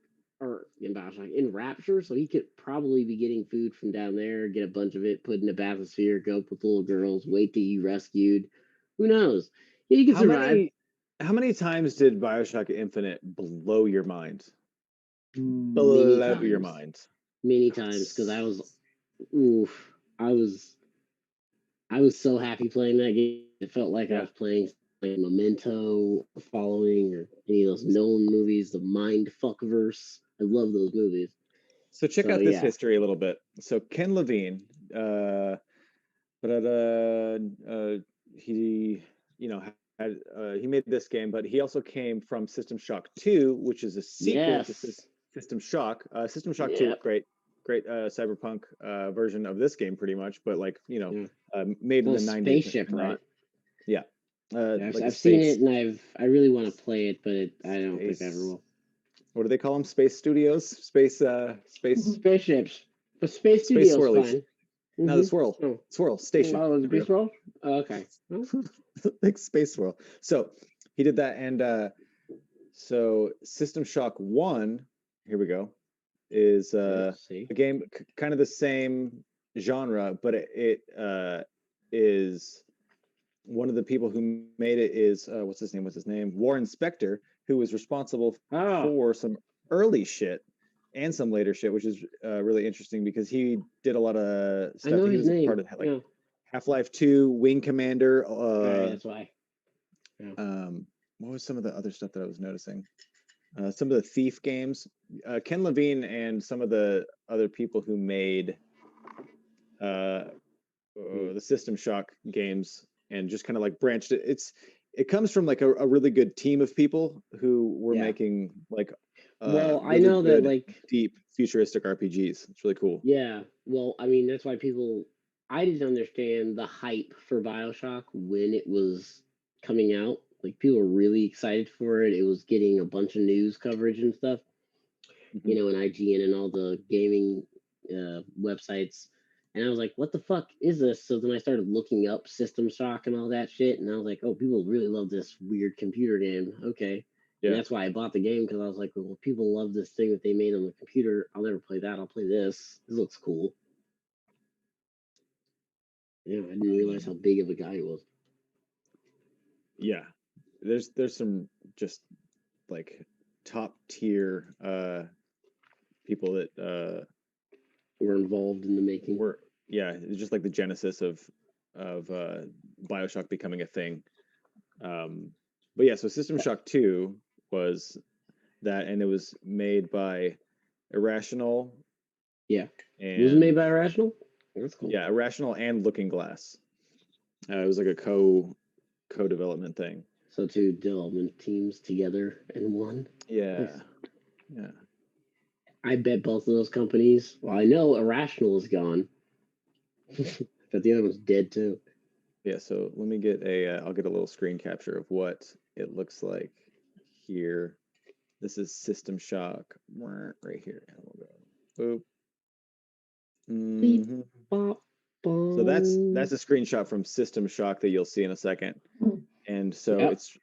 Speaker 3: in Rapture, so he could probably be getting food from down there, get a bunch of it, put in a bathysphere, go up with little girls, wait to be rescued. Who knows? Yeah, he can survive.
Speaker 1: How many times did Bioshock Infinite blow your mind?
Speaker 2: Mm,
Speaker 1: Blow your mind.
Speaker 3: Many times, because oof, I was so happy playing that game. It felt like I was playing like Memento, Following, or any of those Nolan movies, the Mind Fuckverse. I love those movies.
Speaker 1: So check out this history a little bit. So Ken Levine, he he made this game, but he also came from System Shock 2, which is a sequel to System Shock. System Shock 2, great cyberpunk version of this game, pretty much, but like made in the 90s.
Speaker 3: Spaceship, right?
Speaker 1: Yeah.
Speaker 3: I've seen it, and I really want to play it, but I don't think I ever will.
Speaker 1: What do they call them? Space studios? Spaceships.
Speaker 3: But Space Studios
Speaker 1: swirlies.
Speaker 3: fine.
Speaker 1: No, the swirl station.
Speaker 3: Oh, the Space Swirl? Oh, okay.
Speaker 1: Like Space Swirl. So he did that, and so System Shock 1, here we go, is a game kind of the same genre, but it is one of the people who made it is what's his name? Warren Spector, who was responsible for some early shit and some later shit, which is really interesting because he did a lot of stuff.
Speaker 3: I know
Speaker 1: he
Speaker 3: his
Speaker 1: was
Speaker 3: name.
Speaker 1: a part of like Half-Life 2, Wing Commander.
Speaker 3: That's why.
Speaker 1: What was some of the other stuff that I was noticing? Some of the Thief games. Ken Levine and some of the other people who made the System Shock games and just kind of like branched it. It comes from like a really good team of people who were making like
Speaker 3: well,
Speaker 1: really
Speaker 3: I know that like
Speaker 1: deep futuristic RPGs. It's really cool.
Speaker 3: Yeah, well, I mean that's why I didn't understand the hype for Bioshock when it was coming out. Like people were really excited for it. It was getting a bunch of news coverage and stuff. And IGN and all the gaming websites. And I was like, what the fuck is this? So then I started looking up System Shock and all that shit. And I was like, oh, people really love this weird computer game. Okay. Yeah. And that's why I bought the game, because I was like, well, people love this thing that they made on the computer. I'll never play that. I'll play this. This looks cool. Yeah, I didn't realize how big of a guy he was.
Speaker 1: Yeah. There's some just like top tier people that
Speaker 3: were involved in the making.
Speaker 1: it's just like the genesis of Bioshock becoming a thing. But yeah, so System Shock 2 was that, and it was made by Irrational.
Speaker 3: Yeah.
Speaker 1: And
Speaker 3: Was it made by Irrational? That's cool.
Speaker 1: Yeah, Irrational and Looking Glass. It was like a co-development thing.
Speaker 3: So 2 development teams together in one.
Speaker 1: Yeah.
Speaker 3: Nice.
Speaker 1: Yeah.
Speaker 3: I bet both of those companies. Well, I know Irrational is gone, but the other one's dead too.
Speaker 1: Yeah. So let me get I'll get a little screen capture of what it looks like here. This is System Shock right here. And we'll go. Boop.
Speaker 3: Beep, bop,
Speaker 1: So that's a screenshot from System Shock that you'll see in a second. And so it's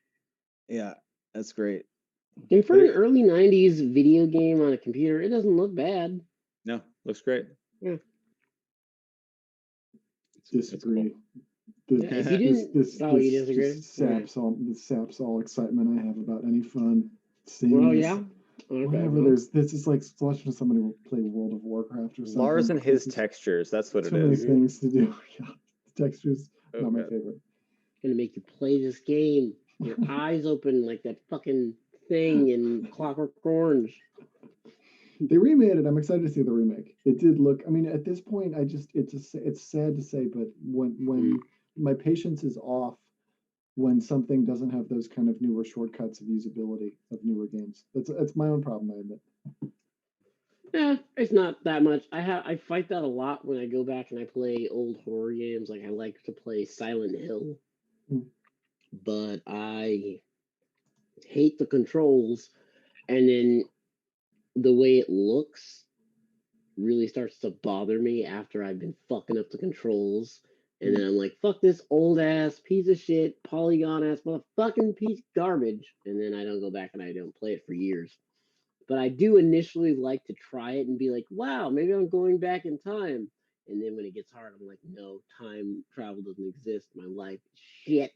Speaker 1: that's great.
Speaker 3: And for an early 90s video game on a computer, it doesn't look bad.
Speaker 1: No, looks great.
Speaker 3: Yeah.
Speaker 2: Disagree.
Speaker 3: If you didn't, you disagree?
Speaker 2: Saps all excitement I have about any fun.
Speaker 3: Well, yeah. Okay.
Speaker 2: Whatever. This is like watching somebody play World of Warcraft or something.
Speaker 1: Lars and his textures. That's what it is.
Speaker 2: Too many things to do. Yeah, textures. Not my favorite.
Speaker 3: Gonna make you play this game. Your eyes open like that fucking thing in Clockwork Orange.
Speaker 2: They remade it. I'm excited to see the remake. It did look. I mean, at this point, it's sad to say, but when my patience is off, when something doesn't have those kind of newer shortcuts of usability of newer games, that's my own problem. I admit.
Speaker 3: Yeah, it's not that much. I fight that a lot when I go back and I play old horror games. Like I like to play Silent Hill, but I hate the controls, and then the way it looks really starts to bother me after I've been fucking up the controls. And then I'm like, fuck this old ass piece of shit, polygon ass motherfucking piece of garbage. And then I don't go back and I don't play it for years. But I do initially like to try it and be like, wow, maybe I'm going back in time. And then when it gets hard, I'm like, no, time travel doesn't exist. My life is shit.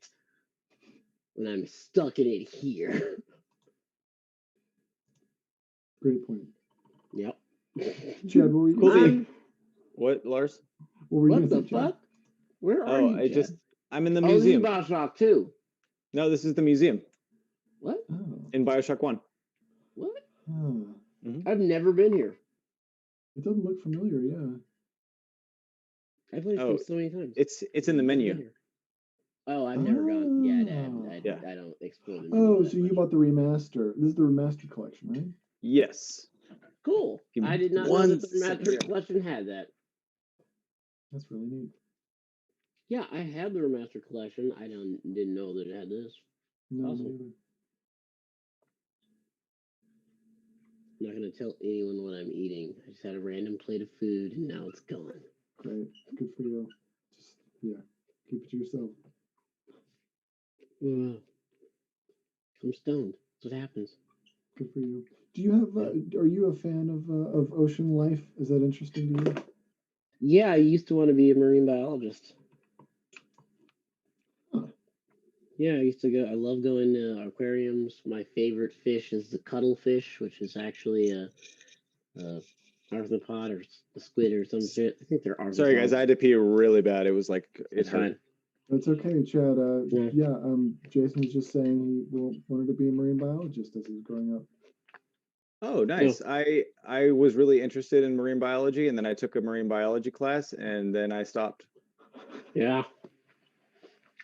Speaker 3: And I'm stuck in it here.
Speaker 2: Great point.
Speaker 3: Yep.
Speaker 2: Chad, what were you going
Speaker 1: What, Lars?
Speaker 3: What the fuck? Where are you, Chad?
Speaker 1: I'm in the museum.
Speaker 3: This is Bioshock 2.
Speaker 1: No, this is the museum.
Speaker 3: What?
Speaker 1: In Bioshock 1.
Speaker 3: What?
Speaker 2: Mm-hmm.
Speaker 3: I've never been here.
Speaker 2: It doesn't look familiar, yeah.
Speaker 3: I've played this so many times.
Speaker 1: It's in the menu.
Speaker 3: Oh, I've never gone. Yeah, I don't explore the menu.
Speaker 2: Oh, so you bought the remaster. This is the remastered collection, right?
Speaker 1: Yes.
Speaker 3: Cool. I did not know that the remastered collection had that.
Speaker 2: That's really neat.
Speaker 3: Yeah, I had the remastered collection. I didn't know that it had this.
Speaker 2: No,
Speaker 3: awesome. I'm not going to tell anyone what I'm eating. I just had a random plate of food, and now it's gone.
Speaker 2: Great. Good for you. Just, keep it to yourself.
Speaker 3: I'm stoned. That's what happens.
Speaker 2: Good for you. Do you have? Are you a fan of ocean life? Is that interesting to you?
Speaker 3: Yeah, I used to want to be a marine biologist.
Speaker 2: Huh.
Speaker 3: Yeah, I used to go. I love going to aquariums. My favorite fish is the cuttlefish, which is actually a arthropod or a squid or some shit. I think they're arthropods.
Speaker 1: Sorry, guys, I had to pee really bad. It was like it hurt.
Speaker 3: Fine.
Speaker 2: That's okay, Chad. Jason was just saying he wanted to be a marine biologist as he was growing up.
Speaker 1: Oh, nice. Yeah. I was really interested in marine biology, and then I took a marine biology class, and then I stopped.
Speaker 3: Yeah.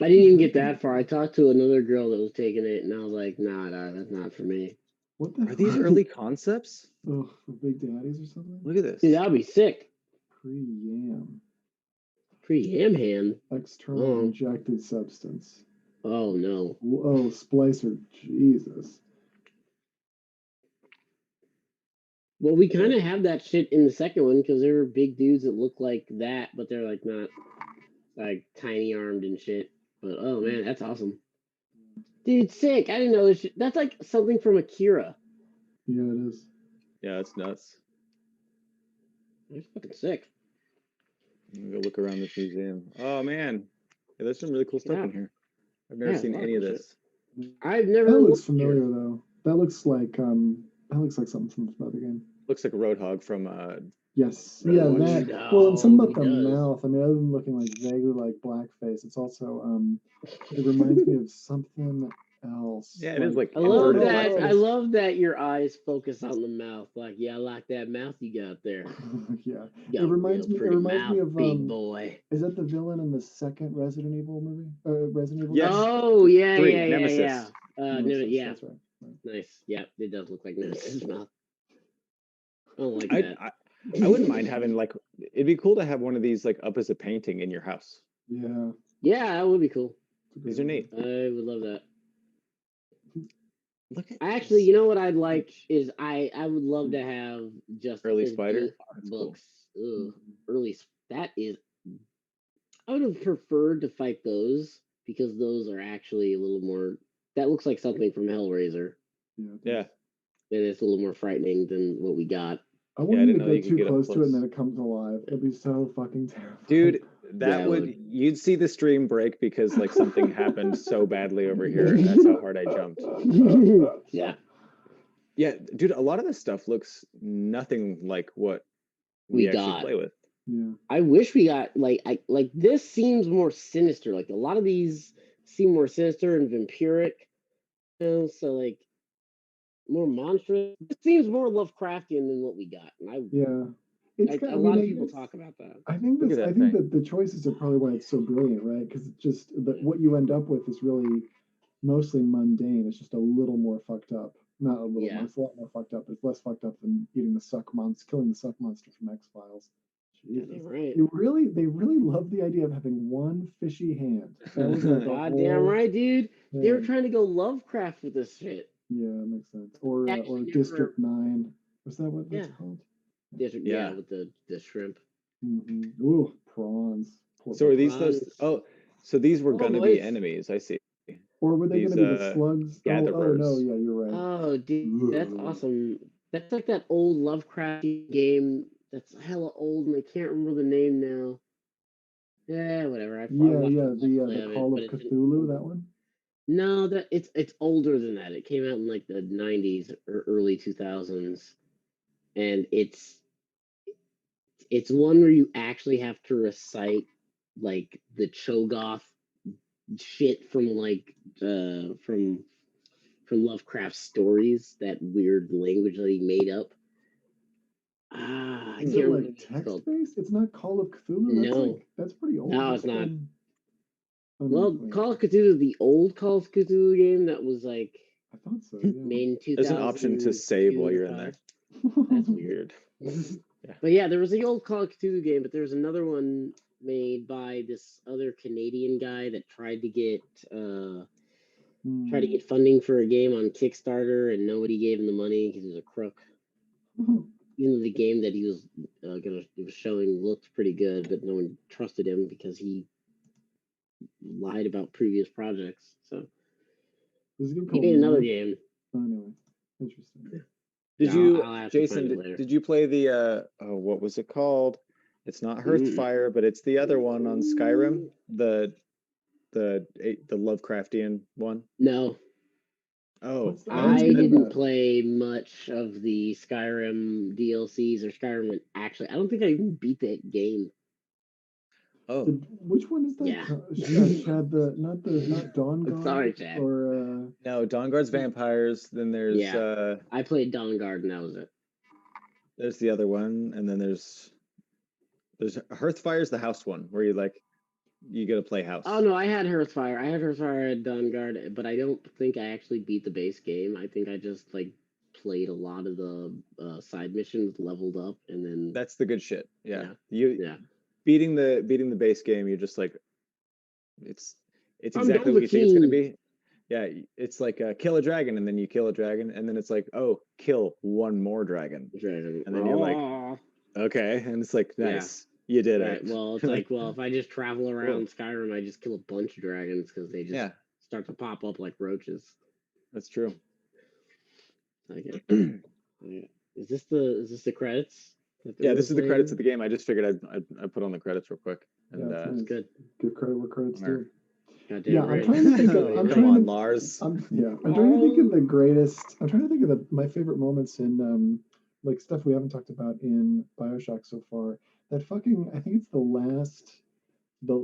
Speaker 3: I didn't even get that far. I talked to another girl that was taking it, and I was like, nah, that's not for me.
Speaker 2: What the
Speaker 1: Are these early concepts?
Speaker 2: Oh, for Big Daddies or something?
Speaker 1: Look at this.
Speaker 3: Dude, that'd be sick.
Speaker 2: Pre-yam.
Speaker 3: Pre-yam hand?
Speaker 2: External injected substance.
Speaker 3: Oh, no.
Speaker 2: Oh, splicer. Jesus.
Speaker 3: Well, we kind of have that shit in the second one because there are big dudes that look like that, but they're like not like tiny armed and shit. But oh man, that's awesome. Dude, sick. I didn't know this shit. That's like something from Akira.
Speaker 2: Yeah, it is.
Speaker 1: Yeah, it's nuts.
Speaker 3: That's fucking sick.
Speaker 1: I'm gonna go look around this museum. Oh man. Yeah, there's some really cool stuff in here. I've never seen any of this.
Speaker 3: I've never
Speaker 2: That looks familiar though. That looks like something from some other game.
Speaker 1: Looks like a Roadhog from
Speaker 2: Yes. Yeah, that. Well, and something about the mouth. I mean, other than looking like vaguely like blackface, it's also it reminds me of something else.
Speaker 1: Yeah, it is like
Speaker 3: I love
Speaker 1: inverted
Speaker 3: that. I
Speaker 1: blackface.
Speaker 3: love that your eyes focus on the mouth. Like, yeah, I like that mouth you got there.
Speaker 2: Yeah.
Speaker 3: You got
Speaker 2: It reminds me
Speaker 3: mouth,
Speaker 2: of
Speaker 3: big boy.
Speaker 2: Is that the villain in the second Resident Evil movie? Resident Evil.
Speaker 1: Yes.
Speaker 3: Oh yeah,
Speaker 1: 3,
Speaker 3: yeah,
Speaker 1: Nemesis.
Speaker 3: yeah.
Speaker 2: Nemesis,
Speaker 3: Yeah.
Speaker 2: That's right.
Speaker 3: Nice. Yeah, it does look like Nemesis' mouth. I don't like
Speaker 1: I,
Speaker 3: that.
Speaker 1: I wouldn't mind having like, it'd be cool to have one of these like up as a painting in your house.
Speaker 2: Yeah.
Speaker 3: Yeah, that would be cool.
Speaker 1: These are neat.
Speaker 3: I would love that.
Speaker 1: Look at
Speaker 3: Actually, you know what I'd like is I would love to have just
Speaker 1: Early
Speaker 3: the
Speaker 1: Spider?
Speaker 3: books. Ugh, early. That is. I would have preferred to fight those because those are actually a little more. That looks like something from Hellraiser.
Speaker 1: Yeah.
Speaker 3: And it's a little more frightening than what we got.
Speaker 2: I wouldn't
Speaker 1: didn't know
Speaker 2: get
Speaker 1: you could
Speaker 2: too
Speaker 1: get up
Speaker 2: close to it and
Speaker 1: close.
Speaker 2: then it comes alive. It'd be so fucking terrifying.
Speaker 1: Dude, that
Speaker 3: Yeah,
Speaker 1: would you'd see the stream break because like something happened so badly over here. And that's how hard I jumped.
Speaker 3: Yeah.
Speaker 1: Yeah, dude, a lot of this stuff looks nothing like what we actually
Speaker 3: got.
Speaker 1: play with.
Speaker 2: Yeah.
Speaker 3: I wish we got like this seems more sinister. Like a lot of these seem more sinister and vampiric. You know, so like more monstrous. It seems more Lovecraftian than what we got. And
Speaker 2: Yeah. It's
Speaker 3: a lot of people talk about that.
Speaker 2: I think
Speaker 1: Look at that
Speaker 2: I think
Speaker 1: thing.
Speaker 2: that the choices are probably why it's so brilliant, right? Because it's just that what you end up with is really mostly mundane. It's just a little more fucked up. Not a little
Speaker 3: Yeah.
Speaker 2: more, it's a lot more fucked up. It's less fucked up than eating the suck monster, killing the suck monster from X-Files. Jesus.
Speaker 3: Right.
Speaker 2: They really love the idea of having one fishy hand. That was like a
Speaker 3: Goddamn
Speaker 2: whole
Speaker 3: right, dude. They were
Speaker 2: thing.
Speaker 3: trying to go Lovecraft with this shit.
Speaker 2: Yeah, that makes sense. Or
Speaker 3: Actually,
Speaker 2: District 9. Was that what that's
Speaker 3: Yeah.
Speaker 2: called?
Speaker 3: Yeah, with the shrimp.
Speaker 2: Mm-hmm. Ooh, prawns. Poor
Speaker 1: So are these
Speaker 3: Prawns.
Speaker 1: those? Oh, so these were gonna be
Speaker 3: boys.
Speaker 1: enemies. I see.
Speaker 2: Or were they
Speaker 1: These,
Speaker 2: going to be the slugs? Oh,
Speaker 1: gatherers.
Speaker 2: no, yeah, you're right.
Speaker 3: Oh, dude, that's awesome. That's like that old Lovecraft game that's hella old, and I can't remember the name now. Yeah, whatever. I watched
Speaker 2: The Call of Cthulhu, that one?
Speaker 3: No, that it's older than that. It came out in like the 90s or early 2000s, and it's one where you actually have to recite like the Cho'Gath shit from like from Lovecraft stories, that weird language that he made up. I
Speaker 2: Is
Speaker 3: can't
Speaker 2: it
Speaker 3: remember
Speaker 2: like text-based? It's not Call of Cthulhu?
Speaker 3: No.
Speaker 2: That's pretty old.
Speaker 3: No, it's not.
Speaker 2: Well,
Speaker 3: Call of Cthulhu, the old Call of Cthulhu game that was like
Speaker 2: I thought so. Yeah.
Speaker 3: made in 2000.
Speaker 1: There's an option to save while you're in there.
Speaker 3: That's weird. But yeah, there was the old Call of Cthulhu game, but there was another one made by this other Canadian guy that tried to get funding for a game on Kickstarter, and nobody gave him the money because he was a crook. Even though the game that he was showing looked pretty good, but no one trusted him because he lied about previous projects. So he made another game.
Speaker 2: Anyway, interesting.
Speaker 1: Did
Speaker 3: No,
Speaker 1: you,
Speaker 3: I'll have to find
Speaker 1: Jason?
Speaker 3: it later.
Speaker 1: Did you play the what was it called? It's not Hearthfire, but it's the other one on Skyrim. The Lovecraftian one.
Speaker 3: No.
Speaker 1: Oh,
Speaker 3: I didn't play much of the Skyrim DLCs or Skyrim. Actually, I don't think I even beat that game.
Speaker 1: Oh,
Speaker 2: which one is that?
Speaker 3: Yeah.
Speaker 2: Chad, not Dawnguard.
Speaker 3: Sorry, Chad.
Speaker 2: Or
Speaker 1: no, Dawnguard's vampires. Then there's
Speaker 3: I played Dawnguard and that was it.
Speaker 1: There's the other one, and then there's Hearthfire's the house one where you get to play house.
Speaker 3: Oh no, I had Hearthfire. I had Hearthfire at Dawnguard, but I don't think I actually beat the base game. I think I just like played a lot of the side missions, leveled up, and then
Speaker 1: that's the good shit. Yeah.
Speaker 3: Yeah.
Speaker 1: Beating the base game, you're just like it's
Speaker 3: I'm
Speaker 1: exactly what you think it's gonna
Speaker 3: king.
Speaker 1: be. Yeah, it's like kill a dragon, and then you kill a dragon, and then it's like, oh, kill one more dragon. And then you're like, okay, and it's like, nice, you did it.
Speaker 3: Well, it's like, well, if I just travel around Skyrim, I just kill a bunch of dragons because they just start to pop up like roaches.
Speaker 1: That's true.
Speaker 3: Okay. Is this the credits?
Speaker 1: Yeah, this is the credits of the game. I just figured I'd put on the credits real quick. And
Speaker 2: nice.
Speaker 3: Good.
Speaker 2: Give credit where credit's due.
Speaker 3: Yeah,
Speaker 2: I'm trying to think of.
Speaker 1: Come on, Lars.
Speaker 2: I'm trying to think of the greatest. I'm trying to think of my favorite moments in like stuff we haven't talked about in Bioshock so far. That fucking, I think it's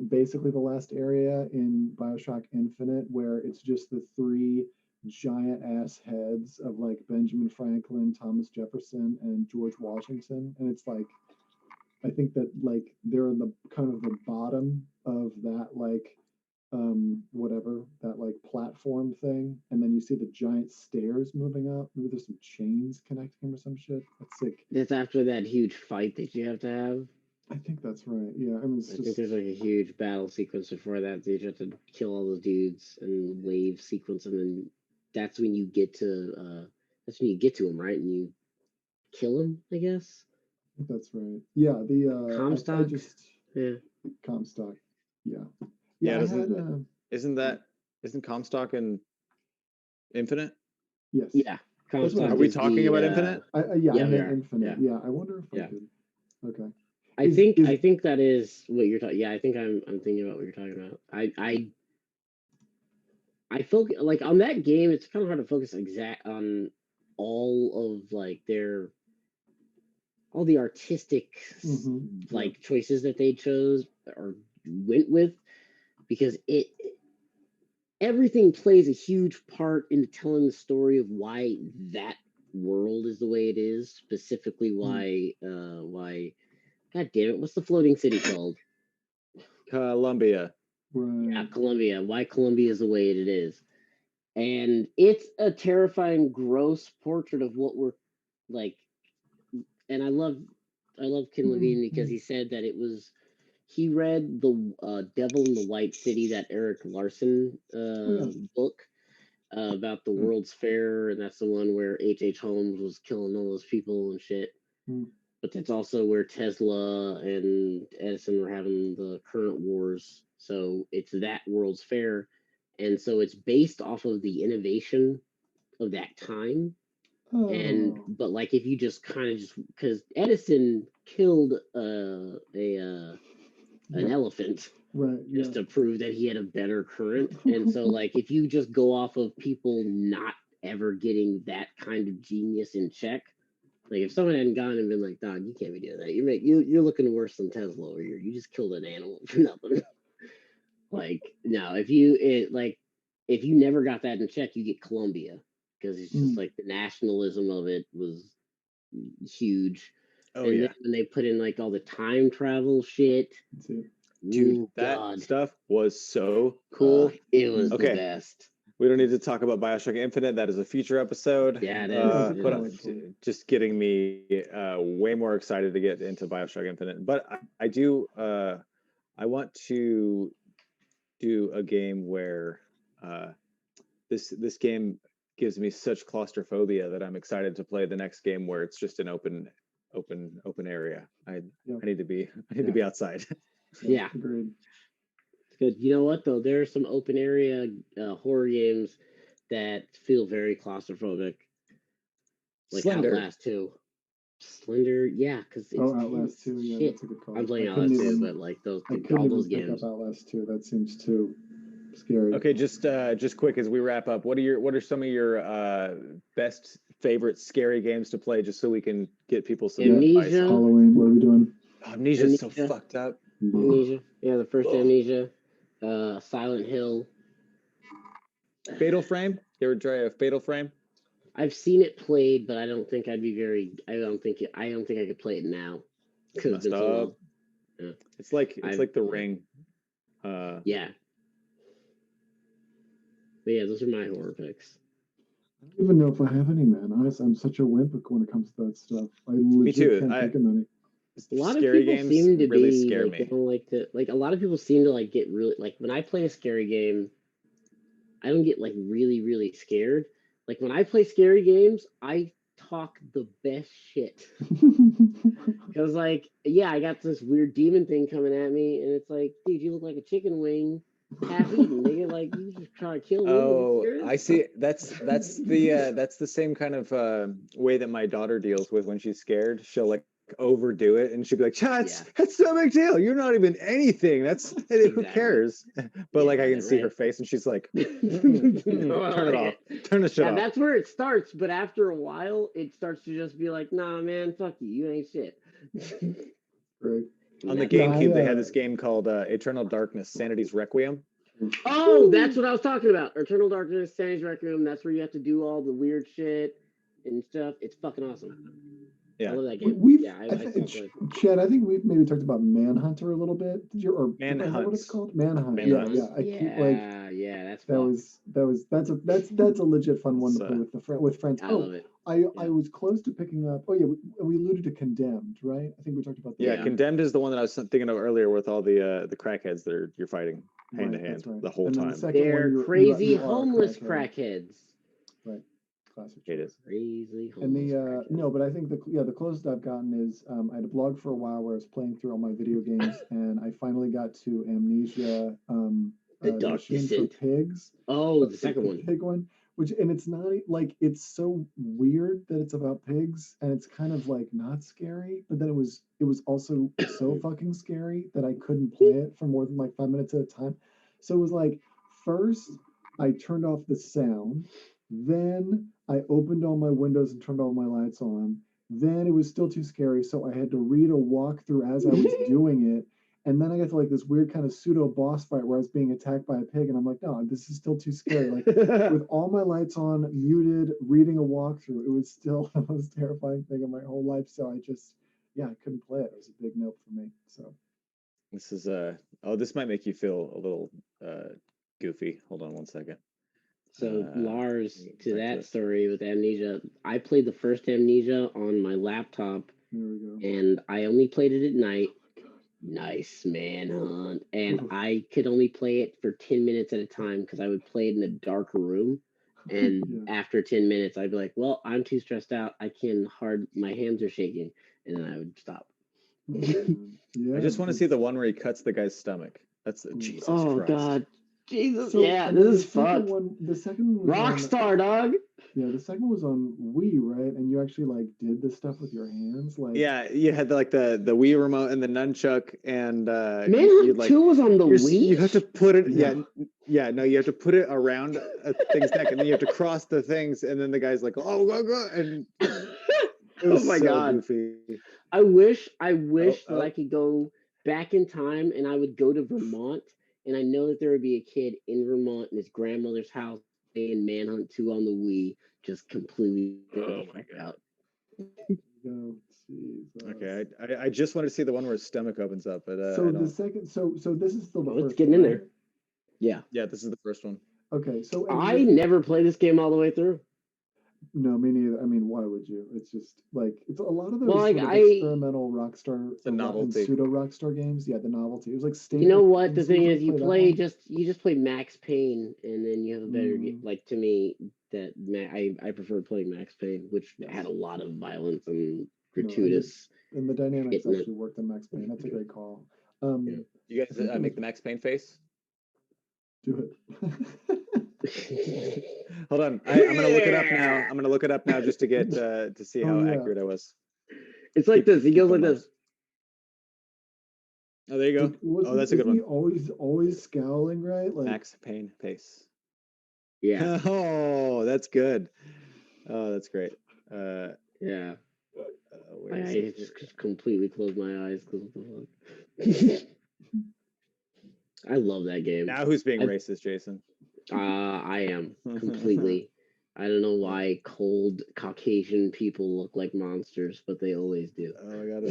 Speaker 2: basically the last area in Bioshock Infinite where it's just the three giant ass heads of like Benjamin Franklin, Thomas Jefferson, and George Washington, and it's like I think that like they're in the kind of the bottom of that like whatever that like platform thing, and then you see the giant stairs moving up. Maybe there's some chains connecting them or some shit. That's sick.
Speaker 3: It's after that huge fight that you have to have.
Speaker 2: I think that's right. Yeah, I mean, it's
Speaker 3: I
Speaker 2: just
Speaker 3: think there's like a huge battle sequence before that. You have to kill all those dudes and wave sequence, and then that's when you get to him, right? And you kill him, I guess.
Speaker 2: I think that's right. Yeah, the
Speaker 3: Comstock.
Speaker 2: I just
Speaker 3: Yeah.
Speaker 2: Comstock. Yeah.
Speaker 1: Yeah,
Speaker 2: I had,
Speaker 1: isn't Comstock in Infinite?
Speaker 2: yes.
Speaker 3: Yeah. Comstock
Speaker 1: Are we
Speaker 3: is
Speaker 1: talking
Speaker 3: the,
Speaker 1: about Infinite?
Speaker 2: Yeah,
Speaker 3: Yeah,
Speaker 2: I
Speaker 3: we
Speaker 2: meant
Speaker 3: are.
Speaker 2: Infinite.
Speaker 3: Yeah.
Speaker 2: Yeah, I wonder if
Speaker 3: Yeah.
Speaker 2: I could. Okay.
Speaker 3: I think that is what you're talking. Yeah, I think I'm thinking about what you're talking about. I focus like on that game. It's kind of hard to focus exact on all of like all the artistic like choices that they chose or went with, because everything plays a huge part in telling the story of why that world is the way it is, specifically why God damn it, what's the floating city called?
Speaker 1: Columbia.
Speaker 2: Right.
Speaker 3: Yeah, Columbia. Why Columbia is the way it is. And it's a terrifying, gross portrait of what we're like. And I love Ken Levine because he said that he read the Devil in the White City, that Eric Larson book about the World's Fair, and that's the one where H.H. Holmes was killing all those people and shit. But that's also where Tesla and Edison were having the current wars. So it's that World's Fair. And so it's based off of the innovation of that time. But like if you just kind of because Edison killed an elephant just to prove that he had a better current. And so like if you just go off of people not ever getting that kind of genius in check, like if someone hadn't gone and been like, "Dog, you can't be doing that. You're looking worse than Tesla over here. You just killed an animal for nothing." Like no, if you never got that in check, you get Columbia, because it's just like the nationalism of it was huge.
Speaker 1: Oh
Speaker 3: and
Speaker 1: yeah.
Speaker 3: then when they put in like all the time travel shit,
Speaker 1: dude, that stuff was so cool.
Speaker 3: It was the best.
Speaker 1: We don't need to talk about Bioshock Infinite. That is a future episode.
Speaker 3: Yeah, it is.
Speaker 1: But just getting me way more excited to get into Bioshock Infinite. But I do. I want to do a game where this game gives me such claustrophobia that I'm excited to play the next game where it's just an open area. I need to be outside.
Speaker 3: Yeah.
Speaker 2: Agreed.
Speaker 3: Good. You know what though? There are some open area horror games that feel very claustrophobic, like
Speaker 1: Slender.
Speaker 3: Outlast 2. Slender, yeah, because it's
Speaker 2: Outlast 2. Yeah, that's a good call.
Speaker 3: I'm playing Outlast 2, but like all those games.
Speaker 2: Pick up Outlast 2. That seems too scary.
Speaker 1: Okay, just quick as we wrap up. What are some of your best favorite scary games to play, just so we can get people some advice?
Speaker 2: Halloween. What are we doing?
Speaker 1: Amnesia's so fucked up.
Speaker 3: Amnesia. Yeah, the first Amnesia. Silent Hill.
Speaker 1: Fatal Frame. You ever try a Fatal Frame?
Speaker 3: I've seen it played, but I don't think I'd be very. I don't think I could play it now. Because it's been so long. Yeah.
Speaker 1: It's like The Ring.
Speaker 3: Yeah. But yeah, those are my horror picks.
Speaker 2: I don't even know if I have any, man. Honestly, I'm such a wimp when it comes to that stuff. I legit can't think of any.
Speaker 3: A lot
Speaker 1: scary
Speaker 3: of people
Speaker 1: games
Speaker 3: seem to
Speaker 1: really
Speaker 3: be
Speaker 1: scare
Speaker 3: like,
Speaker 1: me.
Speaker 3: they don't like to like. A lot of people seem to like get really like when I play a scary game. I don't get like really really scared. Like when I play scary games, I talk the best shit. Because like I got this weird demon thing coming at me, and it's like, dude, you look like a chicken wing, half eaten, nigga. Like you just trying to kill me.
Speaker 1: Oh, I see. That's the same kind of way that my daughter deals with when she's scared. She'll like overdo it, and she'd be like, that's no big deal. You're not even anything. Who cares? But like I can see her face, and she's like, turn it off. Turn the shit off.
Speaker 3: That's where it starts, but after a while, it starts to just be like, nah, man, fuck you. You ain't shit.
Speaker 2: Right.
Speaker 1: On the GameCube, they had this game called Eternal Darkness: Sanity's Requiem.
Speaker 3: Oh, that's what I was talking about. Eternal Darkness, Sanity's Requiem. That's where you have to do all the weird shit and stuff. It's fucking awesome.
Speaker 1: Yeah,
Speaker 3: I love that game.
Speaker 2: Chad, I think we've maybe talked about Manhunter a little bit. Or
Speaker 1: Manhunt?
Speaker 2: What it's called? Manhunt.
Speaker 1: Manhunt.
Speaker 2: That's a legit fun one to play with friends.
Speaker 3: I love it.
Speaker 2: I was close to picking up. Oh yeah, we alluded to Condemned, right? I think we talked about that.
Speaker 1: Yeah, Condemned is the one that I was thinking of earlier with all the crackheads that you're fighting hand to hand the whole time.
Speaker 3: They're crazy homeless crackheads.
Speaker 2: Right. Classic.
Speaker 1: It is
Speaker 2: crazy. And no, but I think the closest I've gotten is I had a blog for a while where I was playing through all my video games, and I finally got to Amnesia. The Machine for Pigs.
Speaker 3: Oh, the second one.
Speaker 2: Pig one. And it's not like, it's so weird that it's about pigs, and it's kind of like not scary, but then it was also so fucking scary that I couldn't play it for more than like 5 minutes at a time. So it was like, first I turned off the sound, then I opened all my windows and turned all my lights on. Then it was still too scary, so I had to read a walkthrough as I was doing it. And then I got to like this weird kind of pseudo boss fight where I was being attacked by a pig, and I'm like, no, this is still too scary. Like with all my lights on, muted, reading a walkthrough, it was still the most terrifying thing in my whole life. So I couldn't play it. It was a big nope for me. So
Speaker 1: this is this might make you feel a little goofy. Hold on one second.
Speaker 3: So Lars, to that story with Amnesia, I played the first Amnesia on my laptop, and I only played it at night. Nice manhunt, and I could only play it for 10 minutes at a time because I would play it in a dark room, and after 10 minutes I'd be like, well, I'm too stressed out, my hands are shaking, and then I would stop.
Speaker 1: I just want to see the one where he cuts the guy's stomach. That's Jesus Christ.
Speaker 3: God, Jesus. So, this is fun.
Speaker 2: The second one
Speaker 3: Rockstar, dog.
Speaker 2: Yeah, the second was on Wii, right? And you actually like did this stuff with your hands, like
Speaker 1: you had the Wii remote and the nunchuck, and
Speaker 3: Manhunt 2 was on the Wii.
Speaker 1: You have to put it, you have to put it around a thing's neck, and then you have to cross the things, and then the guy's like, oh, go, and
Speaker 3: oh my God, goofy. I wish that I could go back in time, and I would go to Vermont, and I know that there would be a kid in Vermont in his grandmother's house playing Manhunt 2 on the Wii, just completely out.
Speaker 1: Okay, I just want to see the one where his stomach opens up, but
Speaker 2: so this is still the first.
Speaker 3: Let's get in there. Yeah,
Speaker 1: this is the first one.
Speaker 2: Okay, so
Speaker 3: I never played this game all the way through.
Speaker 2: No, me neither. I mean, why would you? It's just like it's a lot of those experimental Rockstar and pseudo Rockstar games. Yeah, the novelty. It was like
Speaker 3: you know what the thing is, you just play Max Payne, and then you have a better game. Like to me, I prefer playing Max Payne, which had a lot of violence and gratuitous.
Speaker 2: And the dynamics actually worked in Max Payne. That's a great call.
Speaker 1: You guys make the Max Payne face.
Speaker 2: Do
Speaker 1: it. Hold on, I'm gonna look it up now. I'm gonna look it up now just to get to see how accurate I was.
Speaker 3: It's like this. He goes like this.
Speaker 1: Oh, there you go. That's a good one.
Speaker 2: Always scowling, right? Like
Speaker 1: Max Payne face.
Speaker 3: Yeah.
Speaker 1: Oh, that's good. Oh, that's great.
Speaker 3: Yeah. I just completely closed my eyes because of the fuck. I love that game.
Speaker 1: Now who's being racist, Jason?
Speaker 3: I am completely. I don't know why cold Caucasian people look like monsters, but they always do.
Speaker 1: Oh my God,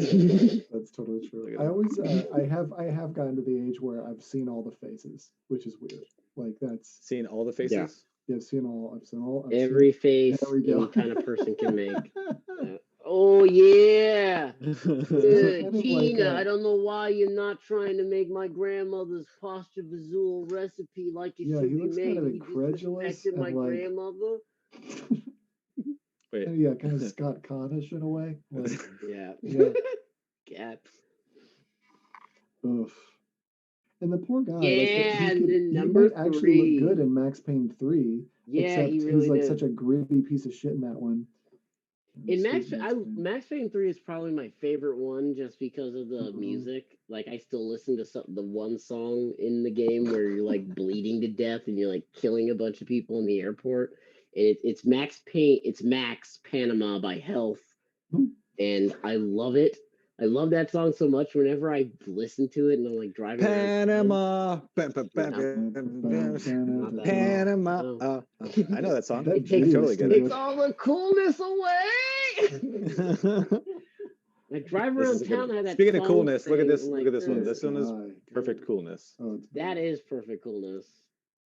Speaker 2: that's totally true. I always, I have gotten to the age where I've seen all the faces, which is weird. Like that's
Speaker 1: seen all the faces.
Speaker 2: Yeah, I've seen all.
Speaker 3: Every face any kind of person can make. Oh yeah, Gina. I don't know why you're not trying to make my grandmother's pasta visual recipe like it should be made.
Speaker 2: Kind of incredulous.
Speaker 3: My grandmother.
Speaker 1: Wait.
Speaker 2: Yeah, kind of Scott Connish in a way. Like,
Speaker 3: yeah.
Speaker 2: Cats. Oof. And the poor guy.
Speaker 3: Yeah,
Speaker 2: like, he
Speaker 3: number
Speaker 2: actually look good in Max Payne 3.
Speaker 3: Yeah,
Speaker 2: except
Speaker 3: he really
Speaker 2: he's like
Speaker 3: did.
Speaker 2: such a gritty piece of shit in that one.
Speaker 3: In Max Payne 3 is probably my favorite one just because of the music. Like I still listen to the one song in the game where you're like bleeding to death and you're like killing a bunch of people in the airport. And it's Max Payne, it's Max Panama by Health. And I love it. I love that song so much whenever I listen to it and I'm like driving
Speaker 1: Panama. Panama. I know that song.
Speaker 3: It takes,
Speaker 1: totally good.
Speaker 3: takes all the coolness away. I drive around town. I have that
Speaker 1: Speaking of
Speaker 3: song
Speaker 1: coolness, look at this.
Speaker 3: like,
Speaker 1: Look at this one. This one is perfect coolness.
Speaker 3: That is perfect coolness.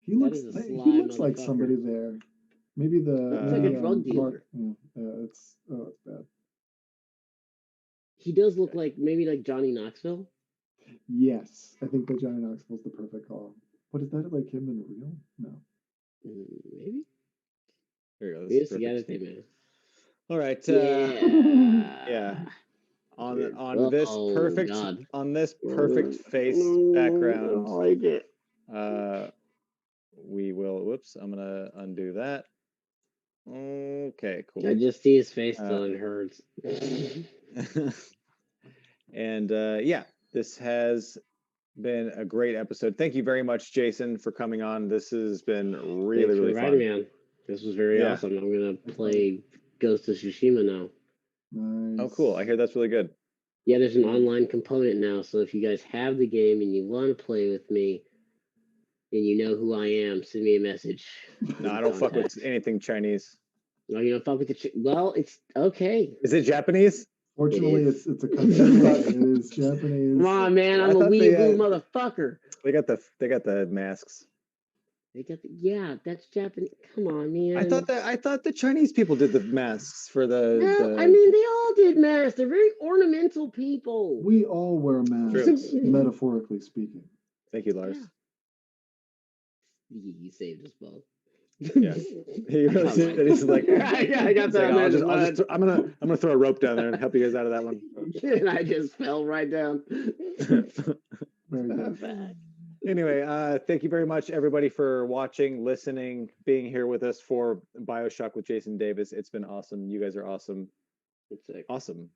Speaker 2: He looks like somebody there. Maybe the
Speaker 3: looks like a drug dealer.
Speaker 2: It's bad.
Speaker 3: He does look like maybe like Johnny Knoxville.
Speaker 2: Yes, I think that Johnny Knoxville's the perfect call. But is that like him in real? No.
Speaker 3: Maybe.
Speaker 1: There you go.
Speaker 3: Yes, you got it, man.
Speaker 1: All right. Yeah. On this perfect face background.
Speaker 3: I like it.
Speaker 1: We will. Whoops! I'm gonna undo that. Okay, cool.
Speaker 3: I just see his face till it hurts.
Speaker 1: And yeah, this has been a great episode. Thank you very much, Jason, for coming on. This has been really fun.
Speaker 3: Man. This was very awesome. I'm gonna play Ghost of Tsushima now.
Speaker 2: Nice.
Speaker 1: Oh, cool! I hear that's really good.
Speaker 3: Yeah, there's an online component now, so if you guys have the game and you want to play with me, and you know who I am, send me a message.
Speaker 1: No, I don't fuck with anything Chinese.
Speaker 3: No, you don't fuck with well, it's okay.
Speaker 1: Is it Japanese?
Speaker 2: Fortunately, it's a country. It is Japanese.
Speaker 3: Come on, man! I'm a weeaboo motherfucker.
Speaker 1: They got the masks.
Speaker 3: They got that's Japanese. Come on, man.
Speaker 1: I thought the Chinese people did the masks for the.
Speaker 3: No, I mean they all did masks. They're very ornamental people.
Speaker 2: We all wear masks, metaphorically speaking.
Speaker 1: Thank you, Lars.
Speaker 3: Yeah. You saved us both.
Speaker 1: Yeah, he really did. He's like,
Speaker 3: yeah, I got that.
Speaker 1: I'm gonna throw a rope down there and help you guys out of that one.
Speaker 3: And I just fell right down.
Speaker 2: Very good.
Speaker 1: Anyway, thank you very much, everybody, for watching, listening, being here with us for Bioshock with Jason Davis. It's been awesome. You guys are awesome.
Speaker 3: It's sick.
Speaker 1: Awesome.